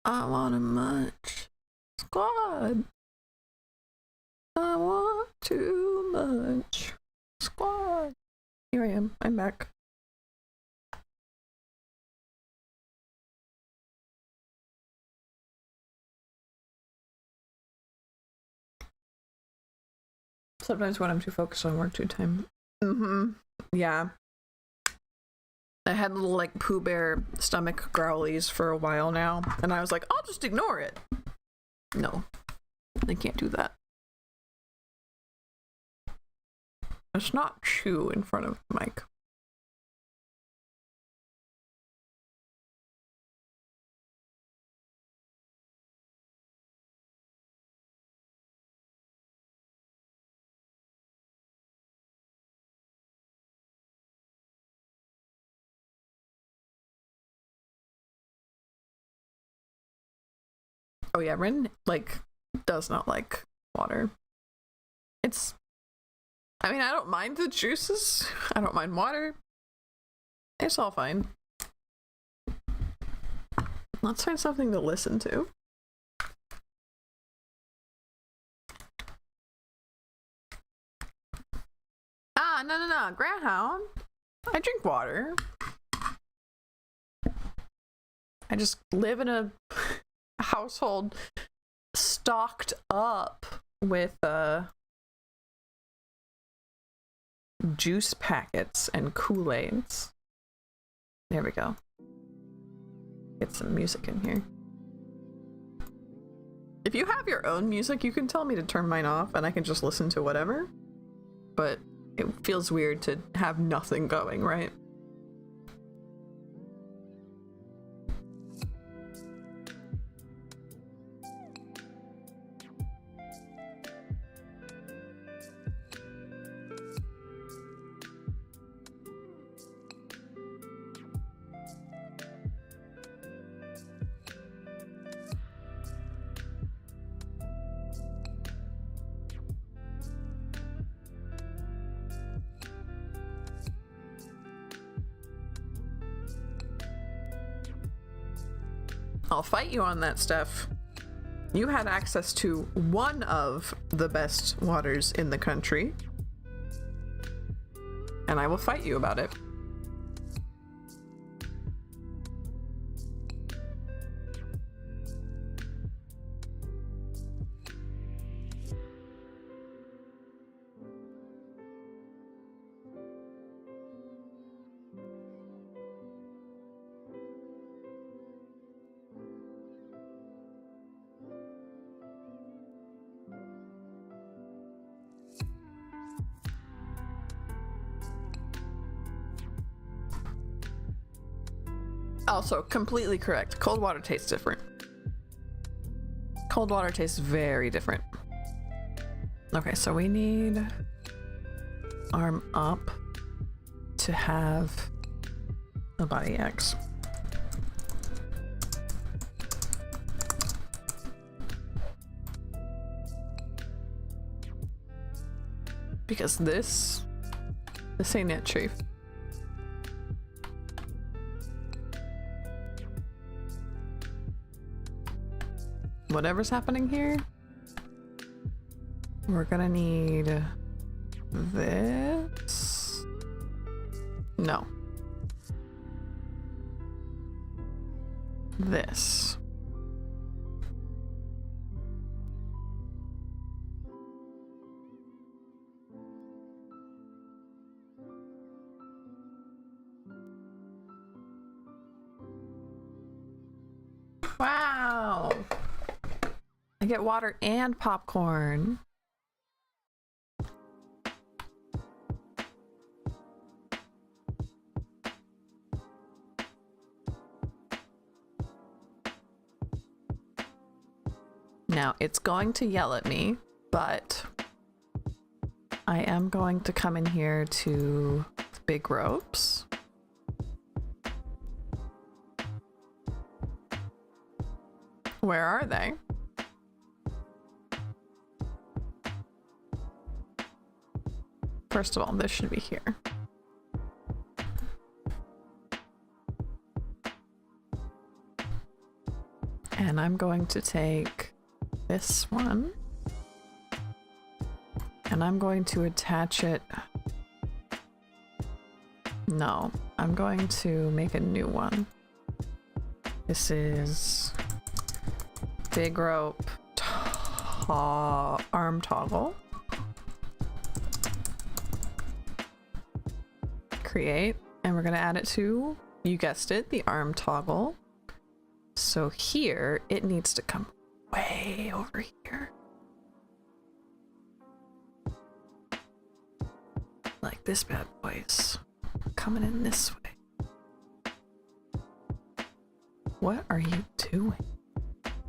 I want a much squad. I want too much squad. Here I am. I'm back. Sometimes when I'm too focused on work, too time. Yeah. I had little like Pooh Bear stomach growlies for a while now, and I was like, I'll just ignore it. No, I can't do that. Let's not chew in front of the mic. Oh yeah, Rin like does not like water. I mean, I don't mind the juices. I don't mind water. It's all fine. Let's find something to listen to. Ah, no, Greyhound. I drink water. I just live in a household stocked up with juice packets and Kool-Aids. There we go. Get some music in here. If you have your own music, you can tell me to turn mine off and I can just listen to whatever. But it feels weird to have nothing going, right? I'll fight you on that stuff. You had access to one of the best waters in the country, and I will fight you about it. Also, completely correct. Cold water tastes different. Cold water tastes very different. Okay, so we need arm up to have a body X. Because this ain't it, Chief. Whatever's happening here, we're gonna need this. No. This. Wow. I get water and popcorn. Now, it's going to yell at me, but I am going to come in here to big ropes. Where are they? First of all, this should be here. And I'm going to take this one and I'm going to attach it. No, I'm going to make a new one. This is big rope arm toggle. Create, and we're going to add it to, you guessed it, the arm toggle. So here it needs to come way over here. Like this bad boy's coming in this way. What are you doing,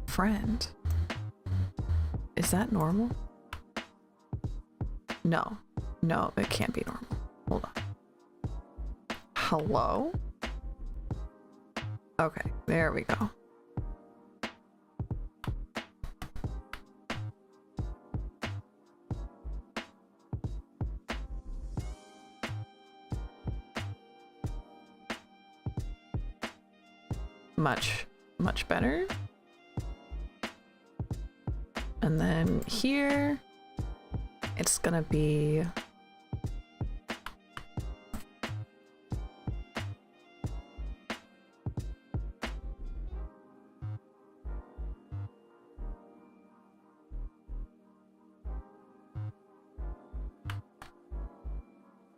friend? Is that normal? No, no, it can't be normal. Hold on. Hello? Okay, there we go. Much better. And then here, it's gonna be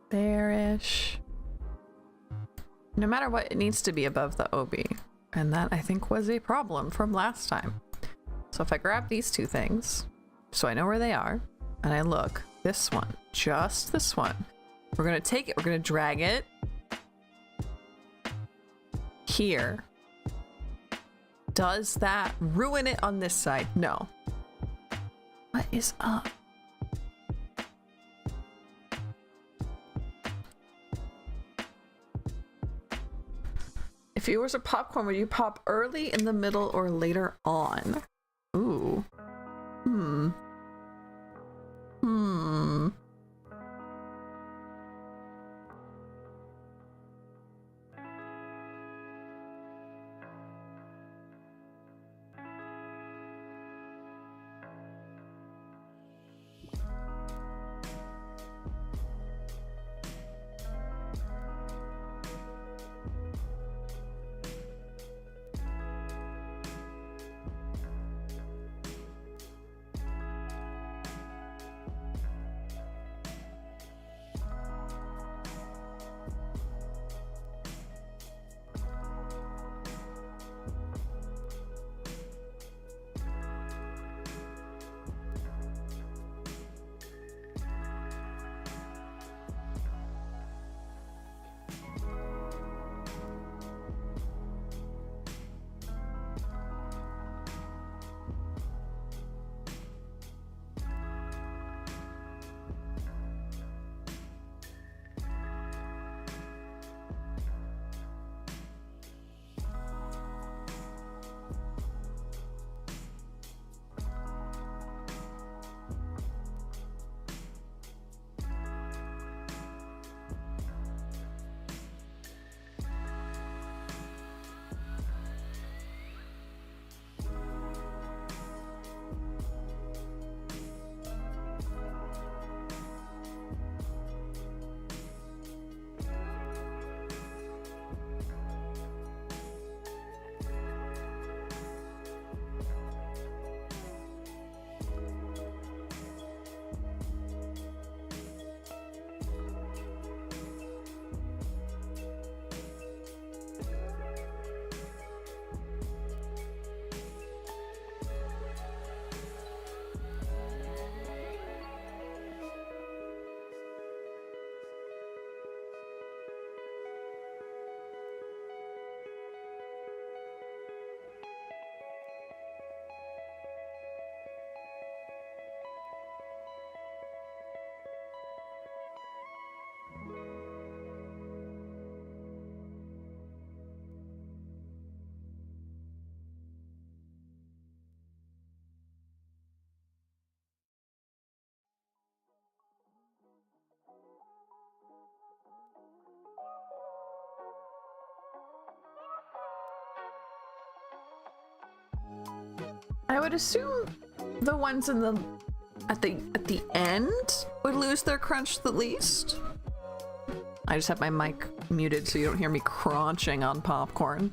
there-ish. No matter what, it needs to be above the OB. And that, I think, was a problem from last time. So if I grab these two things, so I know where they are, and I look, this one, just this one, we're gonna take it, we're gonna drag it here. Does that ruin it on this side? No. What is up? If yours are popcorn, would you pop early, in the middle, or later on? Ooh. Hmm. I would assume the ones in the at the end would lose their crunch the least. I just have my mic muted so you don't hear me crunching on popcorn.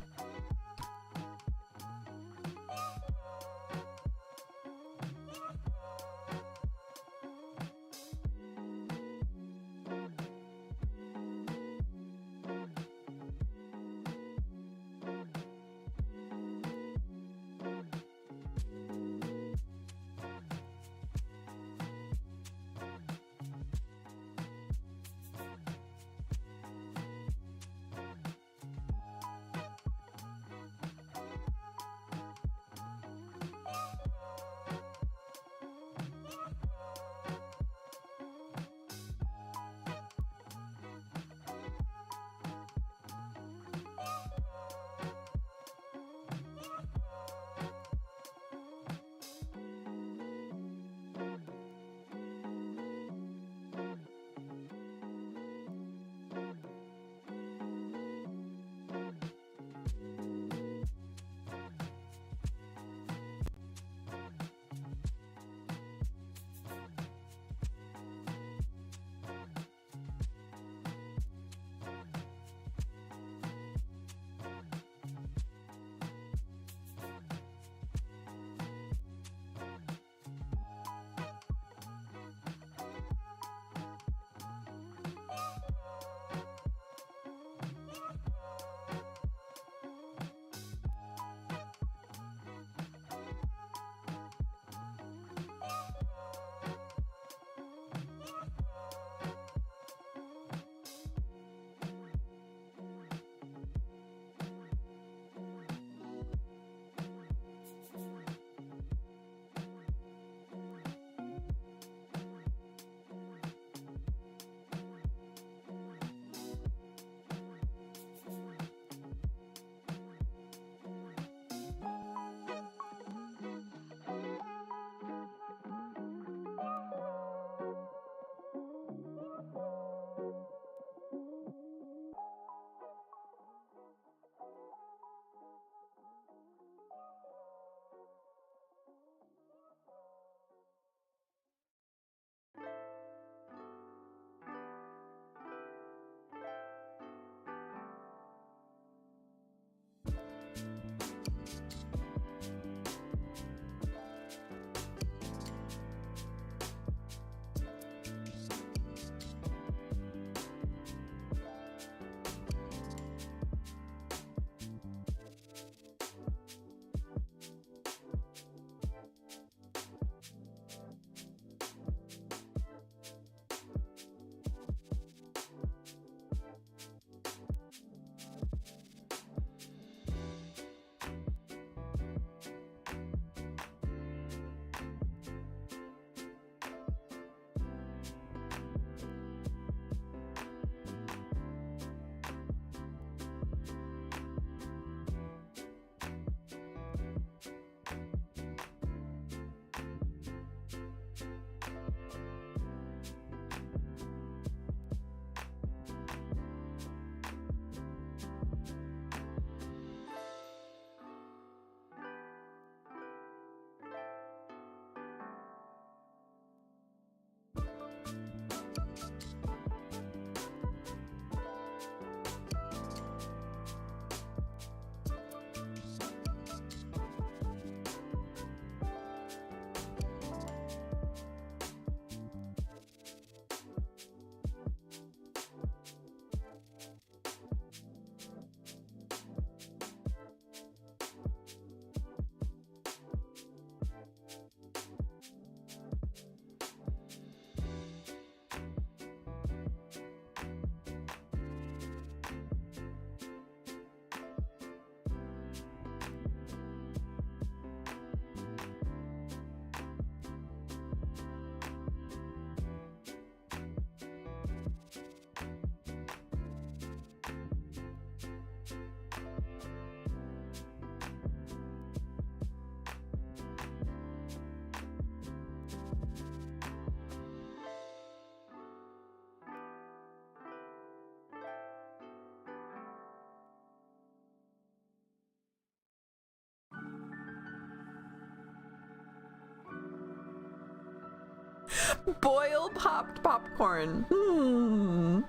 Boil popped popcorn. Hmm.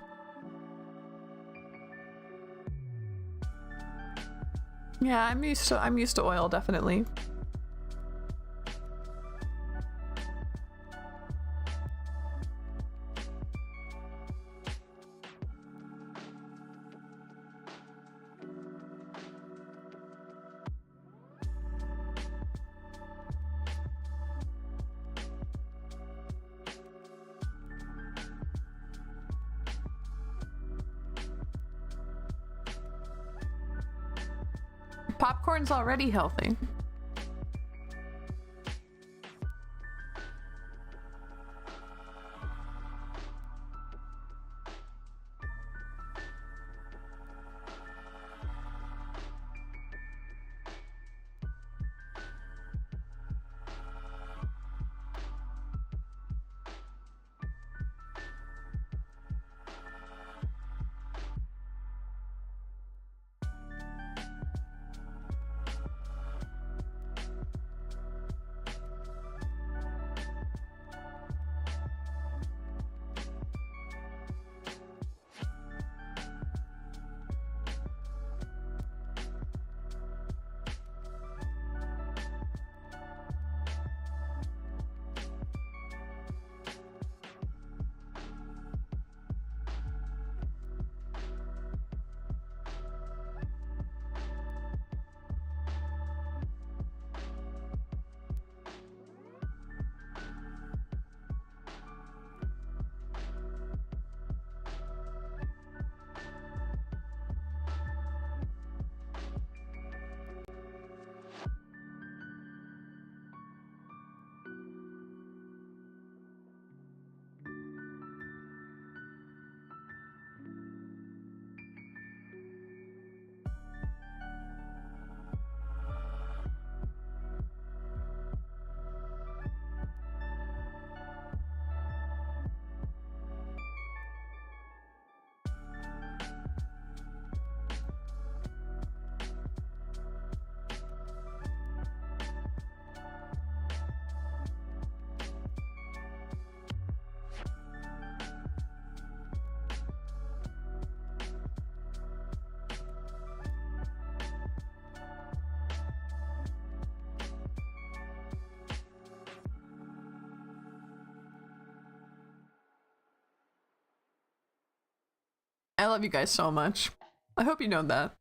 Yeah, I'm used to oil, definitely. Popcorn's already healthy. I love you guys so much. I hope you know that.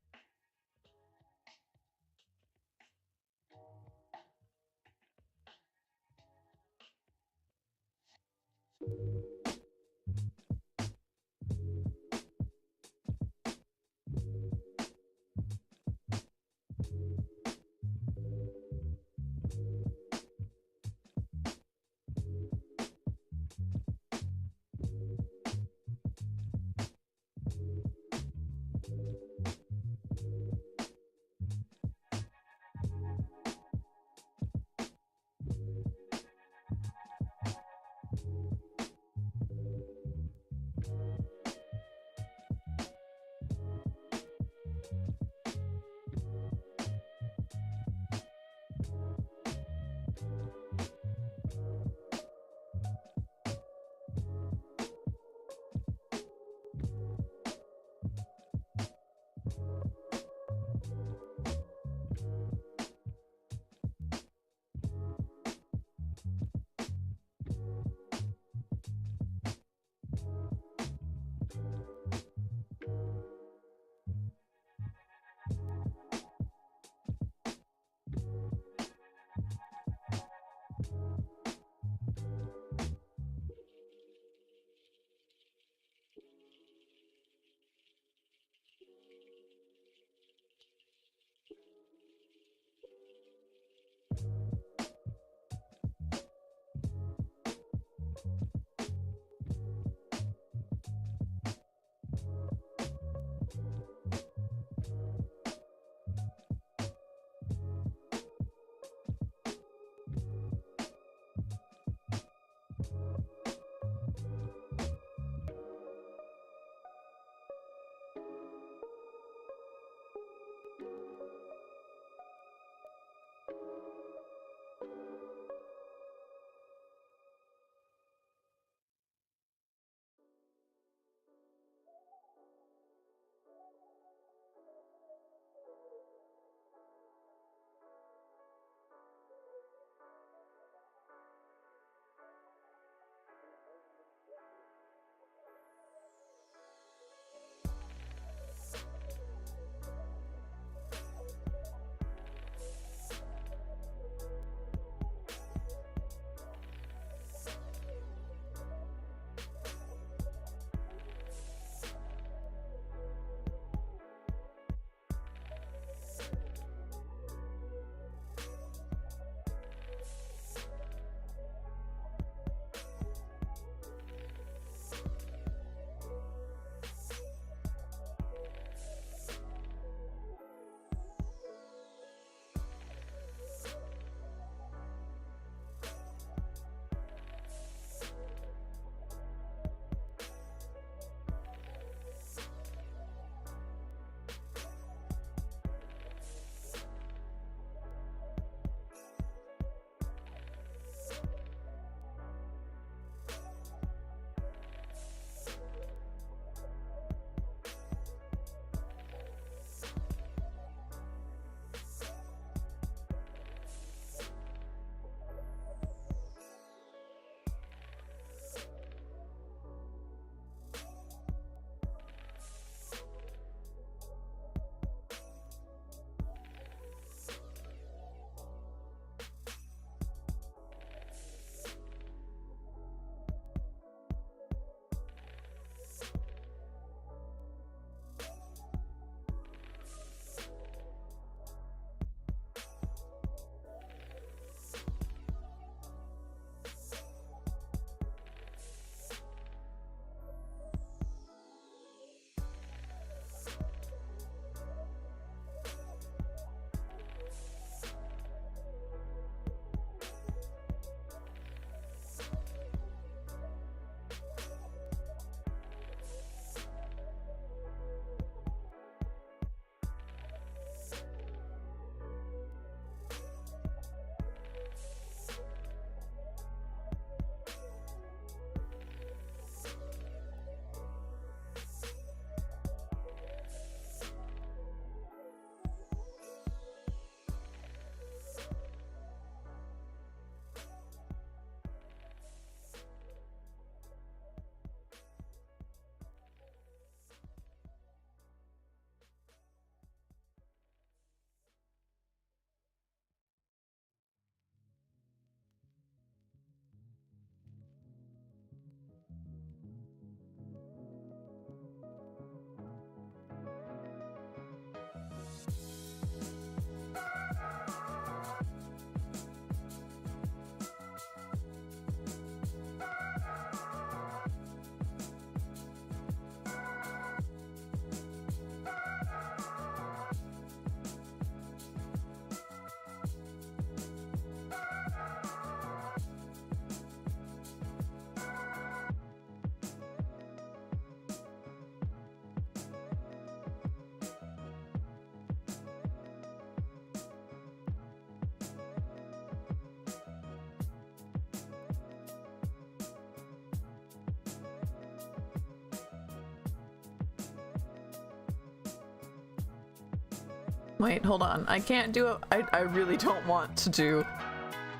Wait, hold on. I can't do it. I really don't want to do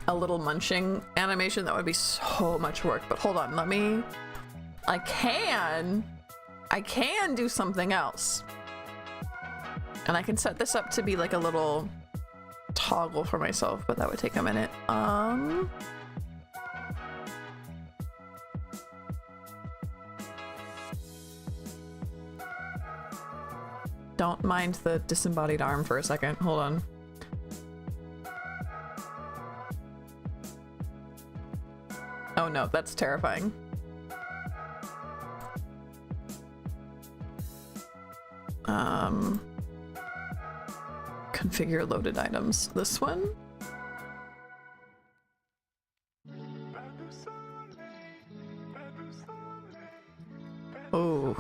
a little munching animation. That would be so much work. But hold on, let me... I can do something else. And I can set this up to be like a little toggle for myself, but that would take a minute. Don't mind the disembodied arm for a second. Hold on. Oh no, that's terrifying. Configure loaded items. This one? Oh.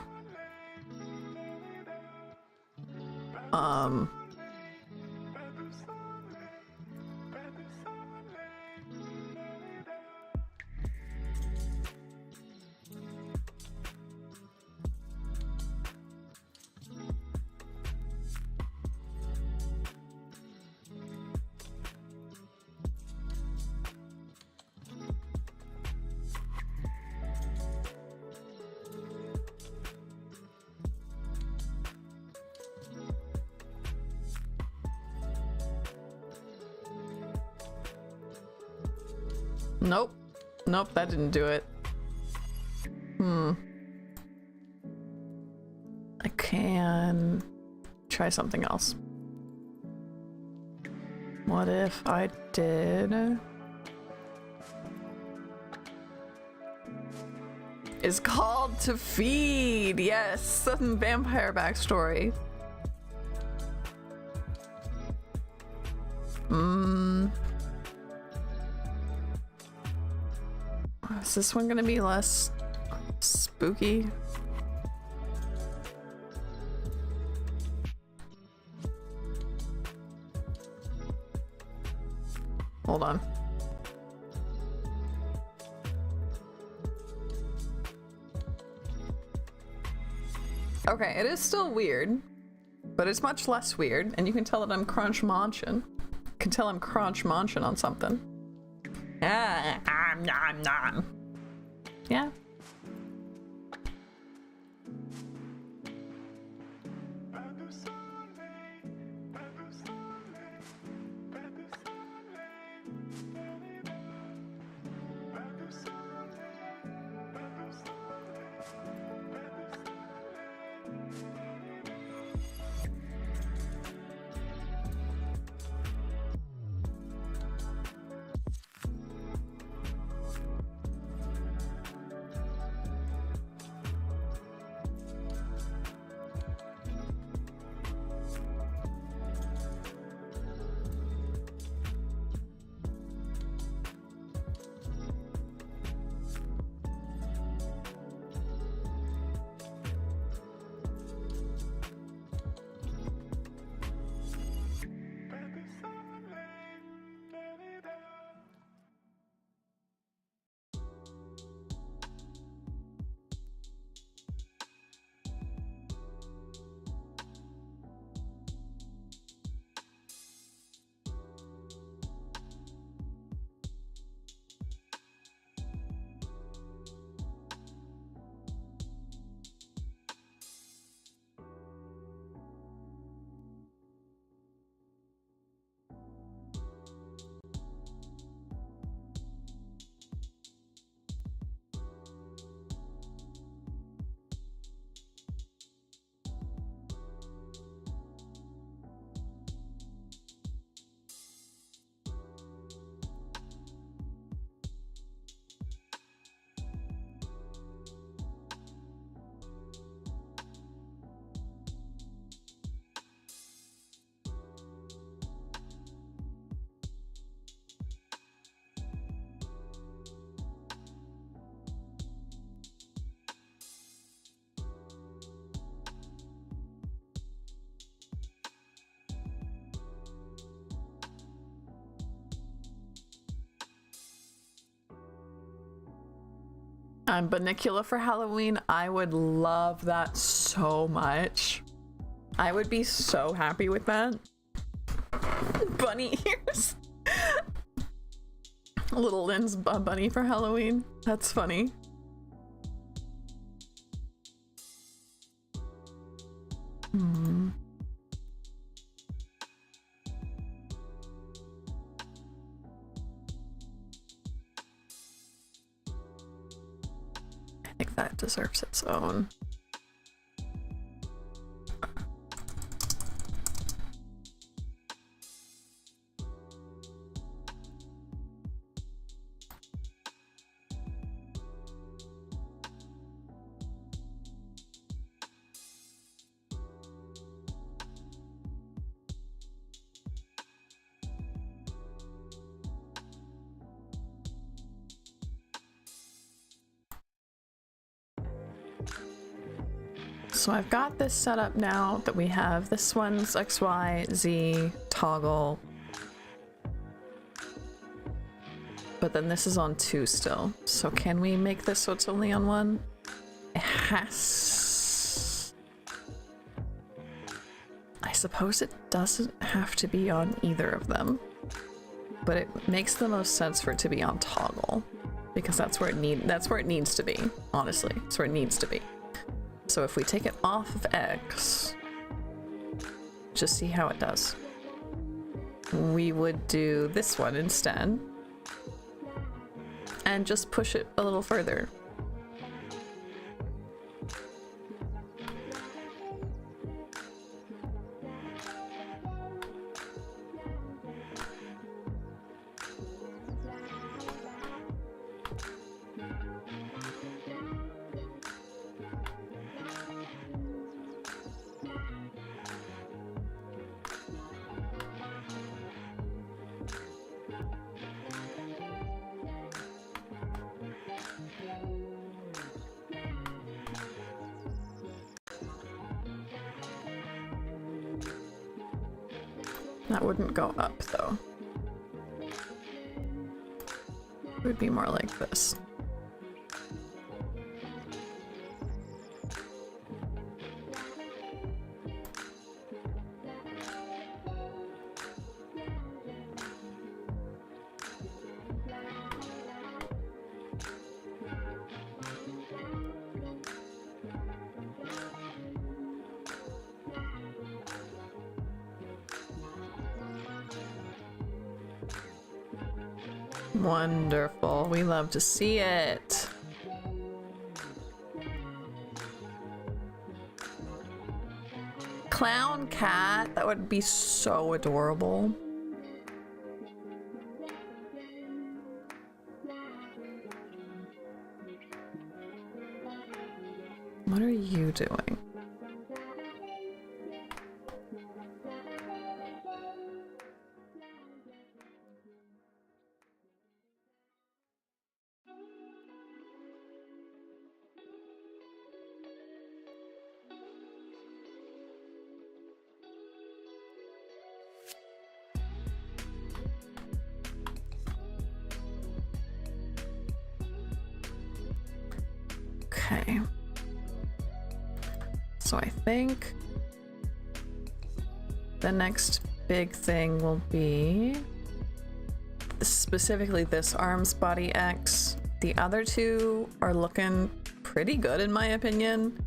Nope. Nope, that didn't do it. I can try something else. What if I did... Is called to feed. Yes, some vampire backstory. Is this one gonna be less spooky? Hold on. Okay, it is still weird, but it's much less weird, and you can tell that I'm crunch munchin'. You can tell I'm crunch munchin' on something. Nom nom. Yeah. I'm Banicula for Halloween. I would love that so much. I would be so happy with that. Bunny ears. Little Lynn's a bunny for Halloween. That's funny. I think that deserves its own. So I've got this set up now that we have this one's XYZ toggle, but then this is on 2 still. So can we make this so it's only on 1? It has. I suppose it doesn't have to be on either of them, but it makes the most sense for it to be on toggle because that's where it needs to be. Honestly, that's where it needs to be. So if we take it off of X, just see how it does. We would do this one instead and just push it a little further. That wouldn't go up though. It would be more like this. Wonderful. We love to see it. Clown cat. That would be so adorable. What are you doing? Okay. So I think the next big thing will be specifically this arms body X. The other two are looking pretty good in my opinion.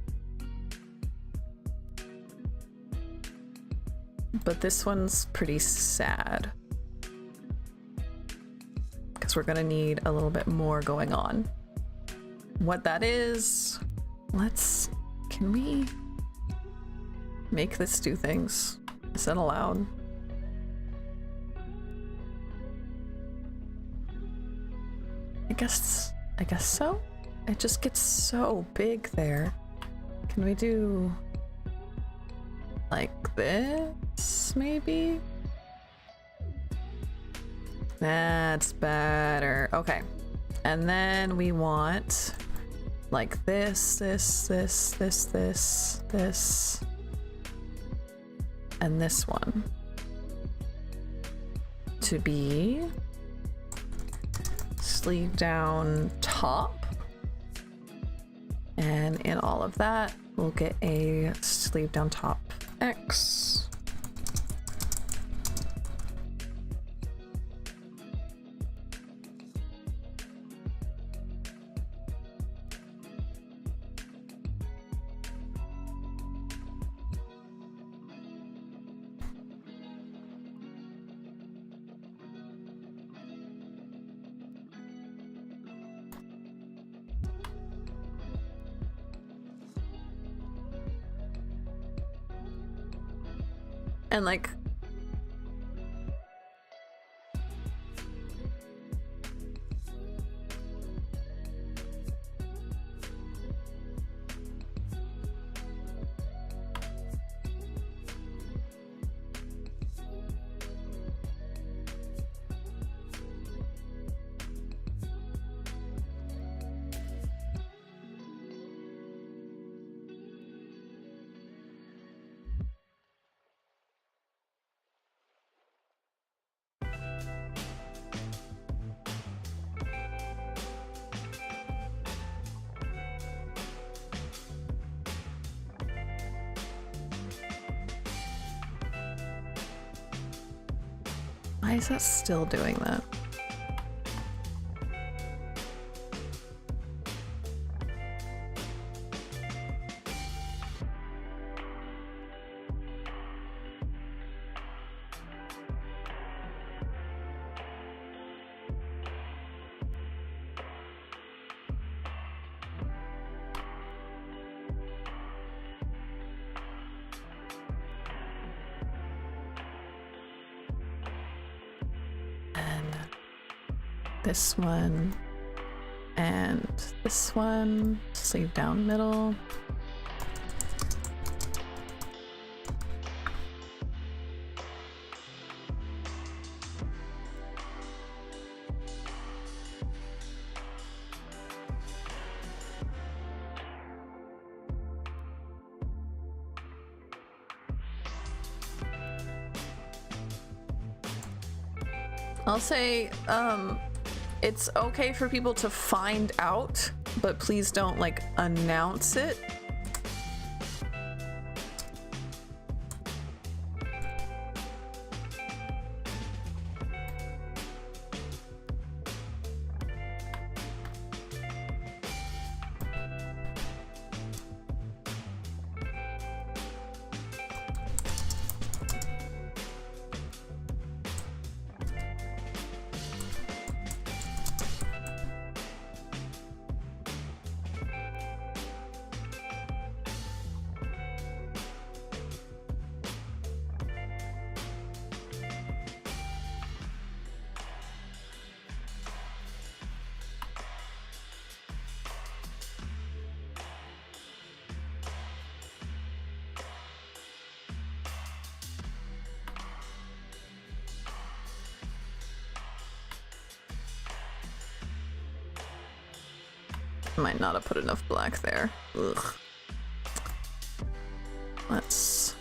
But this one's pretty sad. Because we're gonna need a little bit more going on. What that is, can we make this do things? Is that allowed? I guess so. It just gets so big there. Can we do like this, maybe? That's better. Okay. And then we want like this, and this one to be sleeve down top. And in all of that, we'll get a sleeve down top X. And like, why is that still doing that? This one and this one, sleeve down middle. I'll say, it's okay for people to find out, but please don't like announce it. Might not have put enough black there. Ugh. Let's...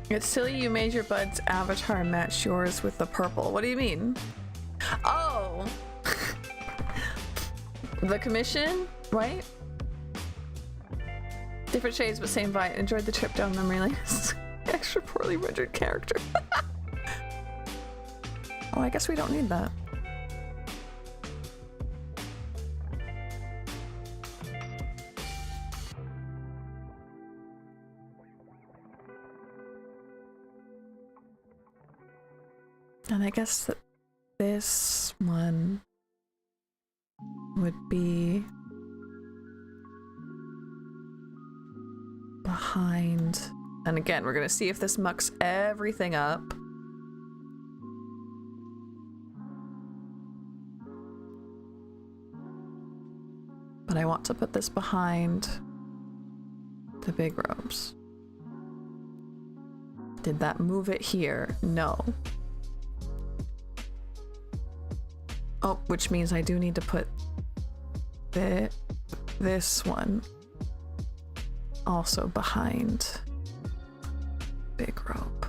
It's silly you made your bud's avatar match yours with the purple. What do you mean? Oh! The commission, right? Different shades but same vibe. Enjoyed the trip down memory lane. Extra poorly rendered character. Oh, I guess we don't need that. And I guess that this one would be behind. And again, we're gonna see if this mucks everything up. But I want to put this behind the big robes. Did that move it here? No. Oh, which means I do need to put this one also behind big robe.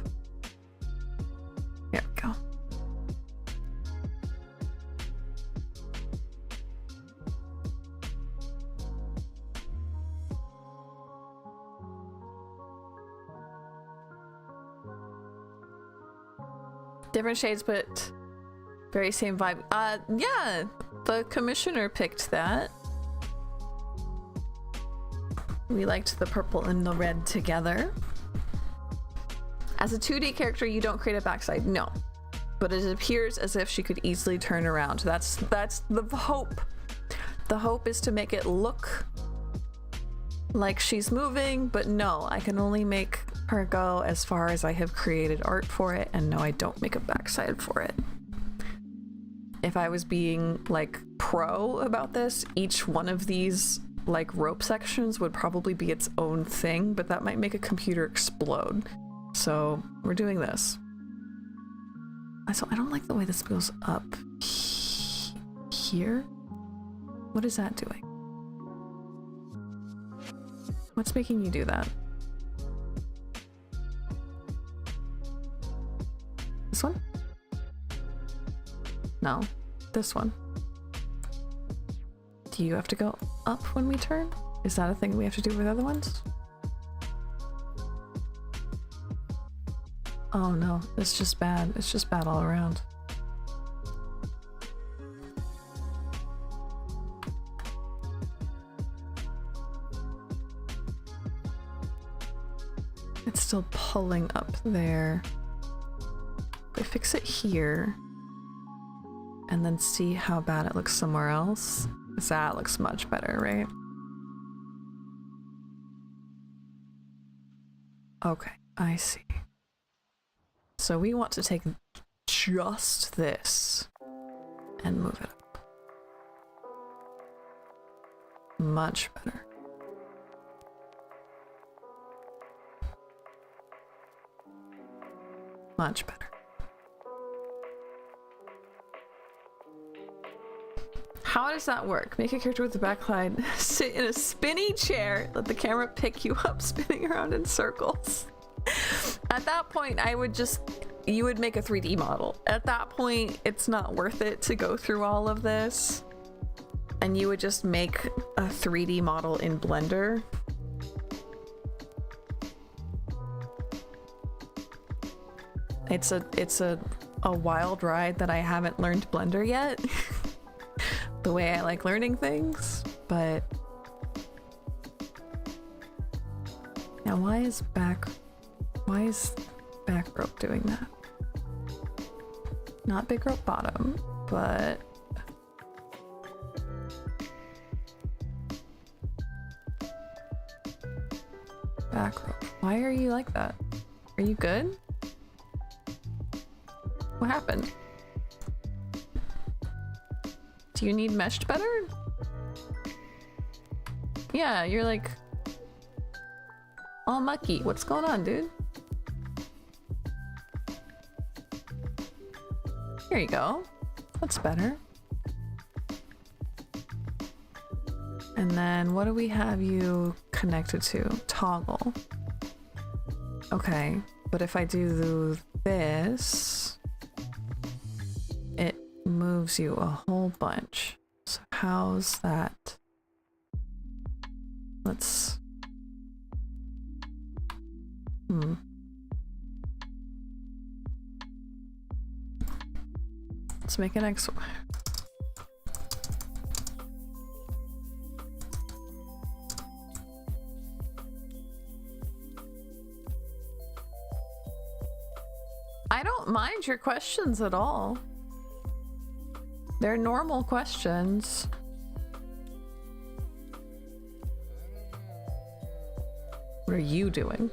Different shades, but very same vibe. Yeah, the commissioner picked that. We liked the purple and the red together. As a 2D character, you don't create a backside, no. But it appears as if she could easily turn around. That's the hope. The hope is to make it look like she's moving, but no, I can only make her go as far as I have created art for it, and no, I don't make a backside for it. If I was being like pro about this, each one of these like rope sections would probably be its own thing, but that might make a computer explode. So we're doing this. So I don't like the way this goes up here. What is that doing? What's making you do that? This one? No, this one. Do you have to go up when we turn? Is that a thing we have to do with other ones? Oh no, it's just bad. It's just bad all around. It's still pulling up there. If I fix it here and then see how bad it looks somewhere else, that looks much better, right? Okay, I see. So we want to take just this and move it up. Much better. Much better. How does that work? Make a character with the backline sit in a spinny chair, let the camera pick you up spinning around in circles. At that point, you would make a 3D model. At that point, it's not worth it to go through all of this. And you would just make a 3D model in Blender. It's a wild ride that I haven't learned Blender yet. The way I like learning things, but now why is back rope doing that? Not big rope bottom, but back rope. Why are you like that? Are you good? What happened? Do you need meshed better? Yeah, you're like all mucky. What's going on, dude? Here you go. That's better. And then what do we have you connected to? Toggle. Okay, but if I do this, it moves you a whole bunch. So how's that? Let's let's make an X. I don't mind your questions at all. They're normal questions. What are you doing?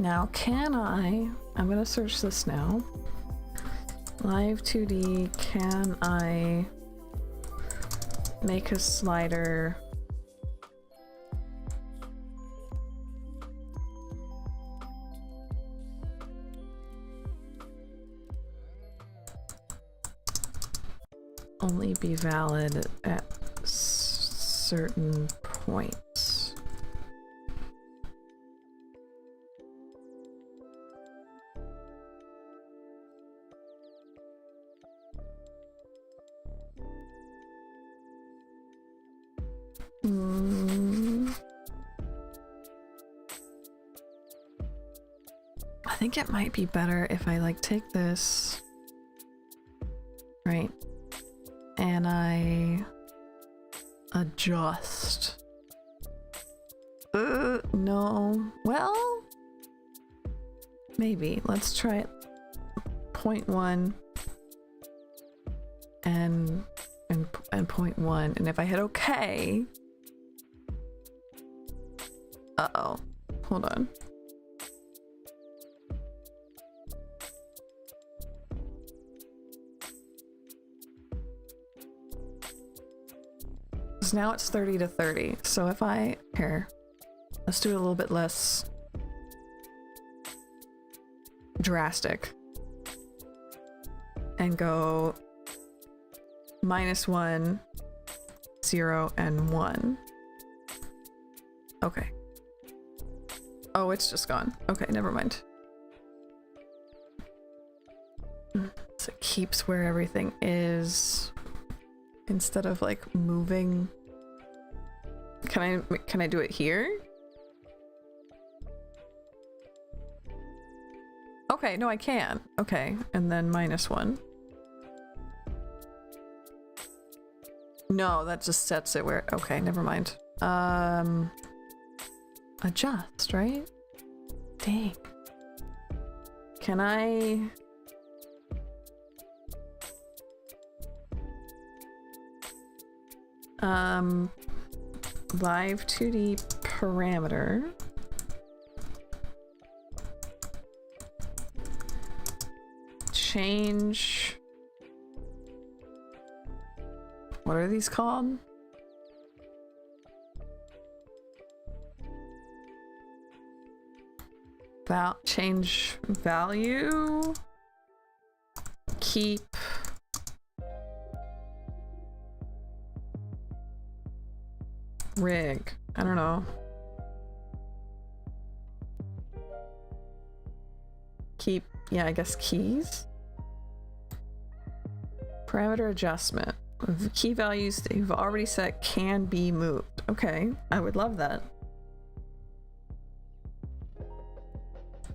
Now, I'm gonna search this now. Live2d, can I make a slider only be valid at certain points? I think it might be better if I like take this, right, and I adjust. No. Well, maybe. Let's try it. 0.1 and 0.1, and if I hit OK. Uh-oh. Hold on. So now it's 30 to 30. So if here, let's do it a little bit less drastic and go -1, 0, and 1. Okay. Oh, it's just gone. Okay, never mind. So it keeps where everything is instead of like moving. Can I do it here? Okay, no, I can. Okay, and then -1. No, that just sets it where. Okay, never mind. Adjust, right? Dang. Can I? Live2d parameter. Change. What are these called? Change value. Keep. Rig. I don't know. Keep. Yeah, I guess keys. Parameter adjustment. Key values that you've already set can be moved. Okay, I would love that.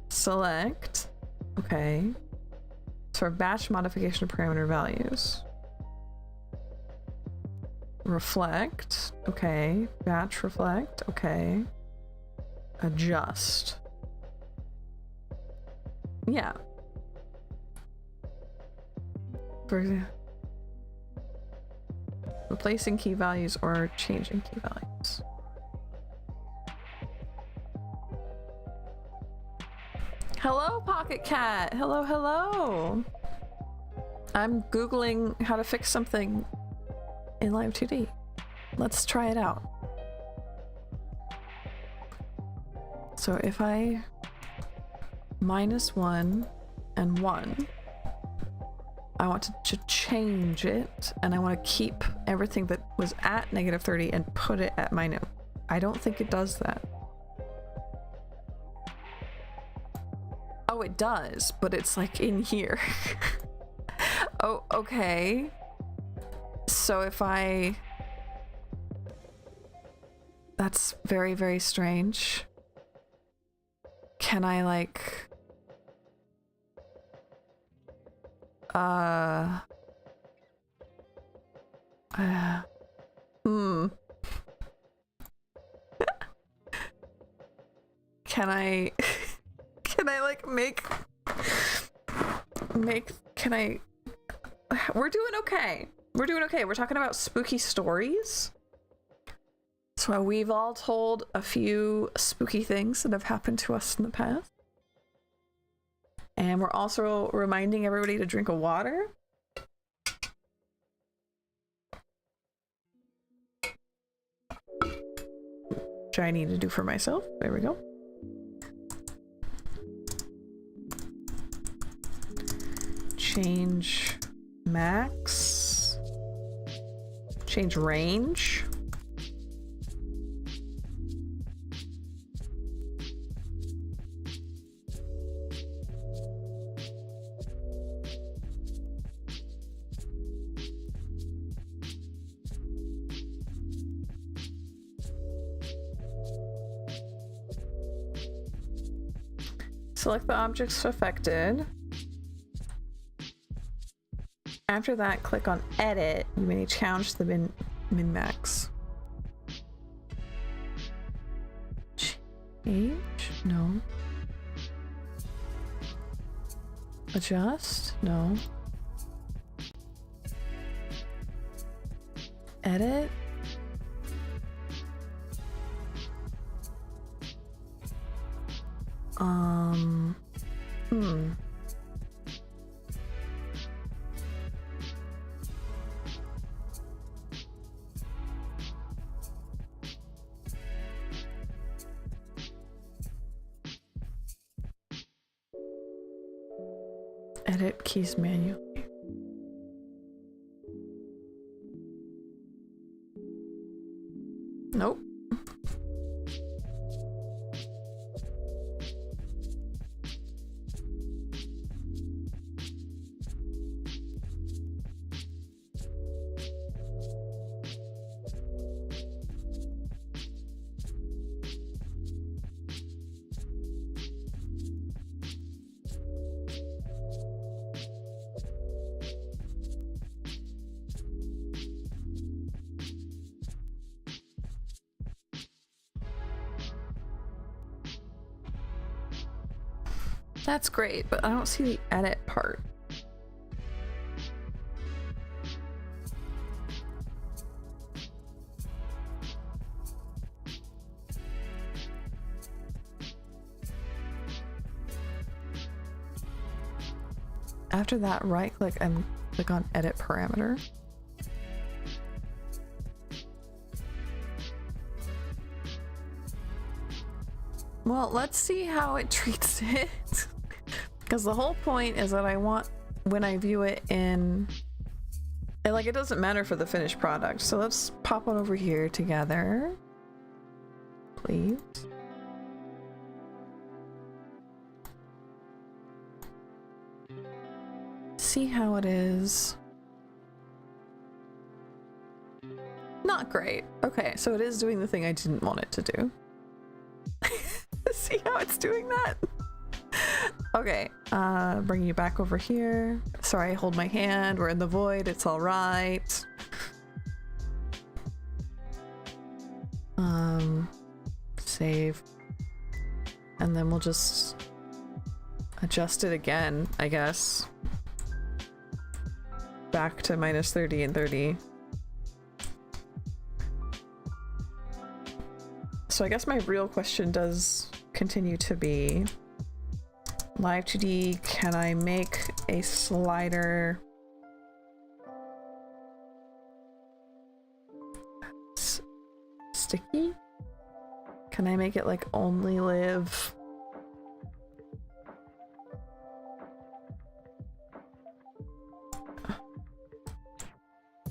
Select. Okay. For batch modification of parameter values. Reflect. Okay. Batch reflect. Okay. Adjust. Yeah. For example, replacing key values or changing key values. Hello, Pocket Cat. Hello, hello. I'm Googling how to fix something in Live2d. Let's try it out. So if I -1 and 1, I want to change it, and I want to keep everything that was at -30 and put it at -. I don't think it does that. Oh, it does, but it's like in here. Oh, okay. So if that's very, very strange. Can I like... Can I... Can I like make... Can I... We're doing okay. We're doing okay. We're talking about spooky stories. So we've all told a few spooky things that have happened to us in the past. And we're also reminding everybody to drink a water. Which I need to do for myself. There we go. Change max. Change range. Select the objects affected. After that, click on edit. You may change the min-max. Change? No. Adjust? No. Edit? Edit keys manually. Nope. That's great, but I don't see the edit part. After that, right click and click on edit parameter. Well, let's see how it treats it. Because the whole point is that I want, when I view it in, and like it doesn't matter for the finished product. So let's pop on over here together, please. See how it is. Not great. Okay, so it is doing the thing I didn't want it to do. See how it's doing that? Okay, bring you back over here. Sorry, hold my hand. We're in the void. It's all right. Save. And then we'll just adjust it again, I guess. Back to minus 30 and 30. So I guess my real question does continue to be, Live2d, can I make a slider sticky? Can I make it like only live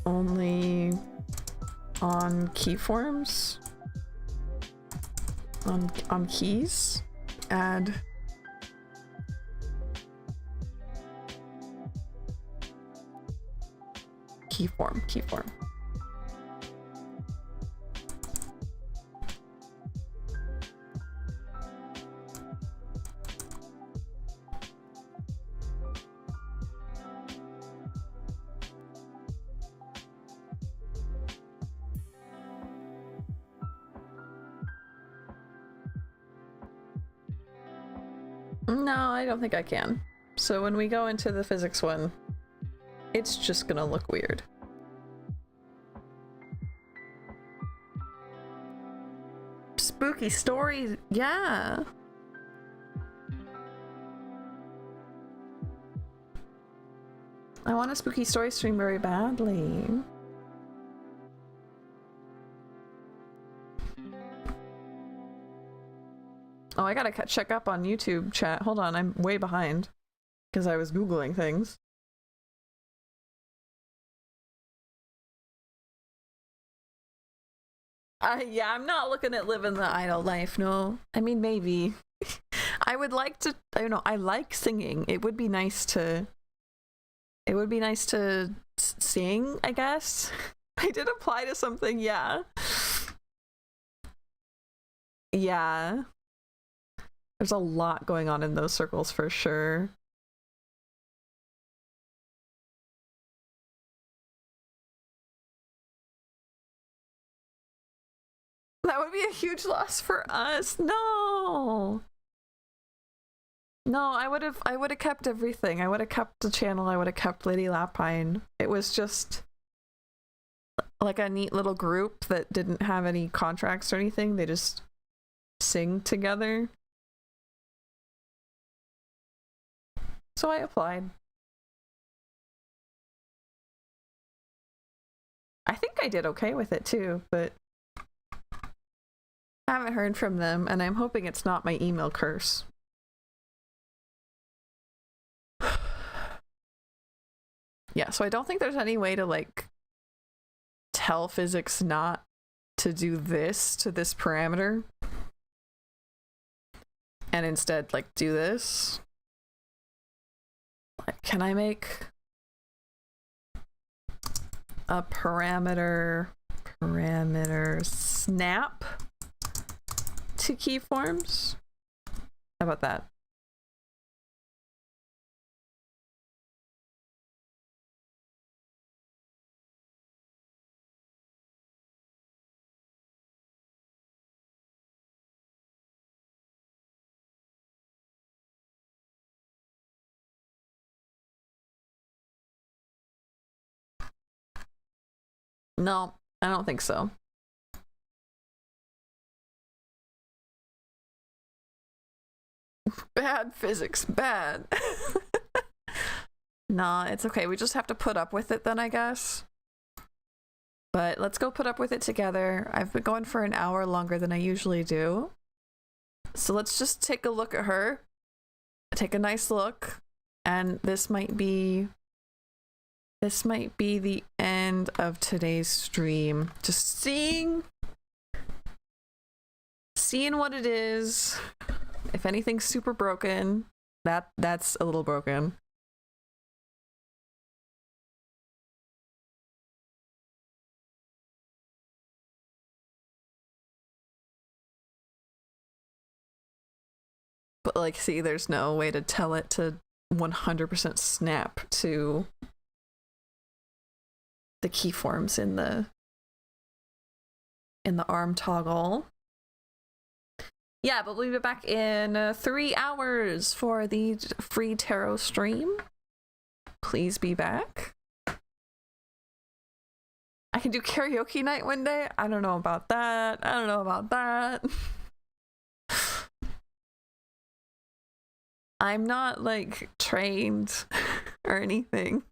only on keyforms? On keys? Add keyform. No, I don't think I can. So when we go into the physics one, it's just gonna look weird. Spooky stories, yeah. I want a spooky story stream very badly. Oh, I gotta check up on YouTube chat. Hold on, I'm way behind because I was Googling things. Yeah, I'm not looking at living the idle life, no. I mean, maybe. I would like to, I don't know, I like singing. It would be nice to sing, I guess. I did apply to something, yeah. Yeah. There's a lot going on in those circles for sure. That would be a huge loss for us. No. No, I would have kept everything. I would have kept the channel. I would have kept Lady Lapine. It was just like a neat little group that didn't have any contracts or anything. They just sing together. So I applied. I think I did okay with it too, but I haven't heard from them, and I'm hoping it's not my email curse. Yeah, so I don't think there's any way to like tell physics not to do this to this parameter and instead like do this. Like, can I make a parameter snap to keyforms? How about that? No, I don't think so. Bad physics, bad. Nah, it's okay. We just have to put up with it then, I guess. But let's go put up with it together. I've been going for an hour longer than I usually do. So let's just take a look at her. Take a nice look. And this might be the end of today's stream. Just seeing what it is. If anything's super broken, that's a little broken. But like, see, there's no way to tell it to 100% snap to the keyforms in the arm toggle. Yeah, but we'll be back in 3 hours for the free tarot stream. Please be back. I can do karaoke night one day. I don't know about that. I don't know about that. I'm not like trained or anything.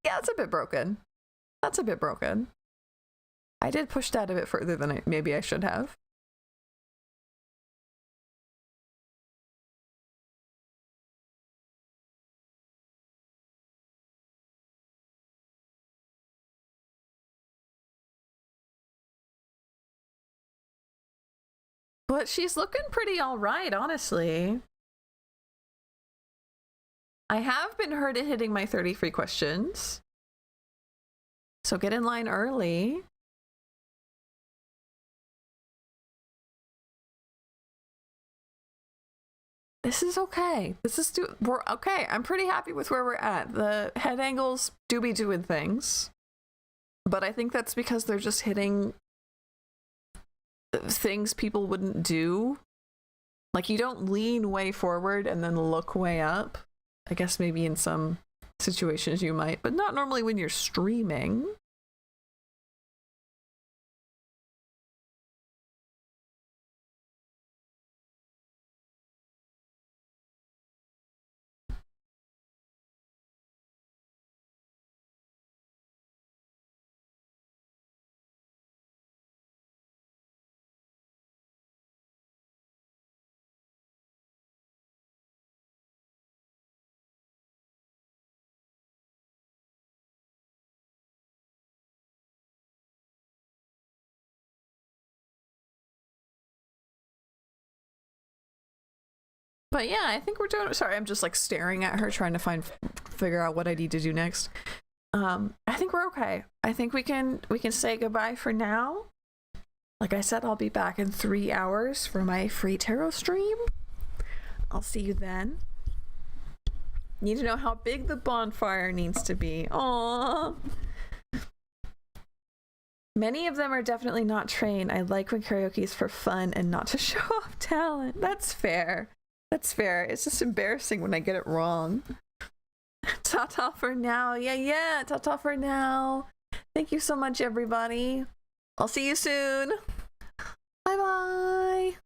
Yeah, it's a bit broken. That's a bit broken. I did push that a bit further than maybe I should have. But she's looking pretty all right, honestly. I have been hurt at hitting my 30 free questions. So get in line early. This is okay. We're okay. I'm pretty happy with where we're at. The head angles do be doing things. But I think that's because they're just hitting things people wouldn't do. Like, you don't lean way forward and then look way up. I guess maybe in some situations you might, but not normally when you're streaming. But yeah, I think we're doing. Sorry, I'm just like staring at her, trying to figure out what I need to do next. I think we're okay. I think we can say goodbye for now. Like I said, I'll be back in 3 hours for my free tarot stream. I'll see you then. Need to know how big the bonfire needs to be. Aww. Many of them are definitely not trained. I like when karaoke is for fun and not to show off talent. That's fair. That's fair. It's just embarrassing when I get it wrong. Ta-ta for now. Yeah. Ta-ta for now. Thank you so much, everybody. I'll see you soon. Bye-bye.